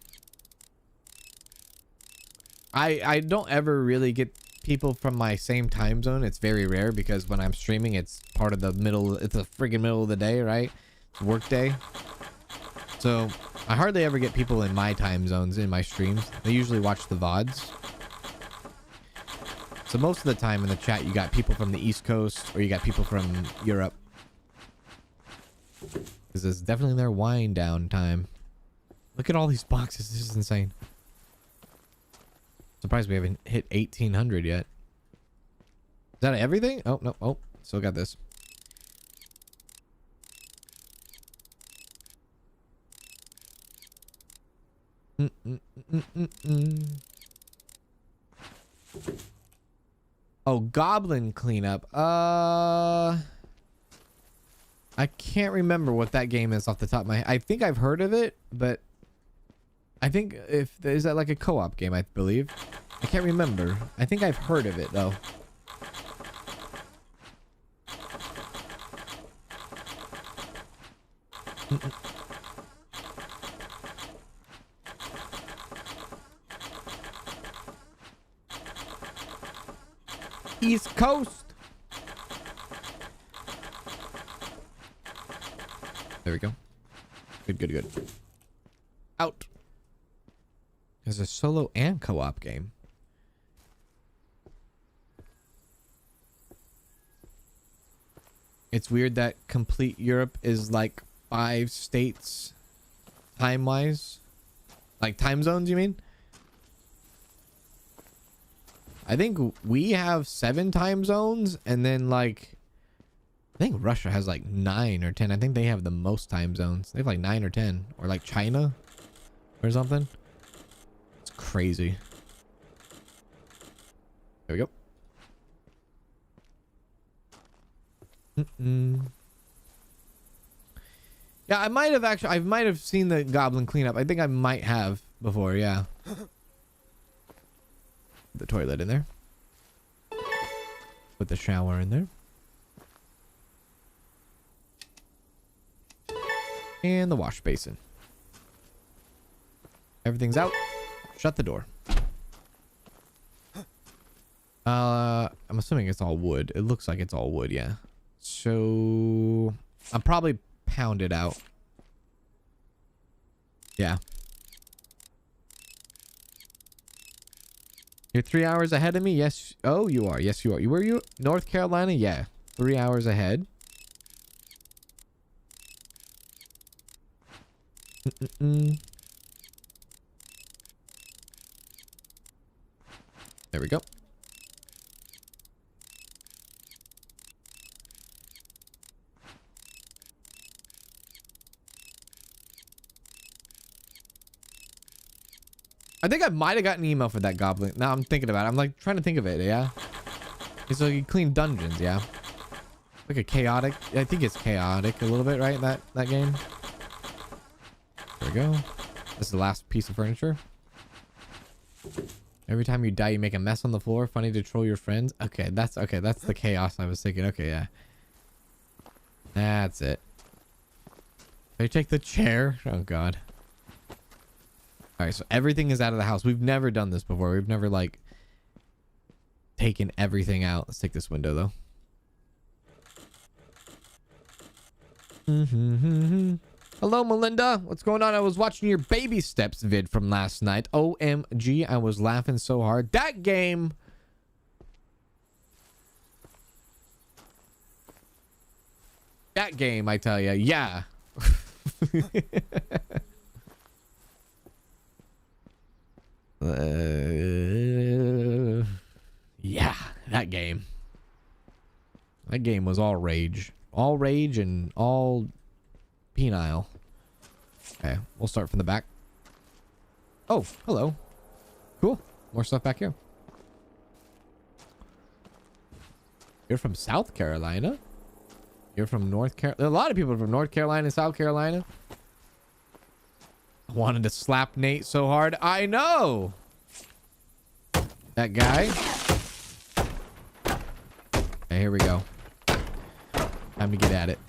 I don't ever really get people from my same time zone. It's very rare because when I'm streaming, it's part of the middle. It's the friggin' middle of the day, right? It's work day. So I hardly ever get people in my time zones in my streams. They usually watch the VODs. So most of the time in the chat, you got people from the East Coast or you got people from Europe. Because it's definitely their wind down time. Look at all these boxes. This is insane. Surprised we haven't hit 1,800 yet. Is that everything? Oh, no. Oh, still got this. Oh, goblin cleanup. I can't remember what that game is off the top of my head. I think I've heard of it, but I think is that like a co-op game, I believe. I can't remember. I think I've heard of it though. East Coast. There we go. Good, good, good. Out. There's a solo and co-op game. It's weird that complete Europe is like 5 states time-wise. Like time zones, you mean? I think we have 7 time zones, and then like I think Russia has like 9 or 10. I think they have the most time zones. They have like 9 or 10, or like China or something. It's crazy. There we go. Yeah, I might have seen the goblin cleanup. I think I might have before, yeah. The toilet in there. Put the shower in there. And the wash basin. Everything's out. Shut the door. I'm assuming it's all wood. It looks like it's all wood, yeah. So I'm probably pounded out. Yeah. You're 3 hours ahead of me? Yes. Oh, you are. Yes, you are. Were you North Carolina? Yeah. 3 hours ahead. There we go. I think I might have gotten an email for that goblin. Now I'm thinking about it. I'm like trying to think of it, yeah? So you clean dungeons, yeah? Like a chaotic. I think it's chaotic a little bit, right? That game. There we go. This is the last piece of furniture. Every time you die, you make a mess on the floor. Funny to troll your friends. Okay, that's the chaos I was thinking. Okay, yeah. That's it. They take the chair. Oh god. All right, so everything is out of the house. We've never done this before. We've never like taken everything out. Let's take this window though. Hello, Melinda. What's going on? I was watching your baby steps vid from last night. OMG, I was laughing so hard. That game. That game, I tell you. Yeah. Yeah, that game. That game was all rage. All rage and all penile. Okay, we'll start from the back. Oh, hello. Cool. More stuff back here. You're from South Carolina? You're from North Carolina? A lot of people from North Carolina and South Carolina. I wanted to slap Nate so hard. I know! That guy. Okay, here we go. Time to get at it.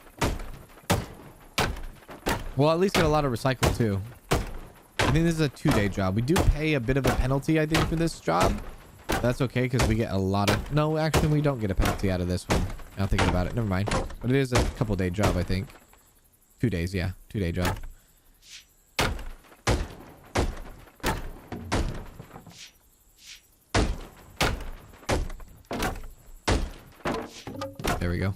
Well, at least get a lot of recycle too. I think this is a 2-day job. We do pay a bit of a penalty, I think, for this job. But that's okay because we get a lot of... No, actually, we don't get a penalty out of this one. Now thinking about it. Never mind. But it is a couple-day job, I think. 2 days, yeah. 2-day job. we go.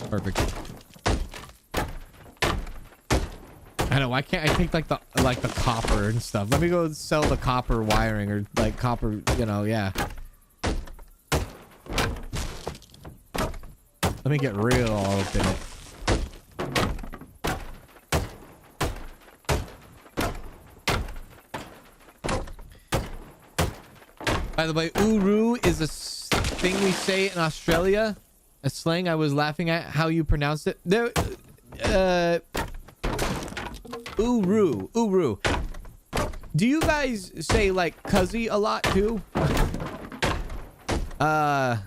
Perfect. I know. Why can't I take like the copper and stuff? Let me go sell the copper wiring or like copper. You know, yeah. Let me get real all up in it. By the way, uru is a thing we say in Australia. A slang. I was laughing at how you pronounce it. There, uru. Do you guys say like cuzzy a lot too? I'm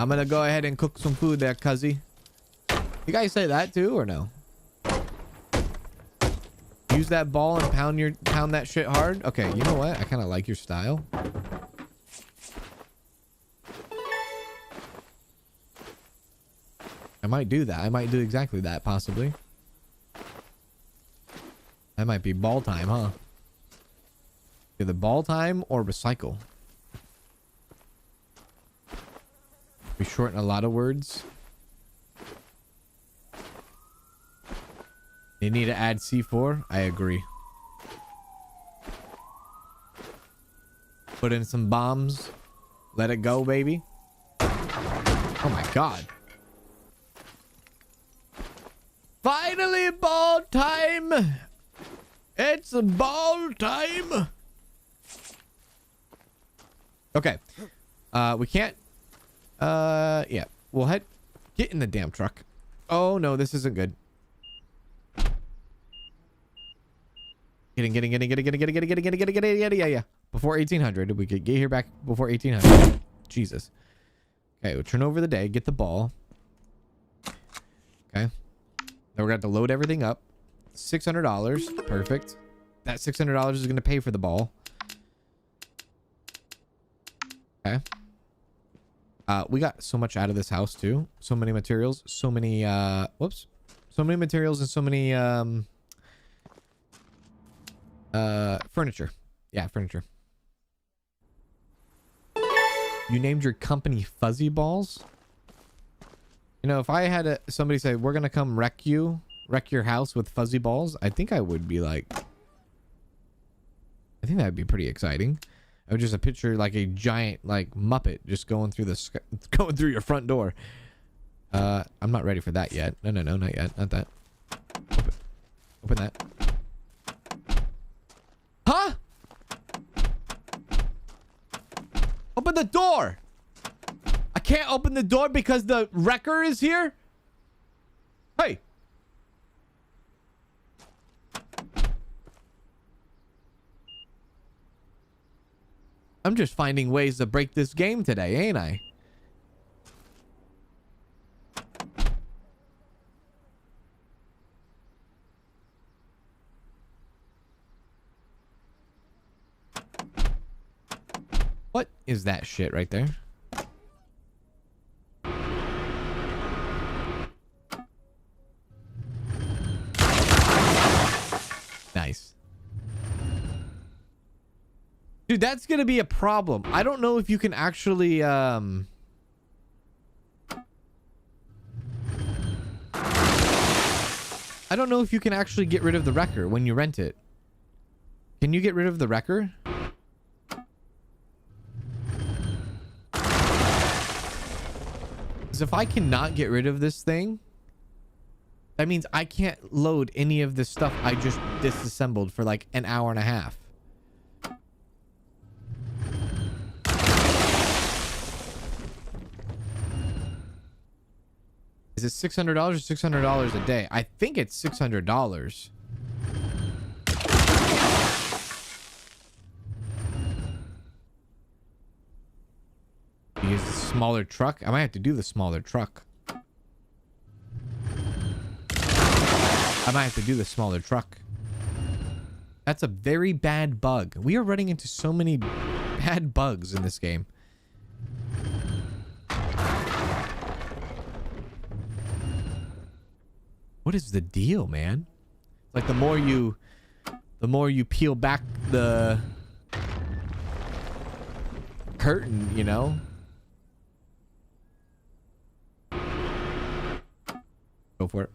gonna go ahead and cook some food there, cuzzy. You guys say that too or no? Use that ball and pound that shit hard. Okay, you know what? I kind of like your style. I might do that. I might do exactly that, possibly. That might be ball time, huh? Either ball time or recycle. We shorten a lot of words. You need to add C4? I agree. Put in some bombs. Let it go, baby. Oh my god. Finally ball time! It's ball time! Okay. We can't... yeah. We'll get in the damn truck. Oh no, this isn't good. Get in. Yeah. Before 1800. We could get here back before 1800. Jesus. Okay, we'll turn over the day. Get the ball. Okay. Then we're going to have to load everything up. $600. Perfect. That $600 is going to pay for the ball. Okay. We got so much out of this house too. So many materials. So many, whoops. So many materials and so many, furniture. Yeah, furniture. You named your company Fuzzy Balls? You know, if I had somebody say, we're going to come wreck your house with fuzzy balls, I think I would be like, I think that'd be pretty exciting. I would just picture like a giant, like Muppet just going through your front door. I'm not ready for that yet. No, not yet. Not that. Open that. Huh? Open the door. I can't open the door because the wrecker is here. Hey. I'm just finding ways to break this game today, ain't I? What is that shit right there? Nice. Dude, that's gonna be a problem. I don't know if you can actually, I don't know if you can actually get rid of the wrecker when you rent it. Can you get rid of the wrecker? Because if I cannot get rid of this thing, that means I can't load any of this stuff I just disassembled for like an hour and a half. Is it $600 or $600 a day? I think it's $600. Use the smaller truck. I might have to do the smaller truck. That's a very bad bug. We are running into so many bad bugs in this game. What is the deal, man? Like the more the more you peel back the curtain, you know. Go for it.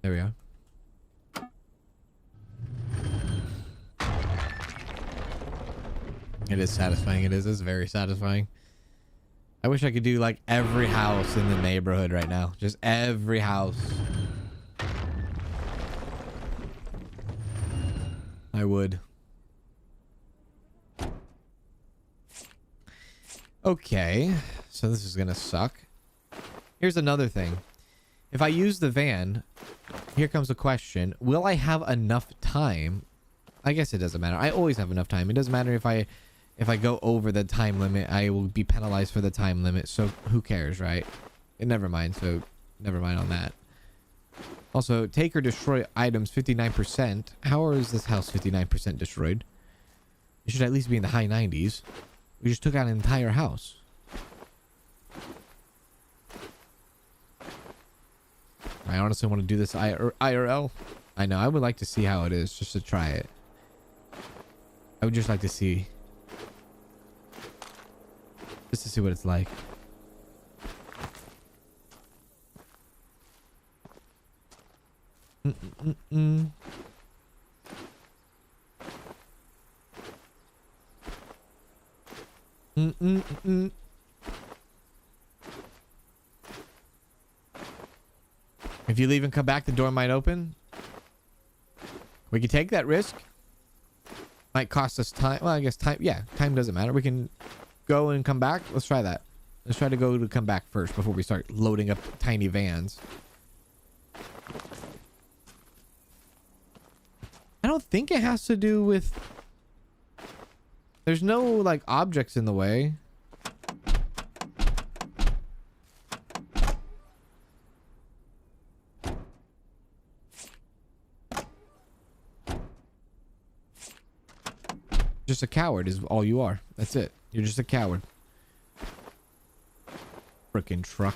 There we are. It is satisfying. It is. It's very satisfying. I wish I could do like every house in the neighborhood right now. Just every house. I would. Okay. So this is gonna suck. Here's another thing. If I use the van, here comes the question. Will I have enough time? I guess it doesn't matter. I always have enough time. It doesn't matter if I go over the time limit. I will be penalized for the time limit. So who cares, right? Never mind. So never mind on that. Also, take or destroy items 59%. How is this house 59% destroyed? It should at least be in the high 90s. We just took out an entire house. I honestly want to do this IRL. I know. I would like to see how it is, just to try it. I would just like to see. Just to see what it's like. If you leave and come back, the door might open. We can take that risk. Might cost us time. Well, I guess time. Yeah, time doesn't matter. We can go and come back. Let's try that. Let's try to go to come back first before we start loading up tiny vans. I don't think it has to do with... There's no, like, objects in the way. Just a coward is all you are. That's it. You're just a coward. Frickin' truck.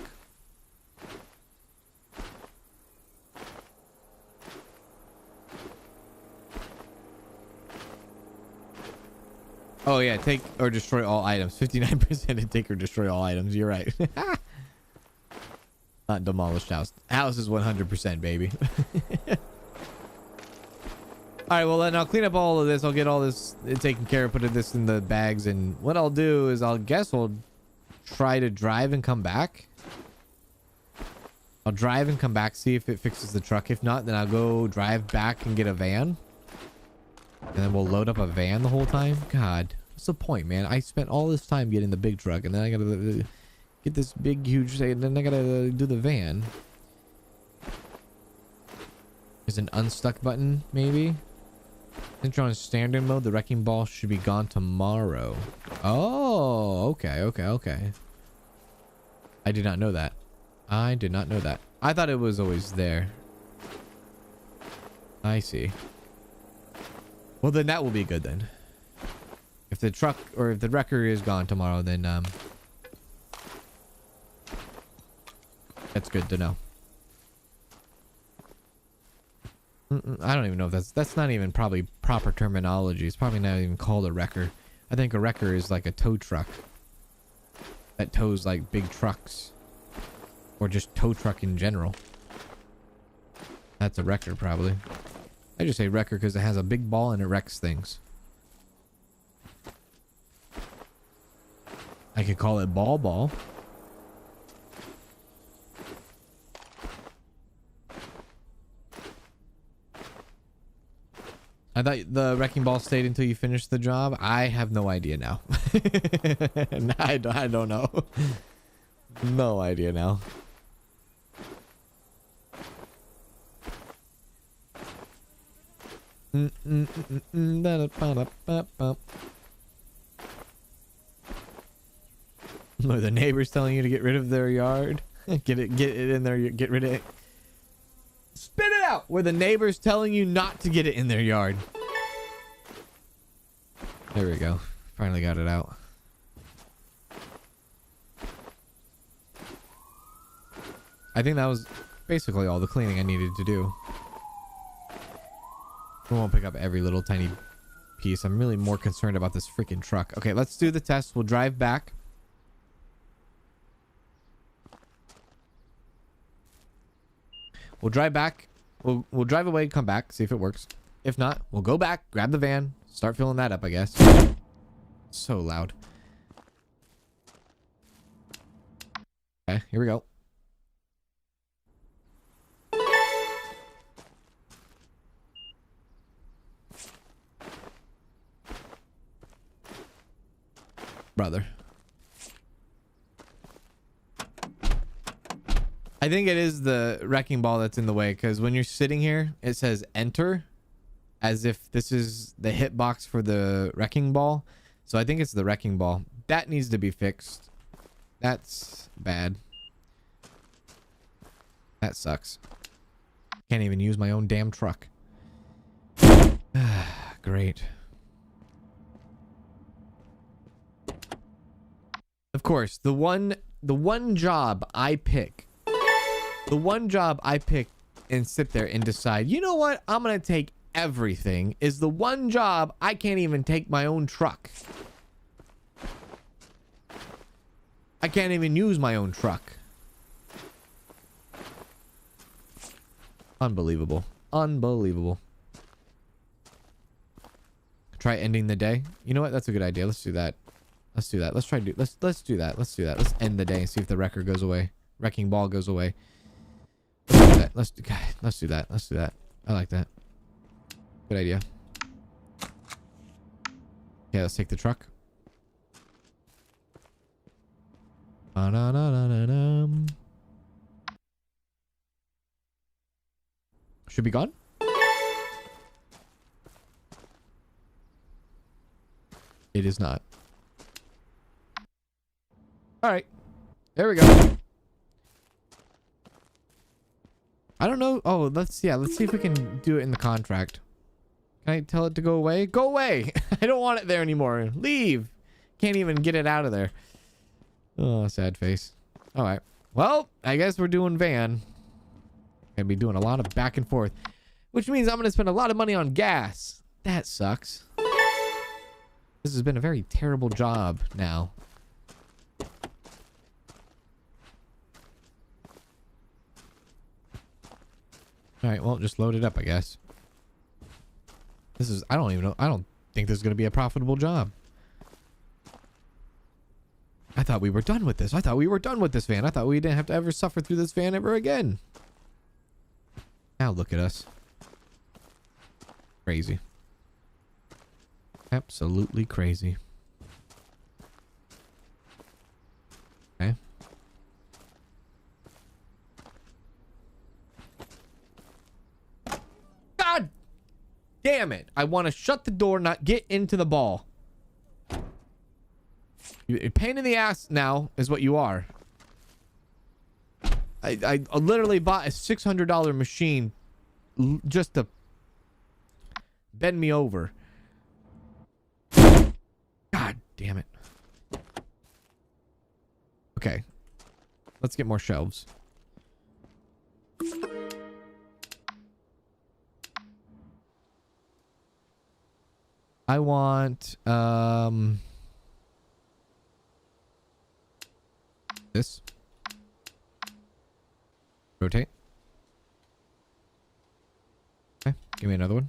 Oh yeah, take or destroy all items. 59% and take or destroy all items. You're right. Not demolished house. House is 100%, baby. All right, well then I'll clean up all of this. I'll get all this taken care of, put this in the bags, and what I'll do is I'll try to drive and come back. I'll drive and come back, see if it fixes the truck. If not, then I'll go drive back and get a van. And then we'll load up a van the whole time. God, what's the point, man? I spent all this time getting the big truck, and then I gotta get this big, huge, and then I gotta do the van. There's an unstuck button, maybe? Since you're on standard mode, the wrecking ball should be gone tomorrow. Oh, okay. I did not know that. I did not know that. I thought it was always there. I see. Well, then that will be good then. If the truck or if the wrecker is gone tomorrow, then that's good to know. I don't even know if that's not even probably proper terminology. It's probably not even called a wrecker. I think a wrecker is like a tow truck that tows like big trucks, or just tow truck in general. That's a wrecker probably. I just say wrecker because it has a big ball and it wrecks things. I could call it ball. I thought the wrecking ball stayed until you finished the job. I have no idea now. I don't know. No idea now. Are the neighbors telling you to get rid of their yard? Get it in there. Get rid of it. Spit it out. Were the neighbors telling you not to get it in their yard? There we go. Finally got it out. I think that was basically all the cleaning I needed to do. We won't pick up every little tiny piece. I'm really more concerned about this freaking truck. Okay, let's do the test. We'll drive back. We'll drive back. We'll drive away, come back, see if it works. If not, we'll go back, grab the van, start filling that up, I guess. So loud. Okay, here we go. Brother. I think it is the wrecking ball that's in the way, because when you're sitting here, it says enter as if this is the hitbox for the wrecking ball. So I think it's the wrecking ball. That needs to be fixed. That's bad. That sucks. Can't even use my own damn truck. Great. Of course, the one job I pick and sit there and decide, you know what, I'm gonna take everything, is the one job I can't even take my own truck. I can't even use my own truck. Unbelievable. Unbelievable. Try ending the day. You know what? That's a good idea. Let's do that. Let's do that. Let's do that. Let's do that. Let's end the day and see if the wrecker goes away. Wrecking ball goes away. Let's do that. Let's do that. Let's do that. I like that. Good idea. Okay, let's take the truck. Should be gone. It is not. All right. There we go. I don't know. Oh, let's see if we can do it in the contract. Can I tell it to go away? Go away. I don't want it there anymore. Leave. Can't even get it out of there. Oh, sad face. All right. Well, I guess we're doing van. Gonna be doing a lot of back and forth, which means I'm gonna spend a lot of money on gas. That sucks. This has been a very terrible job now. All right, well, just load it up, I guess. This is, I don't even know. I don't think this is going to be a profitable job. I thought we were done with this. I thought we were done with this van. I thought we didn't have to ever suffer through this van ever again. Now look at us. Crazy. Absolutely crazy. Okay. God damn it. I want to shut the door, not get into the ball. A pain in the ass now is what you are. I literally bought a $600 machine just to bend me over. God damn it. Okay. Let's get more shelves. I want this. Rotate. Okay, give me another one.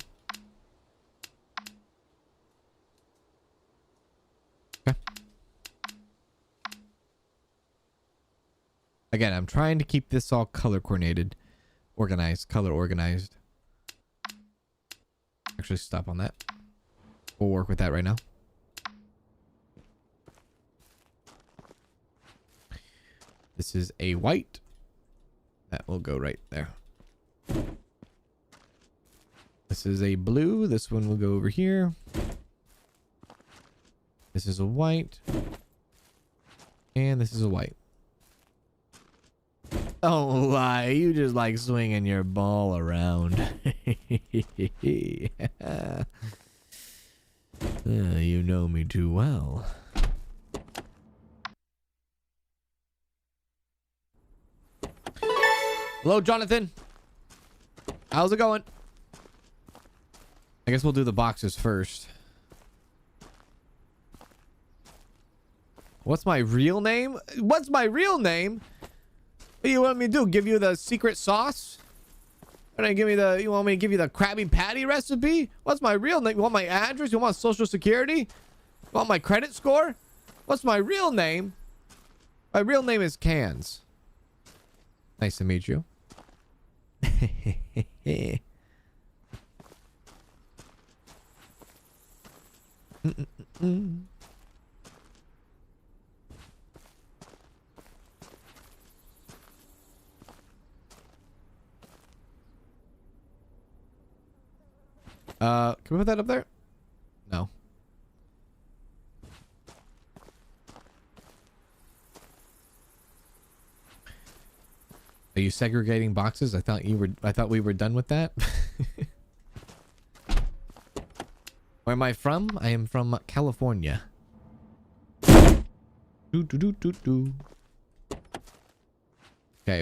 Okay. Again, I'm trying to keep this all color coordinated. Organized. Color organized. Actually, stop on that. We'll work with that right now. This is a white. That will go right there. This is a blue. This one will go over here. This is a white. And this is a white. Don't lie. You just like swinging your ball around. You know me too well. Hello, Jonathan. How's it going? I guess we'll do the boxes first. What's my real name? What's my real name? What do you want me to do? Give you the secret sauce? You want me to give you the Krabby Patty recipe? What's my real name? You want my address? You want social security? You want my credit score? What's my real name? My real name is Cans. Nice to meet you. Can we put that up there? No. Are you segregating boxes? I thought we were done with that. Where am I from? I am from California. Okay,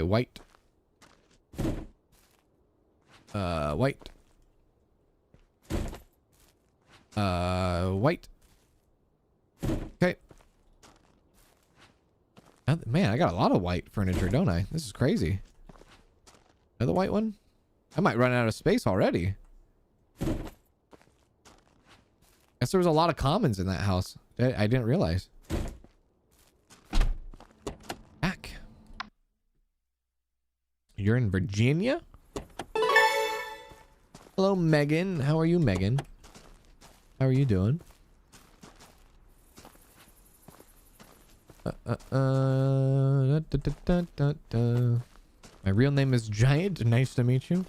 white. White. White. Okay. Man, I got a lot of white furniture, don't I? This is crazy. Another white one? I might run out of space already. Guess there was a lot of commons in that house. I didn't realize. Back. You're in Virginia? Hello, Megan. How are you, Megan? How are you doing? My real name is Giant. Nice to meet you.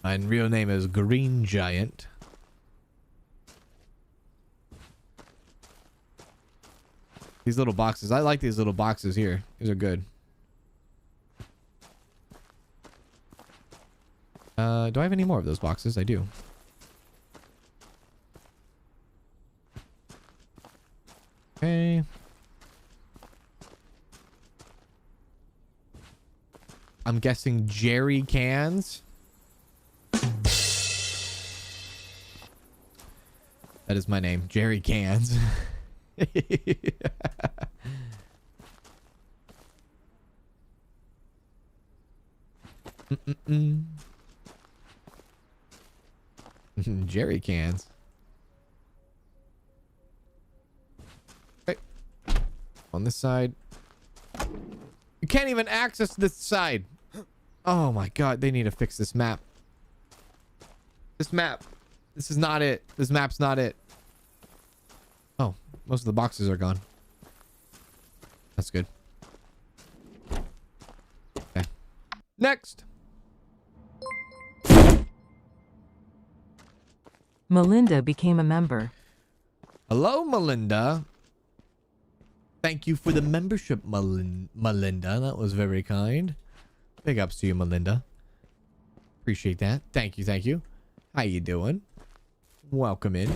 My real name is Green Giant. These little boxes. I like these little boxes here. These are good. Do I have any more of those boxes? I do. Okay. I'm guessing Jerry Cans. That is my name, Jerry Cans. Jerry Cans. Okay. On this side. You can't even access this side. Oh my god, they need to fix this map. This map. This is not it. This map's not it. Oh, most of the boxes are gone. That's good. Okay. Next. Melinda became a member. Hello, Melinda. Thank you for the membership, Melinda. That was very kind. Big ups to you, Melinda. Appreciate that. Thank you, thank you. How you doing? Welcome in.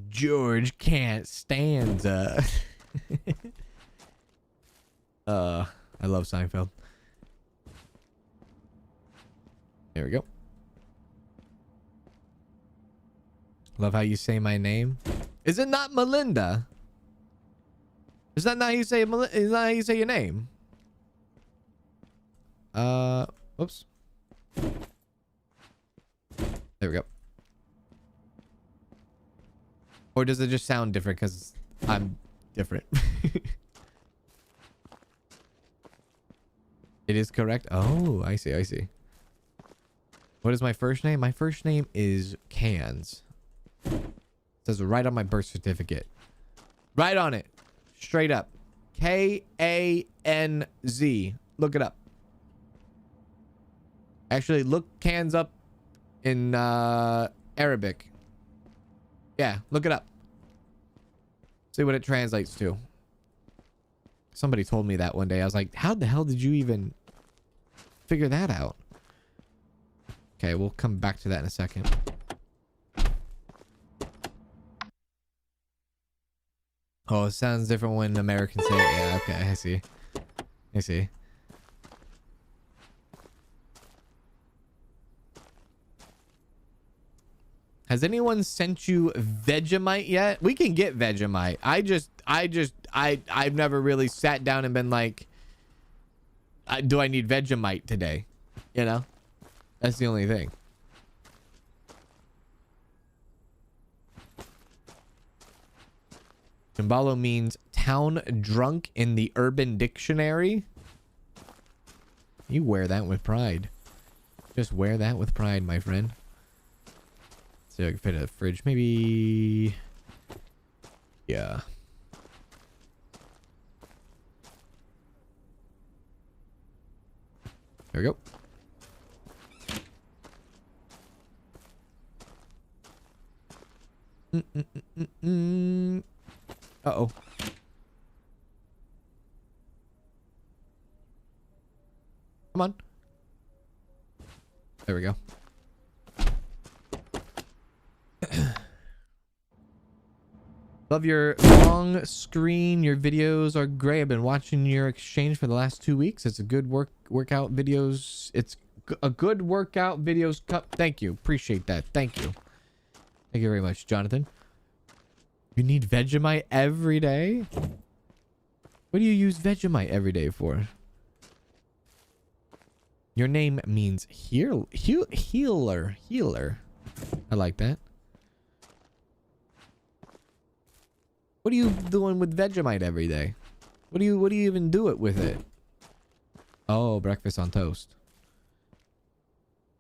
George can't stand I love Seinfeld. There we go. Love how you say my name. Is it not Melinda? Is that not how you say is that how you say your name? Whoops. There we go. Or does it just sound different because I'm different? It is correct. Oh, I see, I see. What is my first name? My first name is Cans. It says right on my birth certificate. Right on it. Straight up. K-A-N-Z. Look it up. Actually, look Cans up in Arabic. Yeah, look it up. See what it translates to. Somebody told me that one day. I was like, how the hell did you even figure that out? Okay, we'll come back to that in a second. Oh, it sounds different when Americans say it. Yeah, okay, I see. I see. Has anyone sent you Vegemite yet? We can get Vegemite. I've never really sat down and been like, do I need Vegemite today? You know, that's the only thing. Kanzalone means town drunk in the Urban Dictionary. You wear that with pride. Just wear that with pride, my friend. See if I can fit in the fridge. Maybe. Yeah. There we go. Uh-oh. Come on. There we go. Love your long screen. Your videos are great. I've been watching your exchange for the last 2 weeks. It's a good workout videos. It's a good workout videos cup. Thank you. Appreciate that. Thank you. Thank you very much, Jonathan. You need Vegemite every day? What do you use Vegemite every day for? Your name means healer. Healer. I like that. What are you doing with Vegemite every day? What do you even do it with it? Oh, breakfast on toast.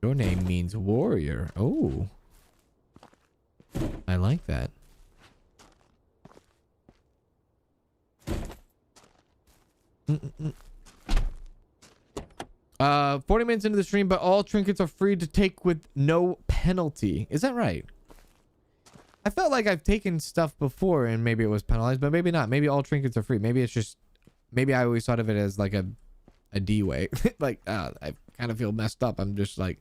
Your name means warrior. Oh. I like that. 40 minutes into the stream, but all trinkets are free to take with no penalty. Is that right? I felt like I've taken stuff before and maybe it was penalized, but maybe not. Maybe all trinkets are free. Maybe it's just, maybe I always thought of it as like a D way. Like, I kind of feel messed up. I'm just like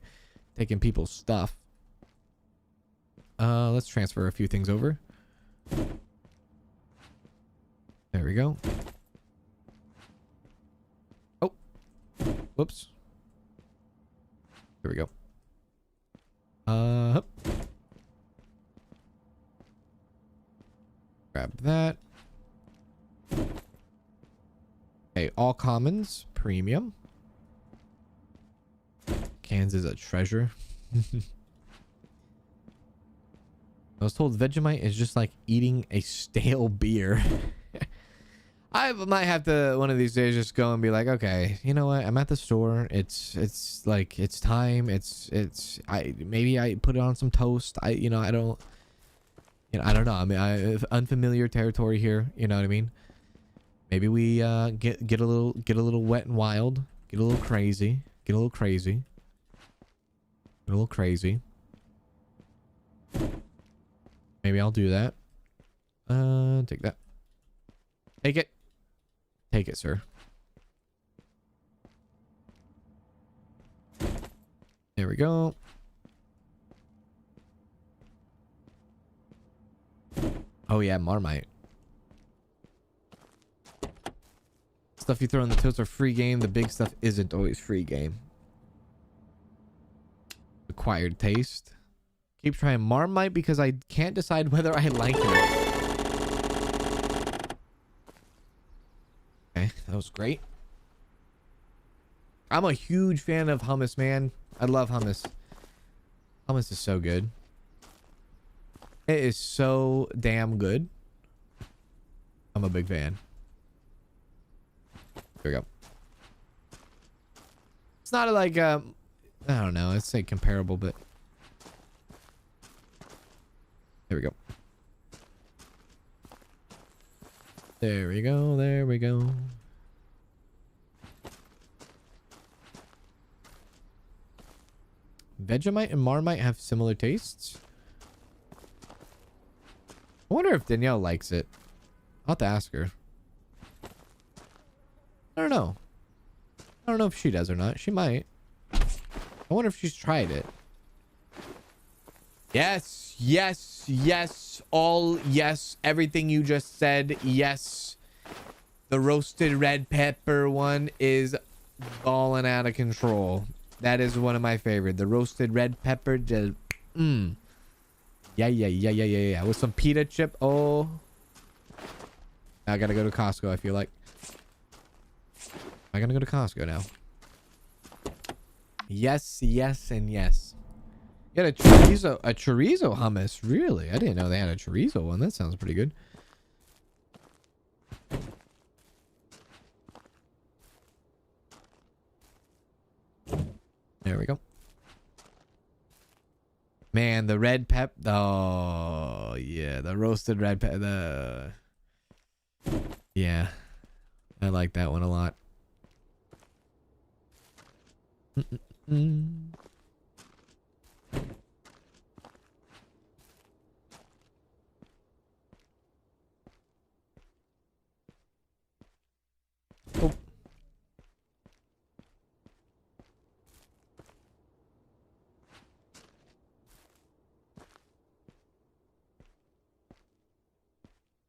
taking people's stuff. Let's transfer a few things over. There we go. Oh, whoops. Here we go. Grab that. Okay, all commons, premium. Cans is a treasure. I was told Vegemite is just like eating a stale beer. I might have to one of these days just go and be like, okay, you know what? I'm at the store. It's like it's time. Maybe I put it on some toast. I don't know. I mean, unfamiliar territory here. You know what I mean? Maybe we get a little wet and wild. Get a little crazy. Get a little crazy. Get a little crazy. Maybe I'll do that. Take that. Take it. Take it, sir. There we go. Oh yeah, Marmite. Stuff you throw in the toaster free game. The big stuff isn't always free game. Acquired taste. Keep trying Marmite because I can't decide whether I like it. Okay, that was great. I'm a huge fan of hummus, man. I love hummus. Hummus is so good. It is so damn good. I'm a big fan. There we go. It's not like I don't know, let's say comparable, but there we go. There we go. There we go. Vegemite and Marmite have similar tastes. I wonder if Danielle likes it. I'll have to ask her. I don't know. I don't know if she does or not. She might. I wonder if she's tried it. Yes, yes, yes. All yes. Everything you just said, yes. The roasted red pepper one is balling out of control. That is one of my favorite. The roasted red pepper, just yeah. With some pita chip. Oh, I gotta go to Costco. I feel like I gotta go to Costco now. Yes, yes, and yes. You got a chorizo hummus. Really? I didn't know they had a chorizo one. That sounds pretty good. There we go. Man, the red pep. Oh, yeah. The roasted red pep. Yeah. I like that one a lot. Oh.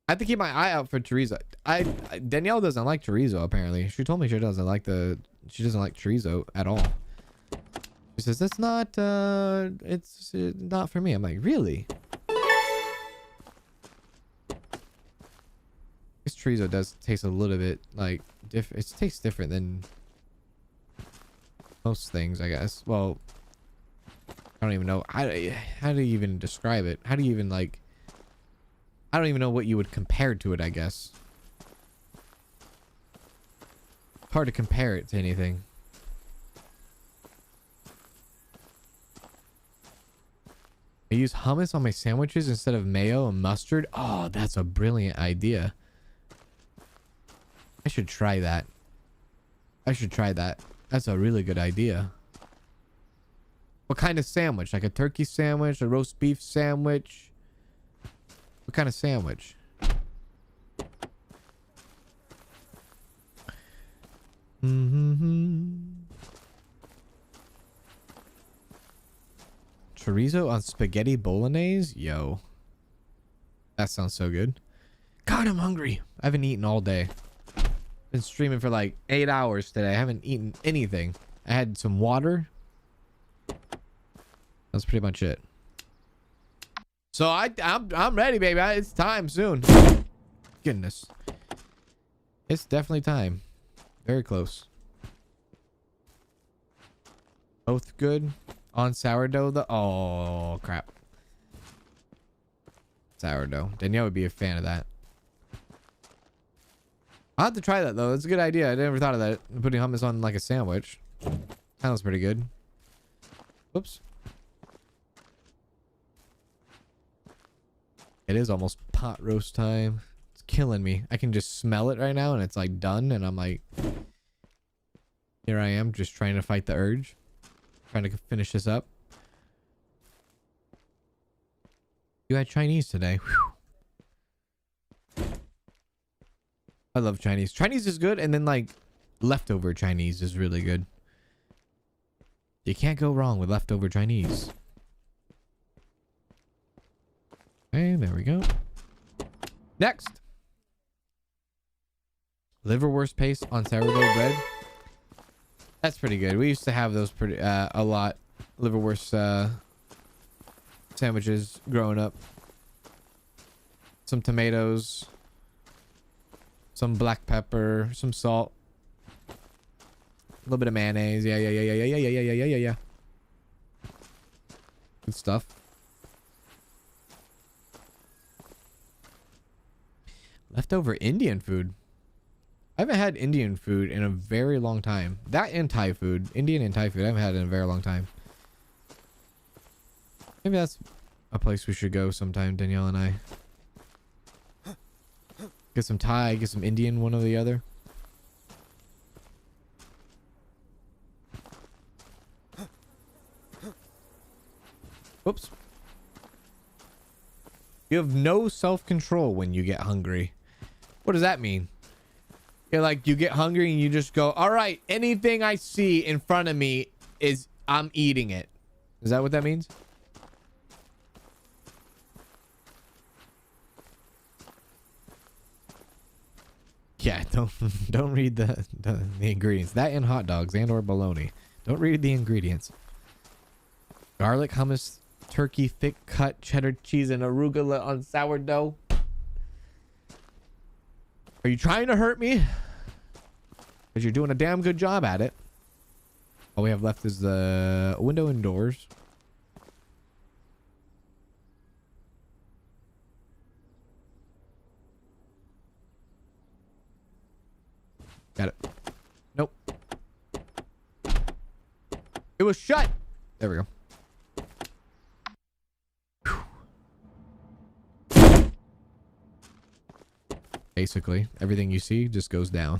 I have to keep my eye out for chorizo. Danielle doesn't like chorizo apparently. She told me she doesn't like chorizo at all. She says it's not not for me. I'm like, really? This chorizo does taste a little bit like different. It tastes different than most things, I guess. Well, I don't even know how do you even describe it? How do you even like? I don't even know what you would compare to it, I guess. It's hard to compare it to anything. I use hummus on my sandwiches instead of mayo and mustard. Oh, that's a brilliant idea. I should try that. That's a really good idea. What kind of sandwich? Like a turkey sandwich, a roast beef sandwich? What kind of sandwich? Chorizo on spaghetti bolognese? Yo. That sounds so good. God, I'm hungry. I haven't eaten all day. Been streaming for like 8 hours today. I haven't eaten anything. I had some water. That's pretty much it. So I'm ready, baby. It's time soon. Goodness. It's definitely time. Very close. Both good. On sourdough, oh crap. Sourdough. Danielle would be a fan of that. I'll have to try that though. It's a good idea. I never thought of that. Putting hummus on like a sandwich. Sounds pretty good. Whoops. It is almost pot roast time. It's killing me. I can just smell it right now and it's like done and I'm like, here I am just trying to fight the urge. Trying to finish this up. You had Chinese today. Whew. I love Chinese. Chinese is good and then like leftover Chinese is really good. You can't go wrong with leftover Chinese. Okay, there we go. Next. Liverwurst paste on sourdough bread. That's pretty good. We used to have those pretty a lot. Liverwurst sandwiches growing up. Some tomatoes. Some black pepper. Some salt. A little bit of mayonnaise. Yeah. Good stuff. Leftover Indian food. I haven't had Indian food in a very long time. That and Thai food. Indian and Thai food I haven't had in a very long time. Maybe that's a place we should go sometime, Danielle and I. Get some Thai, get some Indian, one or the other. Whoops. You have no self-control when you get hungry. What does that mean? You're like, you get hungry and you just go, all right, anything I see in front of me is, I'm eating it. Is that what that means? Yeah, don't read the ingredients. That and hot dogs and or bologna. Don't read the ingredients. Garlic, hummus, turkey, thick cut, cheddar cheese, and arugula on sourdough. Are you trying to hurt me? Because you're doing a damn good job at it. All we have left is the window and doors. Got it. Nope. It was shut. There we go. Basically, everything you see just goes down.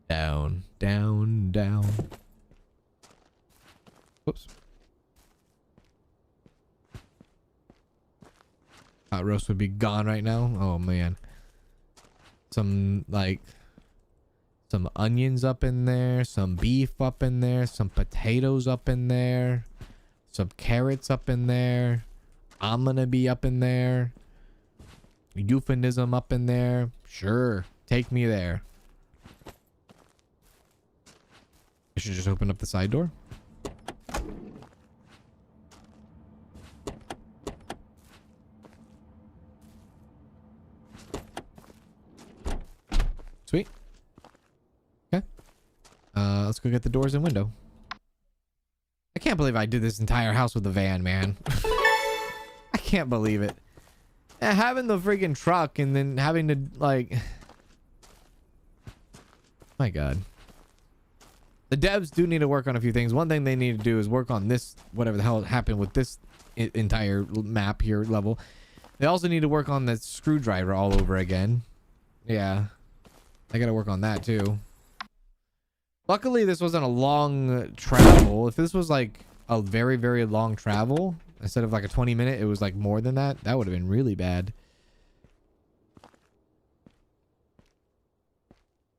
Down, down, down. Whoops. Hot roast would be gone right now. Oh, man. Some onions up in there, some beef up in there, some potatoes up in there, some carrots up in there. I'm gonna be up in there. Euphemism up in there. Sure, take me there. I should just open up the side door. Sweet. Okay. Let's go get the doors and window. I can't believe I did this entire house with a van, man. I can't believe it. And having the freaking truck and then having to, like... My God. The devs do need to work on a few things. One thing they need to do is work on this, whatever the hell happened with this entire map here level. They also need to work on the screwdriver all over again. Yeah. I gotta work on that too. Luckily, this wasn't a long travel. If this was like a very, very long travel, instead of like a 20-minute, it was like more than that. That would have been really bad.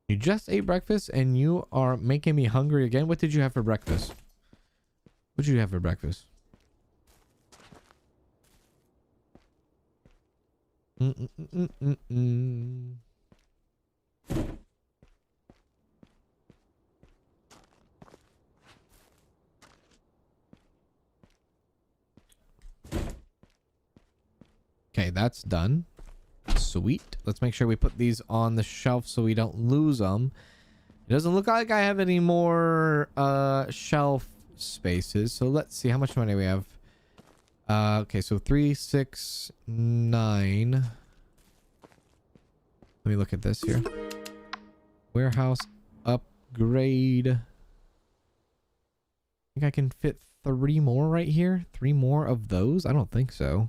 You just ate breakfast and you are making me hungry again. What did you have for breakfast? What did you have for breakfast? Okay, that's done. Sweet. Let's make sure we put these on the shelf so we don't lose them. It doesn't look like I have any more shelf spaces. So let's see how much money we have. Okay, so 3, 6, 9. Let me look at this here. Warehouse upgrade. I think I can fit 3 more right here. 3 more of those? I don't think so.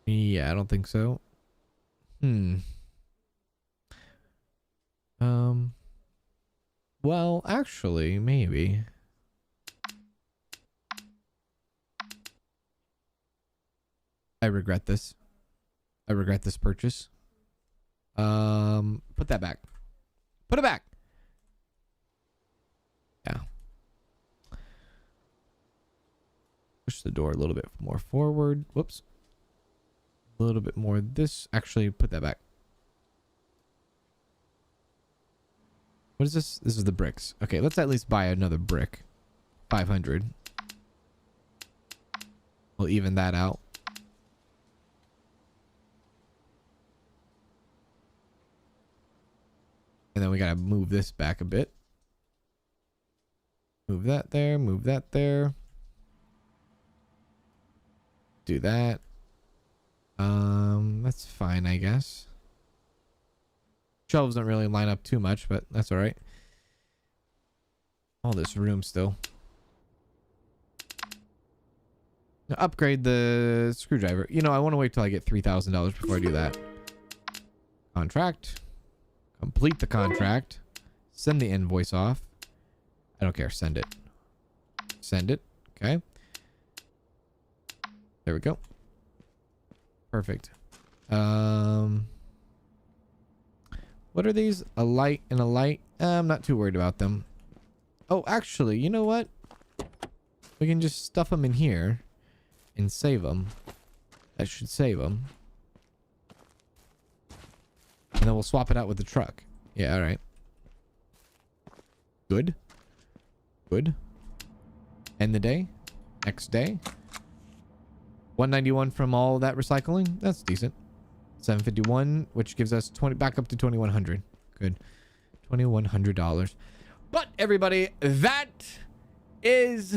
Yeah, I don't think so. Well, actually, maybe. I regret this. I regret this purchase. Put that back. Put it back. Yeah. Push the door a little bit more forward. Whoops. A little bit more this. Actually, put that back. What is this? This is the bricks. Okay, let's at least buy another brick. 500. We'll even that out. And then we gotta move this back a bit. Move that there. Move that there. Do that. That's fine, I guess. Shelves don't really line up too much, but that's all right. All this room still. Now upgrade the screwdriver. You know, I want to wait till I get $3,000 before I do that. Contract. Complete the contract. Send the invoice off. I don't care. Send it. Send it. Okay. There we go. Perfect. What are these? A light and a light? I'm not too worried about them. Oh, actually, you know what? We can just stuff them in here and save them. That should save them. And then we'll swap it out with the truck. Yeah, all right. Good. Good. End the day. Next day. 191 from all that recycling. That's decent. 751, which gives us 20 back up to 2100. Good. $2,100. But everybody, that is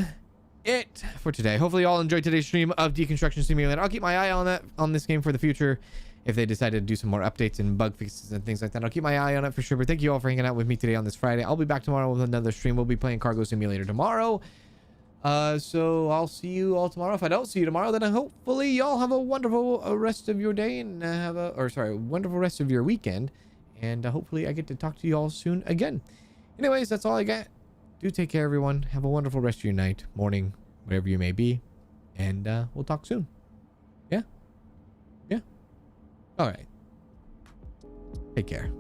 it for today. Hopefully you all enjoyed today's stream of Deconstruction Simulator. I'll keep my eye on this game for the future. If they decided to do some more updates and bug fixes and things like that, I'll keep my eye on it for sure. But thank you all for hanging out with me today on this Friday. I'll be back tomorrow with another stream. We'll be playing Cargo Simulator tomorrow. So I'll see you all tomorrow. If I don't see you tomorrow, then hopefully y'all have a wonderful rest of your day and wonderful rest of your weekend. And hopefully I get to talk to you all soon again. Anyways, that's all I got. Do take care, everyone. Have a wonderful rest of your night, morning, wherever you may be. And we'll talk soon. Yeah? Yeah? All right. Take care.